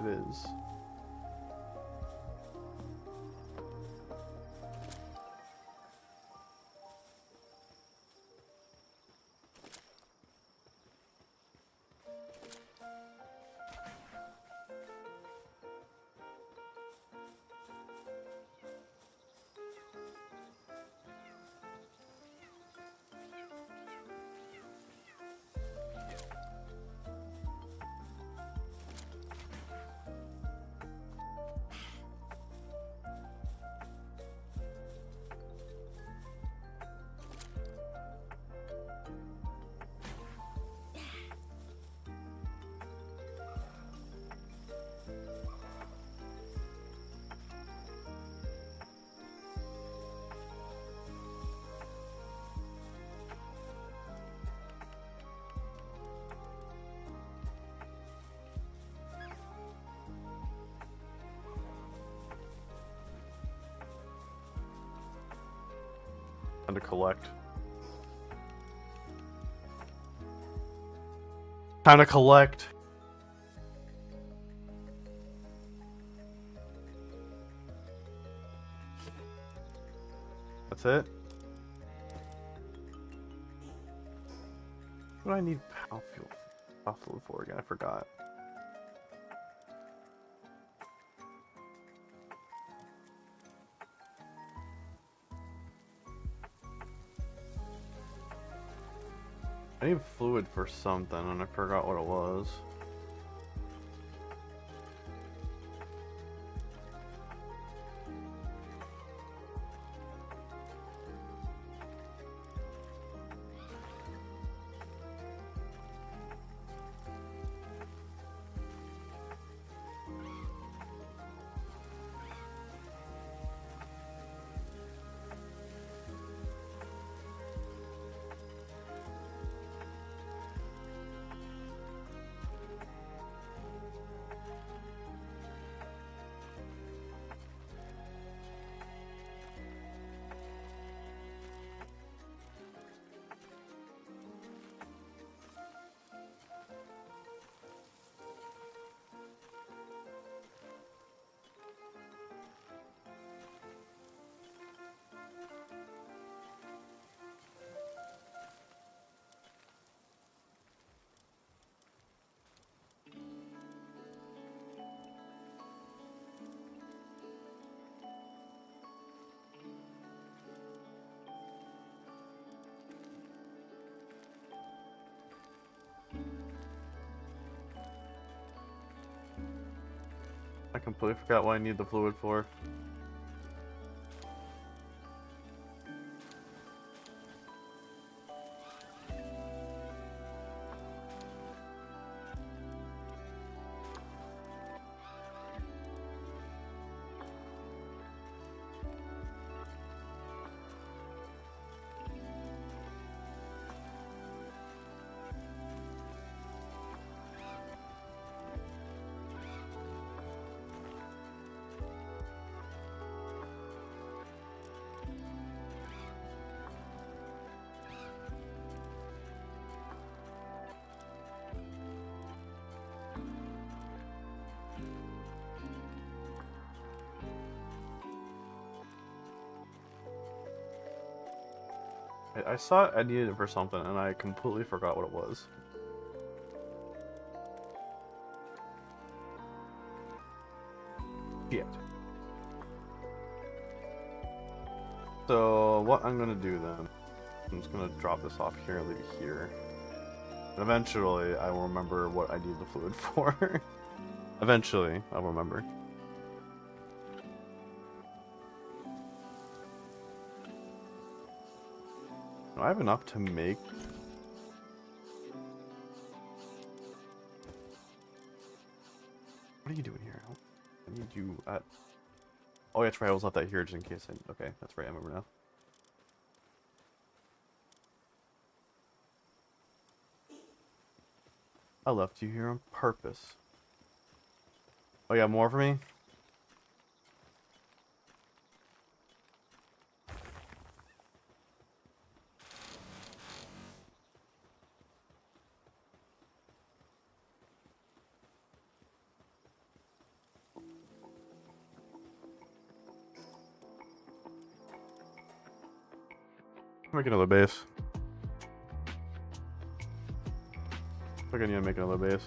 It is. to collect. Time to collect. That's it. What do I need Palworld for again? I forgot. I need fluid for something, and I forgot what it was. I completely forgot what I need the fluid for. I saw I needed it for something, and I completely forgot what it was. Shit. So, what I'm gonna do then, I'm just gonna drop this off here and leave it here. And eventually, I will remember what I need the fluid for. Eventually, I'll remember. Do I have enough to make? What are you doing here? I need you at... Oh, yeah, that's right. I was left that here just in case. Okay, that's right. I remember now. I left you here on purpose. Oh, yeah, more for me? Make another base. I think I need to make another base.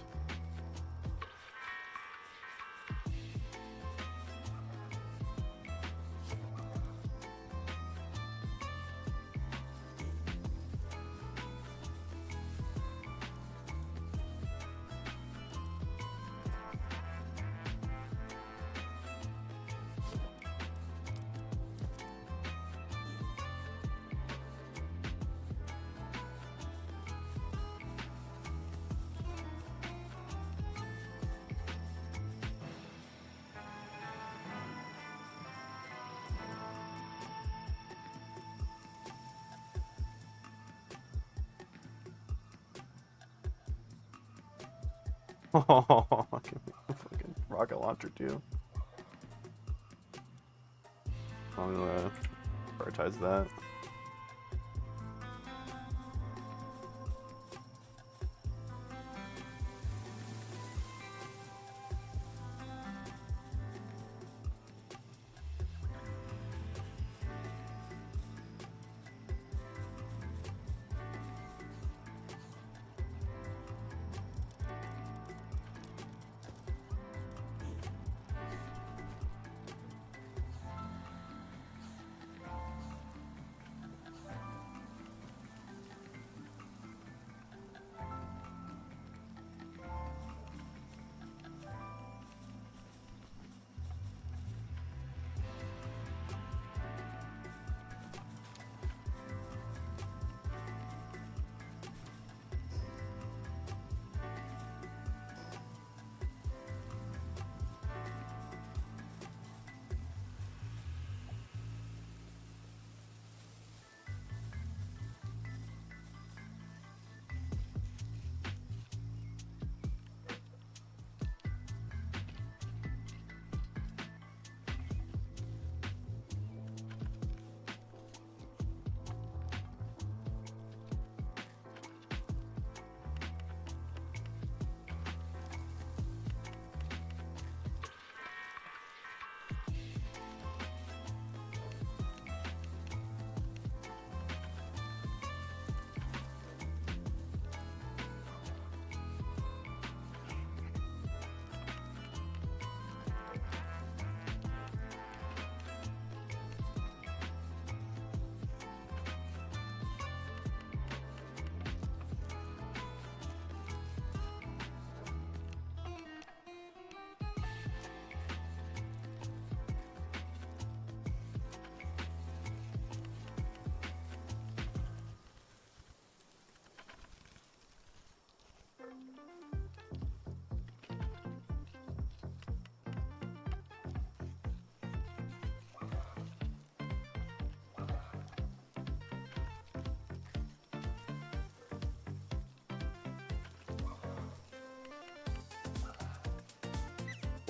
Oh, fucking rocket launcher too. I'm gonna prioritize that.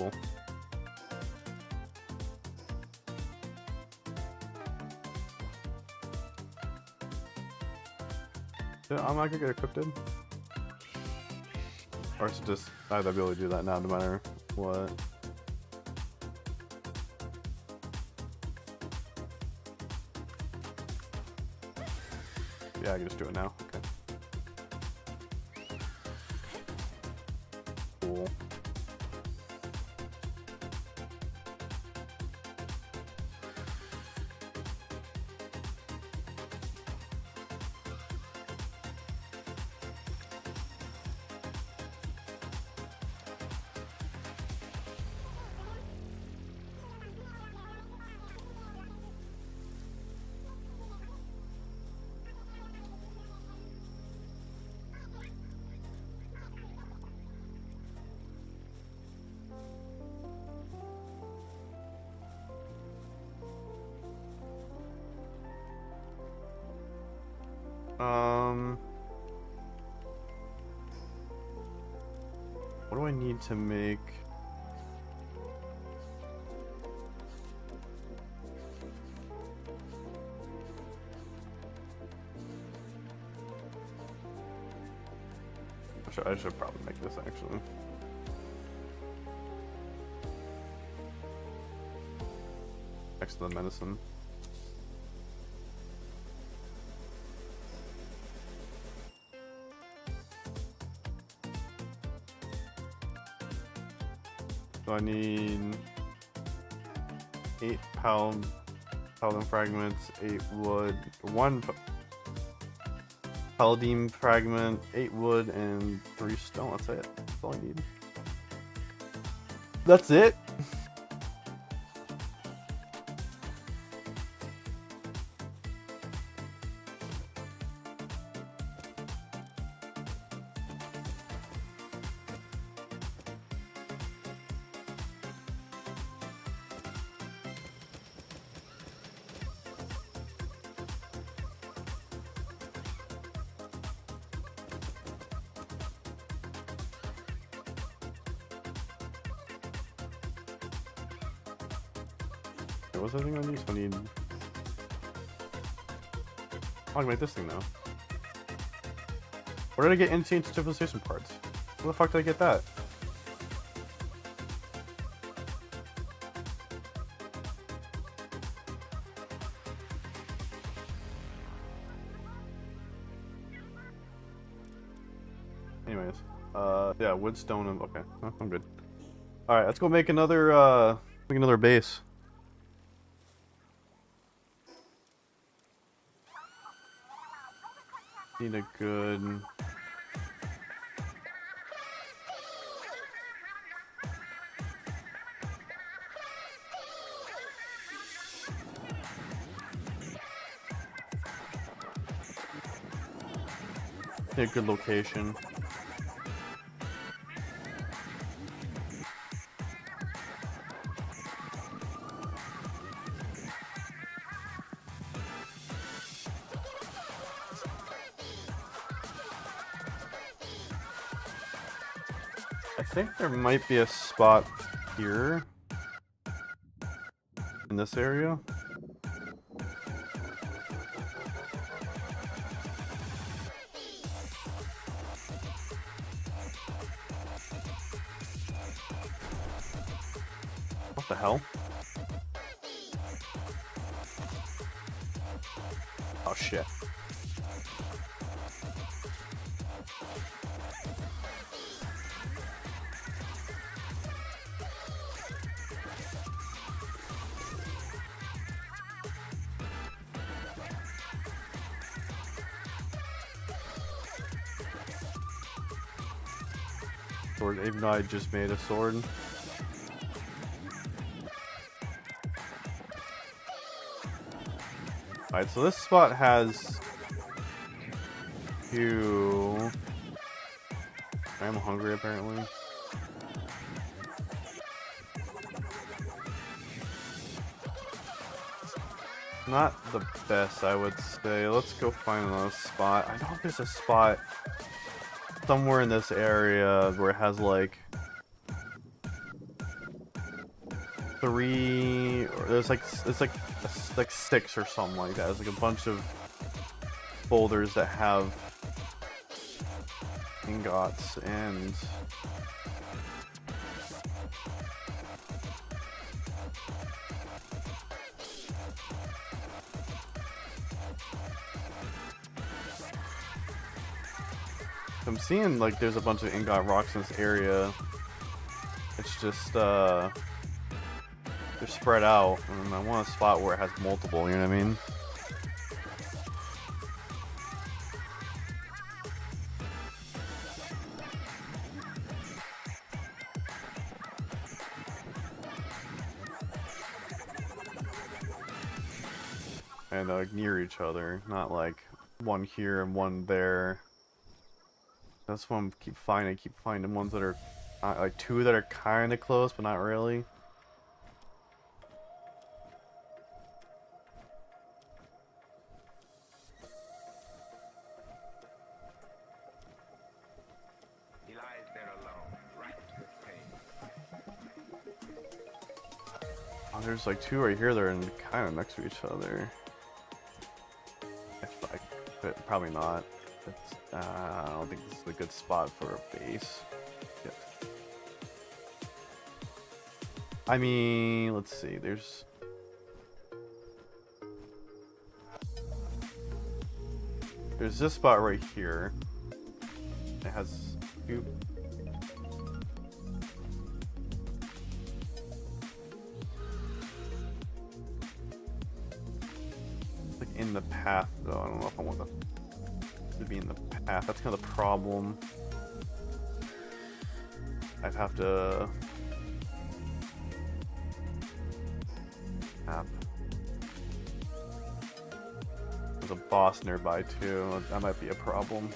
Cool. Yeah, I'm not gonna get equipped in. Or is it just I'd be able to do that now no matter what? Yeah, I can just do it now. Okay. Cool. What do I need to make? I should probably make this actually. Next to the medicine. So I need 8 paladin fragments, 8 wood, 1 paladin fragment, 8 wood, and 3 stone. That's it. That's all I need. That's it? What's the thing I need? So I need... I can make this thing now. Where did I get ancient civilization parts? Where the fuck did I get that? Anyways, yeah, wood, stone, and okay, I'm good. All right, let's go make another base. Need a good... Need a good location. I think there might be a spot here in this area. What the hell? Oh shit. Sword, even though I just made a sword. Alright, so this spot has two... I'm hungry apparently. Not the best, I would say. Let's go find another spot. I know there's a spot somewhere in this area where it has like 3, or there's like, it's like 6 or something like that. It's like a bunch of folders that have ingots and I'm seeing like there's a bunch of ingot rocks in this area. It's just they're spread out, and I want a spot where it has multiple, you know what I mean? And near each other, not like one here and one there. That's what I keep finding ones that are like 2 that are kind of close, but not really. He lies there alone, right with pain. Oh, there's like 2 right here that are kind of next to each other. But probably not. I don't think this is a good spot for a base. Yet. I mean, let's see. There's this spot right here. It has 2. Like in the path, though. I don't know if I want to be in the path. That's kind of the problem. I'd have to map. There's a boss nearby too. That might be a problem.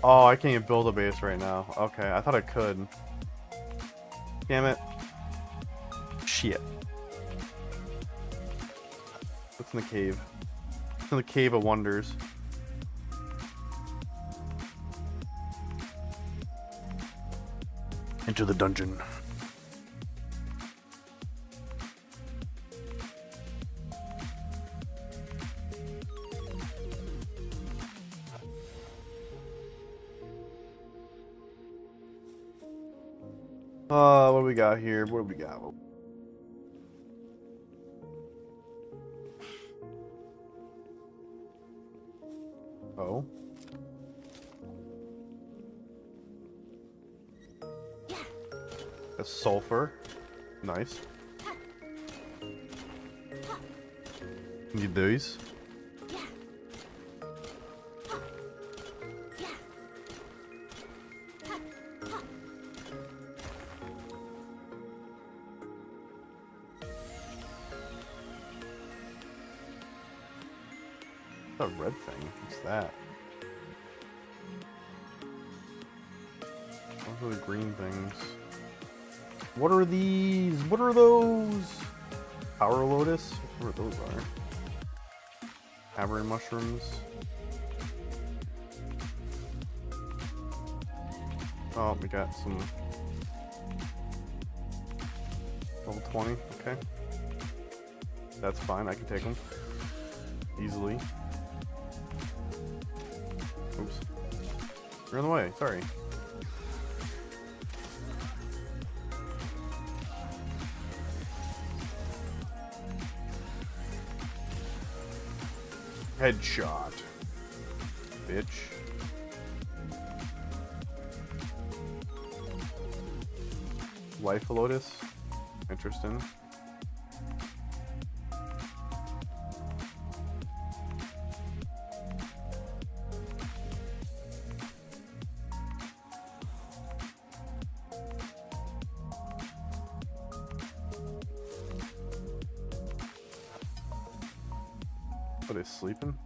Oh, I can't even build a base right now. Okay, I thought I could. Damn it. Shit. What's in the cave? What's in the Cave of Wonders? Enter the dungeon. What do we got here? What do we got? Oh. A sulfur. Nice. Need these. A red thing. What's that? Those are the green things. What are these? What are those? Power lotus? What those are? Hammer mushrooms. Oh, we got some level 20. Okay, that's fine. I can take them easily. Oops. You're in the way, sorry. Headshot. Bitch. Life Lotus. Interesting. Are they sleeping?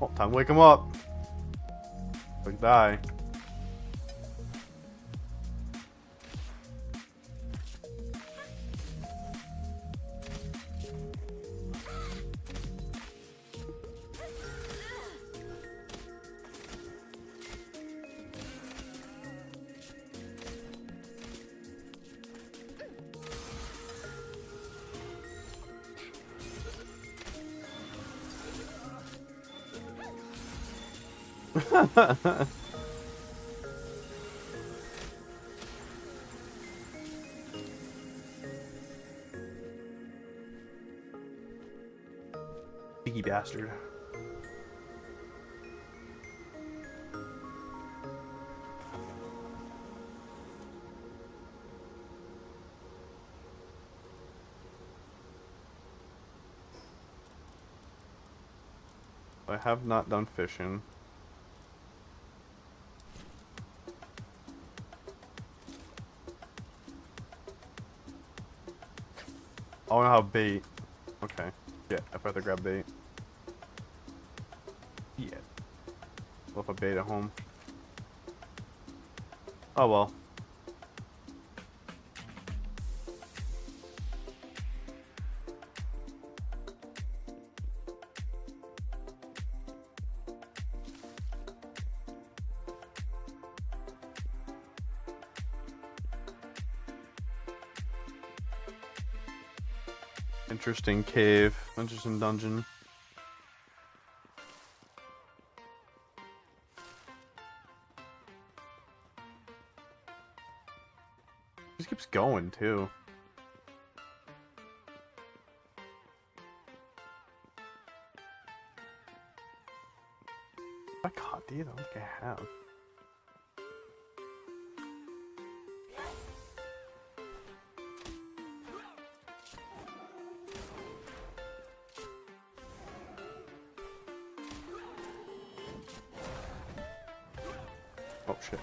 Oh, time to wake them up. Like die. Cheeky bastard. I have not done fishing. Oh, I have bait. Okay. Yeah, I'd rather grab bait. Yeah. Left a bait at home. Oh well. Interesting cave. Interesting dungeon. Just keeps going too. I caught these. I don't think I have. Oh shit.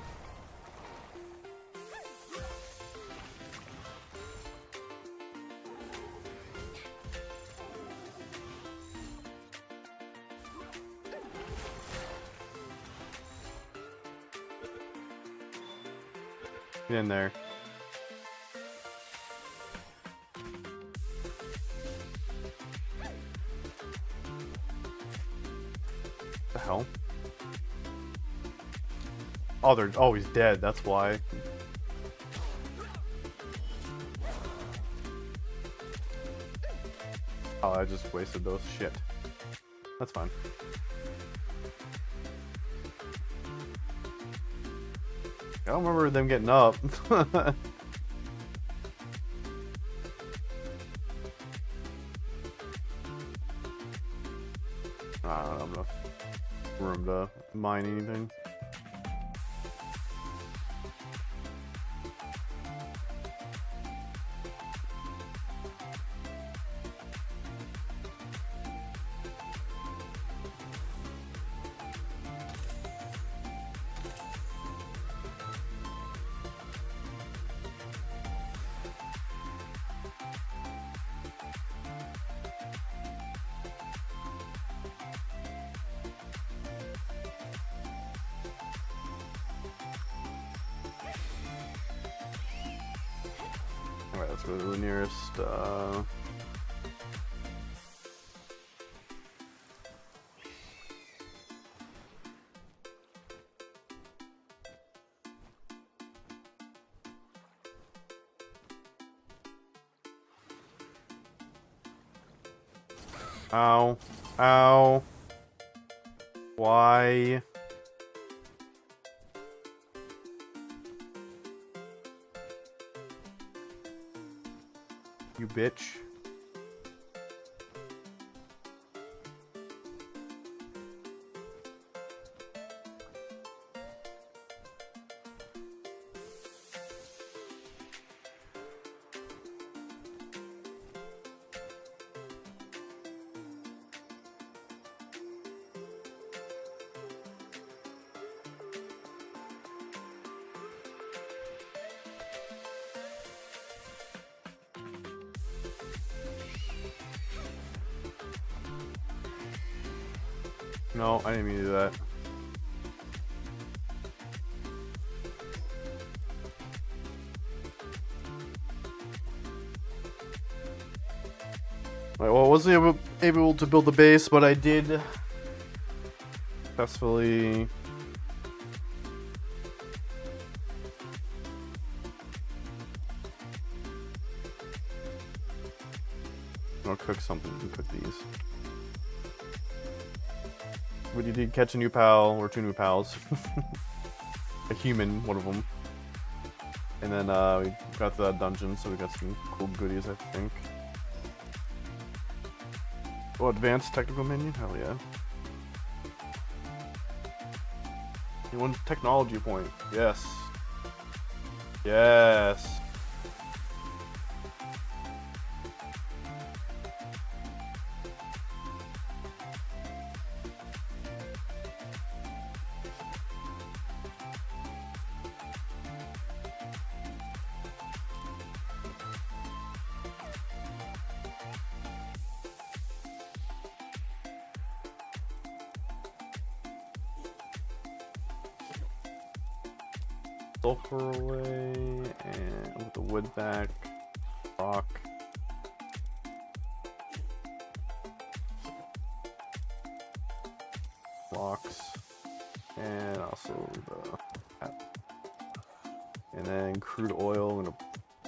Get in there. What the hell? Oh, they're always dead, that's why. Oh, I just wasted those. Shit. That's fine. I don't remember them getting up. I don't have enough room to mine anything. Alright, let's go to the nearest, Ow. Ow. Why? You bitch. No, I didn't mean to do that. Right, well, I wasn't able to build the base, but I did successfully I'll cook something and cook these. we need to catch a new pal, or 2 new pals. A human, one of them. And then we got to that dungeon, so we got some cool goodies, I think. Oh, advanced technical menu? Hell yeah. You want technology point? Yes. Yes. Sulfur away, and with the wood back, rock. Blocks, and also the, and then crude oil. I'm gonna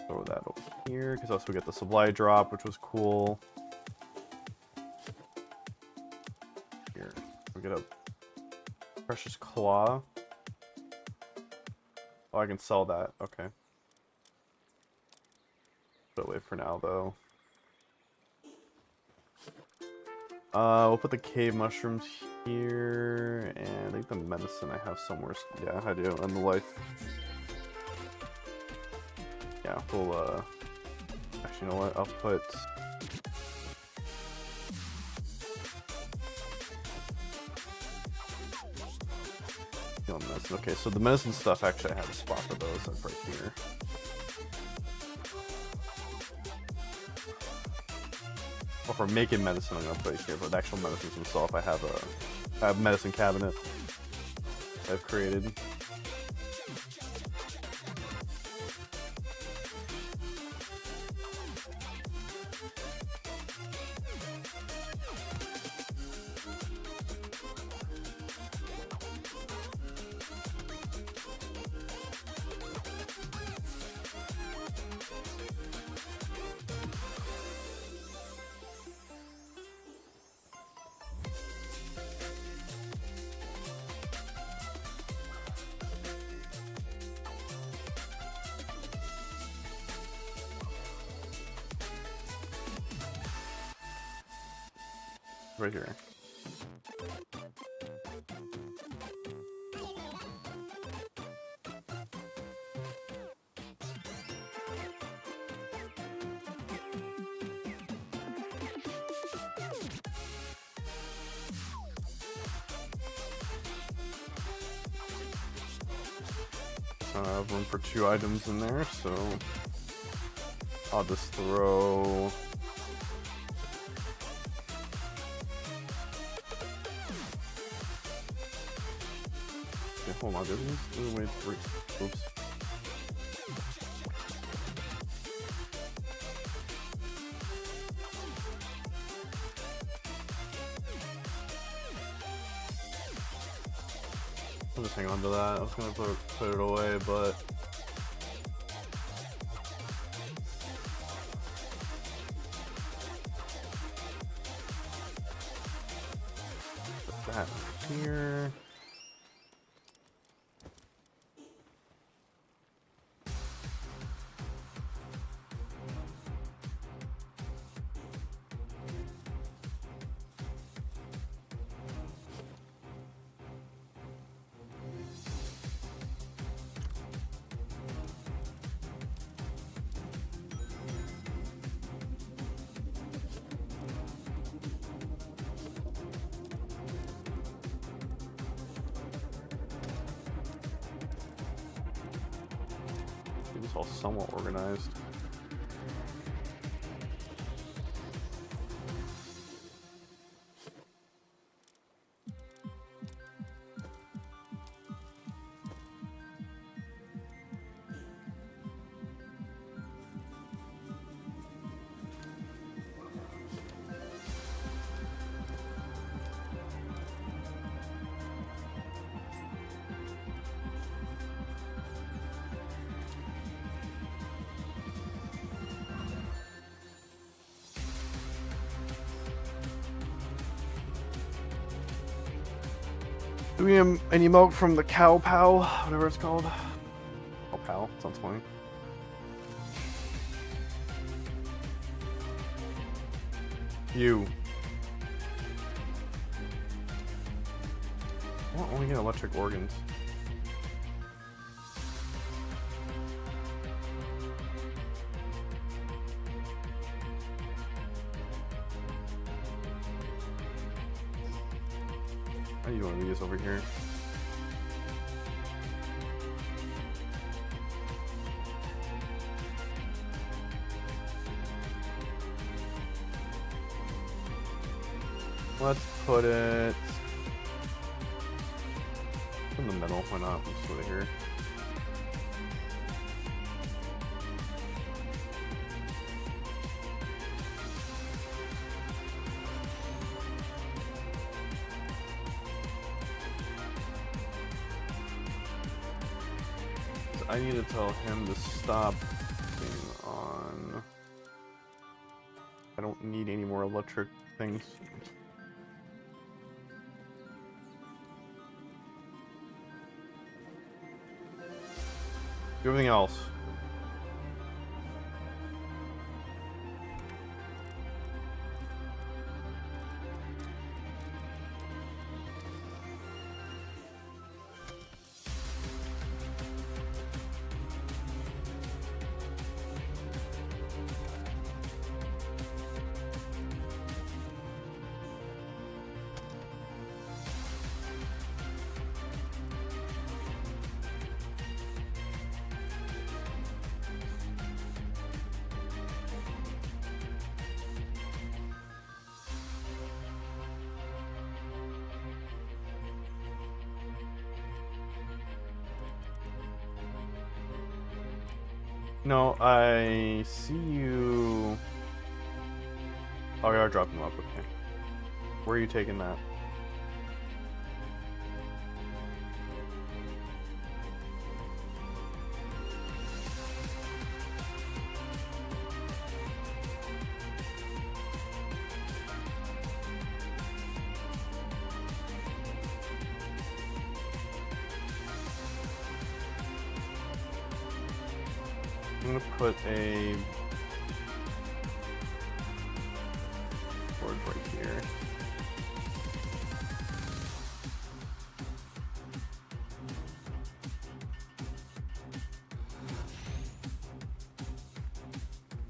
throw that over here because also we get the supply drop, which was cool. Here, we get a precious claw. Oh, I can sell that. Okay. Put it away for now, though. We'll put the cave mushrooms here, and I think the medicine I have somewhere. Yeah, I do. And the life. Yeah, we'll. Actually, you know what? I'll put. Medicine. Okay, so the medicine stuff, actually I have a spot for those. That's right here. Well, for making medicine, I'm gonna put it here. But the actual medicines themselves, I have a medicine cabinet I've created. Right here. I have room for 2 items in there, so I'll just throw. Okay, hold on, did we wait 3? Oops. I'll just hang on to that. I was gonna put it away, but put that here. It's all somewhat organized. Do we have any milk from the cow pow, whatever it's called? Cow pow, sounds funny. You. I want only get electric organs. How do you want to do this over here? Let's put it in the middle. Why not? Let's put it here. So I need to tell him to stop being on. I don't need any more electric things. Do everything else. No, I see you. Oh, we are dropping them up. Okay. Where are you taking that? I'm gonna put a board right here.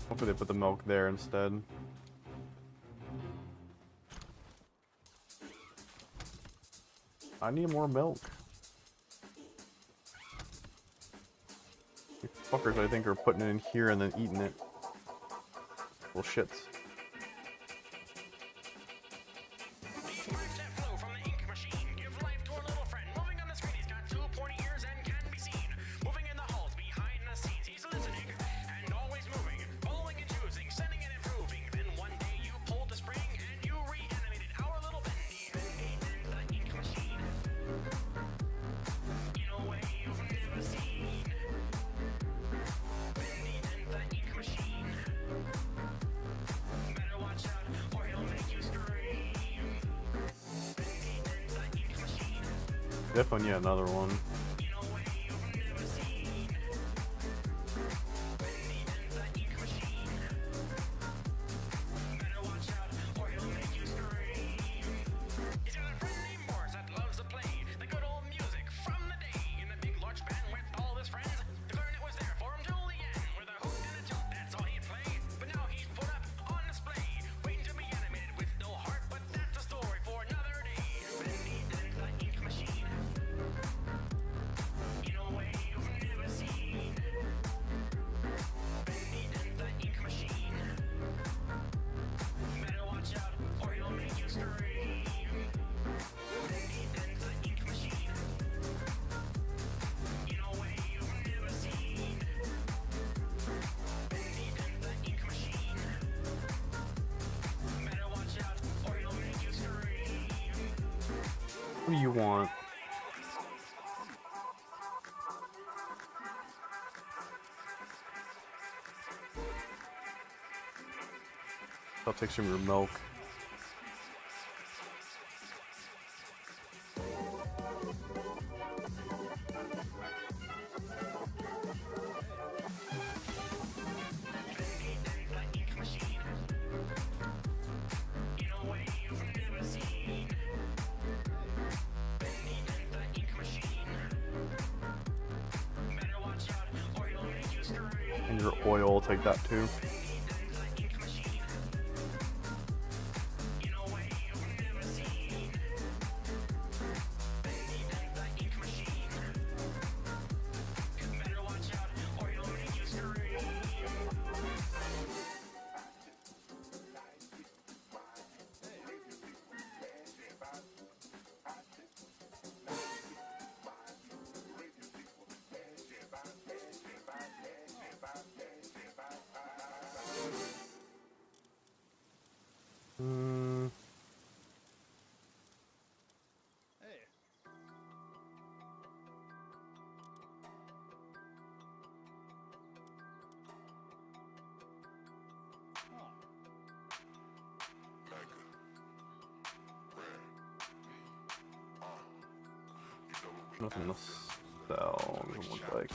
Hopefully they put the milk there instead. I need more milk. You fuckers, I think, are putting it in here and then eating it. Little shits. Definitely need another one. What do you want? I'll take some of your milk. And your oil, take that too. Nothing to sell, doesn't look like.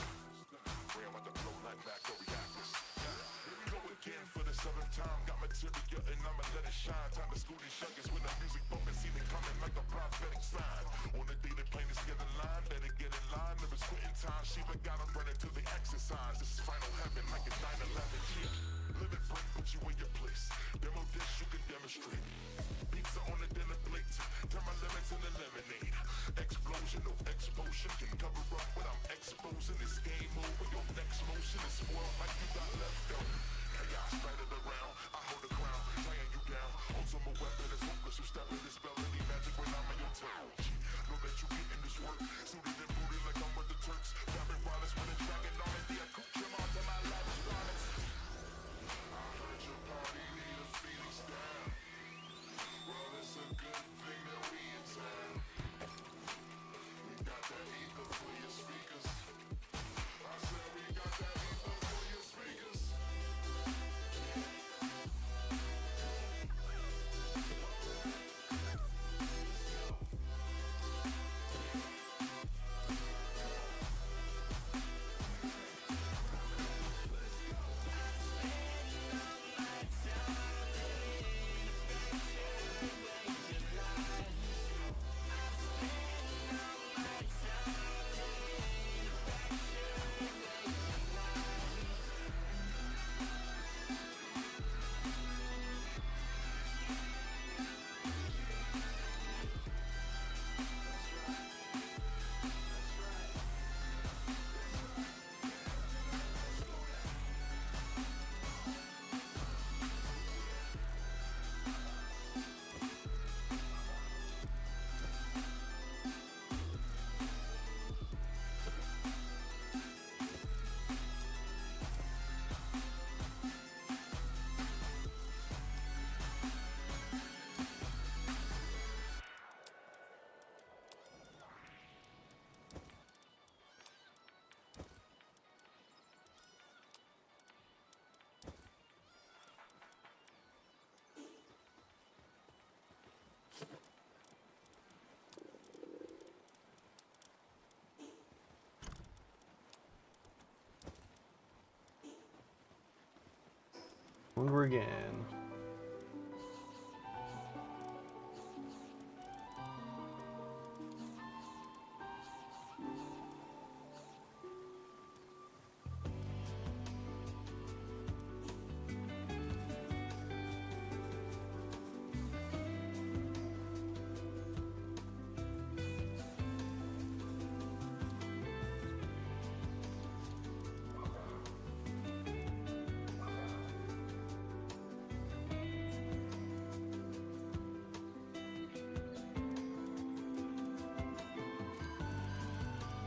Over again.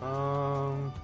Um,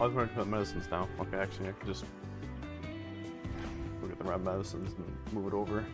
I was going to put medicines now. Okay, actually, I could just look at the red medicines and move it over.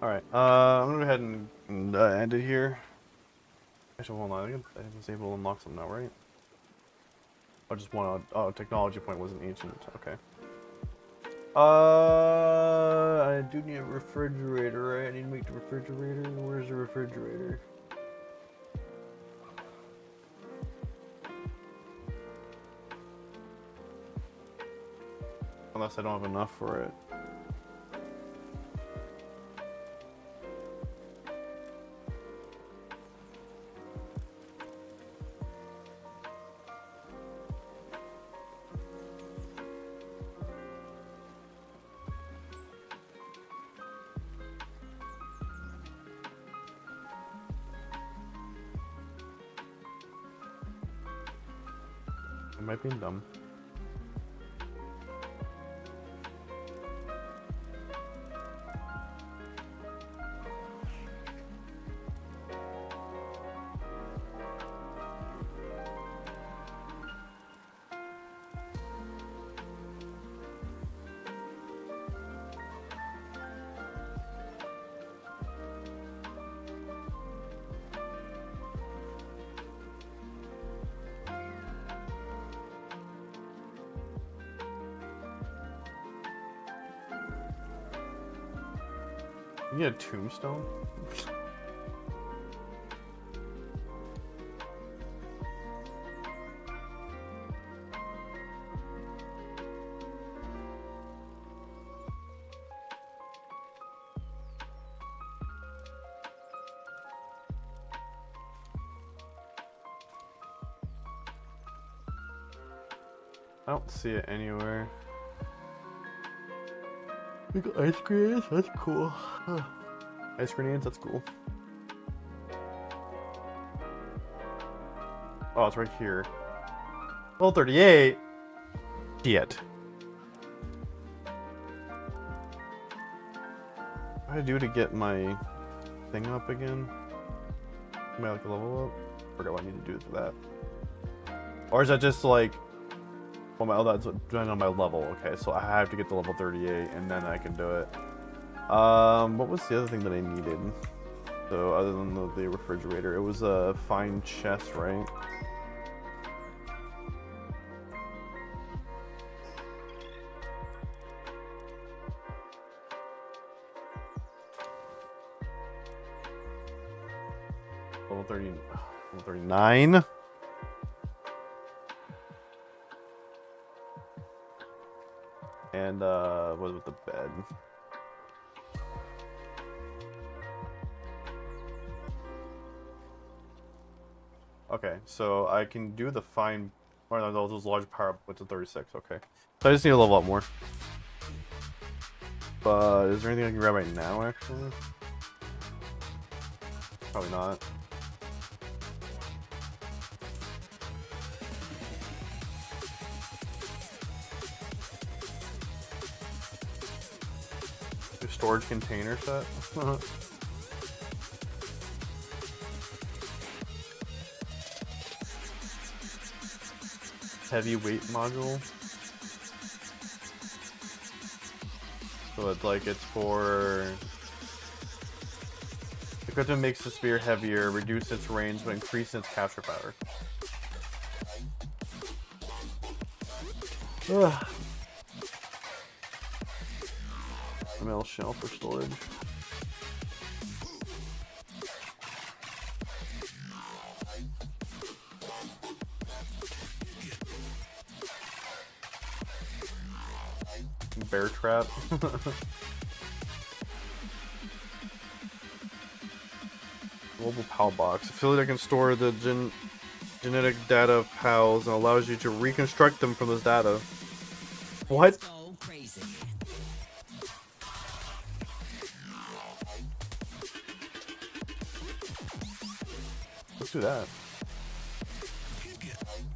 Alright, I'm gonna go ahead and end it here. Actually, hold on, I was able to unlock some now, right? I just want to, oh, technology point was an ancient, okay. I do need a refrigerator, right? I need to make the refrigerator. Where's the refrigerator? Unless I don't have enough for it. I might be dumb. You get a tombstone? I don't see it anywhere. We got ice grenades? That's cool. Huh. Ice grenades? That's cool. Oh, it's right here. Level 38? Shit. What do I do to get my thing up again? Am I like a level up? Forgot what I need to do for that. Or is that just like... Oh, that's depending on my level. Okay, so I have to get to level 38 and then I can do it. What was the other thing that I needed? So other than the refrigerator, it was a fine chest, right? Level 30, level 39. And what was with the bed? Okay, so I can do the fine, or no, those large power up with the 36. Okay, so I just need to level up more. But is there anything I can grab right now? Actually, probably not. Storage container set. Heavyweight module. So it's like it's for equipment makes the spear heavier, reduce its range, but increase its capture power. Ugh. mail shell for storage. Bear trap. Global PAL box. A facility that can store the genetic data of PALs and allows you to reconstruct them from this data. What? So crazy. Let's do that.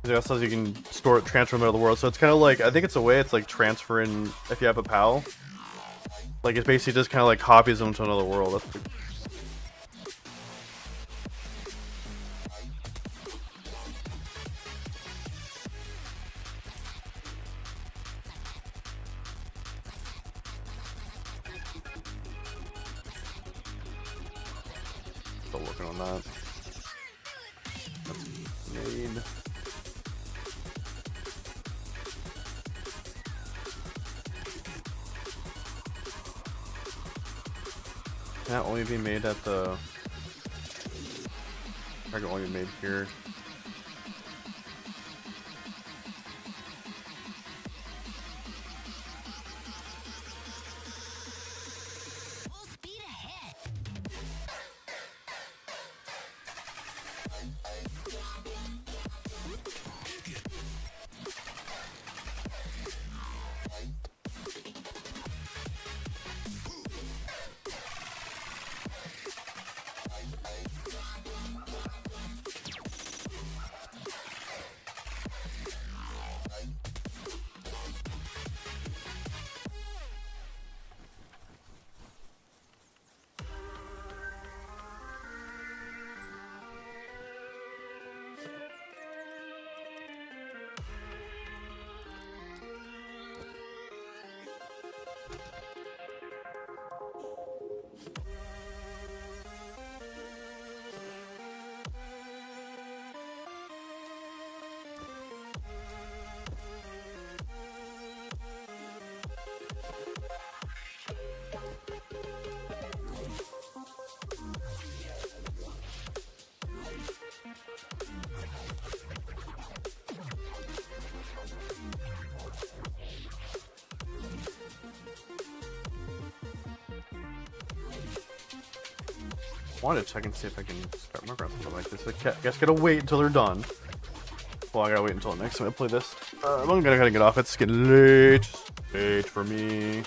It also says you can store it, transfer them out of the world. So it's kind of like, I think it's a way it's like transferring if you have a PAL. Like it basically just kind of like copies them to another world. That's pretty... Still working on that. That's made. Can that only be made at the... I can only be made here. Full speed ahead. Wanted to check and see if I can start my something like this. I guess gotta wait until they're done. Well, I gotta wait until next time I play this. I'm gonna go ahead and get off. It's getting late. Late for me.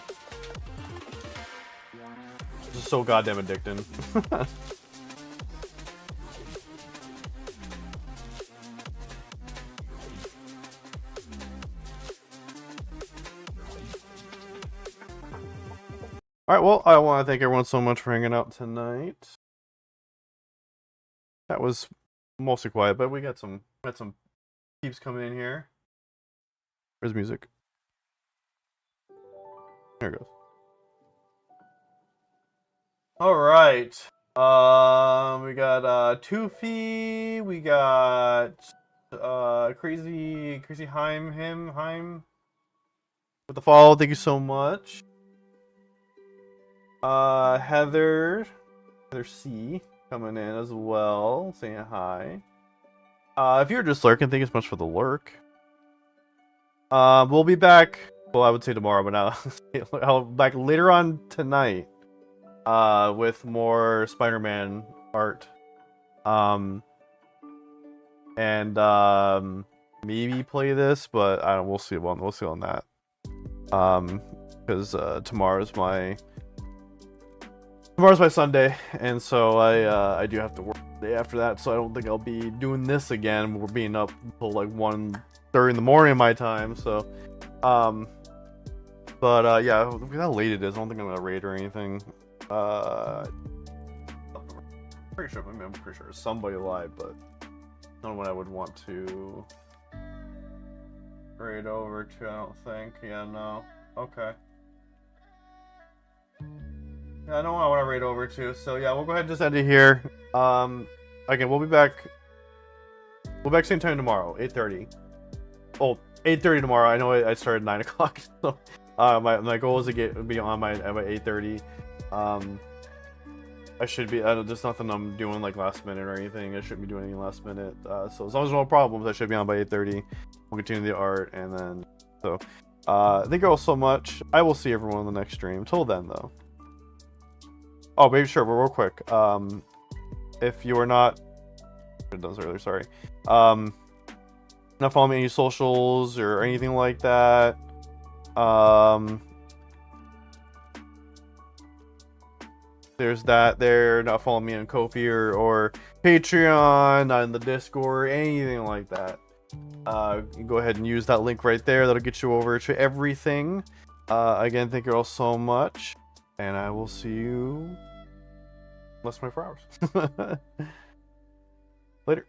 This is so goddamn addicting. Alright, well, I want to thank everyone so much for hanging out tonight. That was mostly quiet, but we got some peeps coming in here. Where's music? There it goes. Alright. We got Toofy, we got Crazy Heim with the follow, thank you so much. Heather C coming in as well, saying hi. If you're just lurking, thank you so much for the lurk. We'll be back, well, I would say tomorrow, but now I'll be back later on tonight with more Spider-Man art. And maybe play this, but I don't, we'll see on that. Because tomorrow's my Sunday, and so I do have to work the day after that, so I don't think I'll be doing this again. We're being up until like 1:30 in the morning my time, so but yeah, look how late it is. I don't think I'm gonna raid or anything. Pretty sure, I'm pretty sure somebody lied, but not what I would want to raid over to, I don't think. Yeah, no. Okay. Yeah, I know I want to raid over to, so yeah, we'll go ahead and just end it here. Again, we'll be back same time tomorrow, 8:30. Oh, 8:30 tomorrow. I know I started 9 o'clock, so My goal is to be on by 8:30. I should be. There's nothing I'm doing like last minute or anything. I shouldn't be doing anything last minute. So as long as there's no problems, I should be on by 8:30. We'll continue the art, and then thank you all so much. I will see everyone in the next stream. Till then, though. Oh, baby, sure, but real quick. If you are not, I done this earlier. Sorry. Not following me on any socials or anything like that. There's that there. Not following me on Kofi or Patreon, not in the Discord, anything like that. You go ahead and use that link right there. That'll get you over to everything. Again, thank you all so much, and I will see you in less than 24 hours. Later.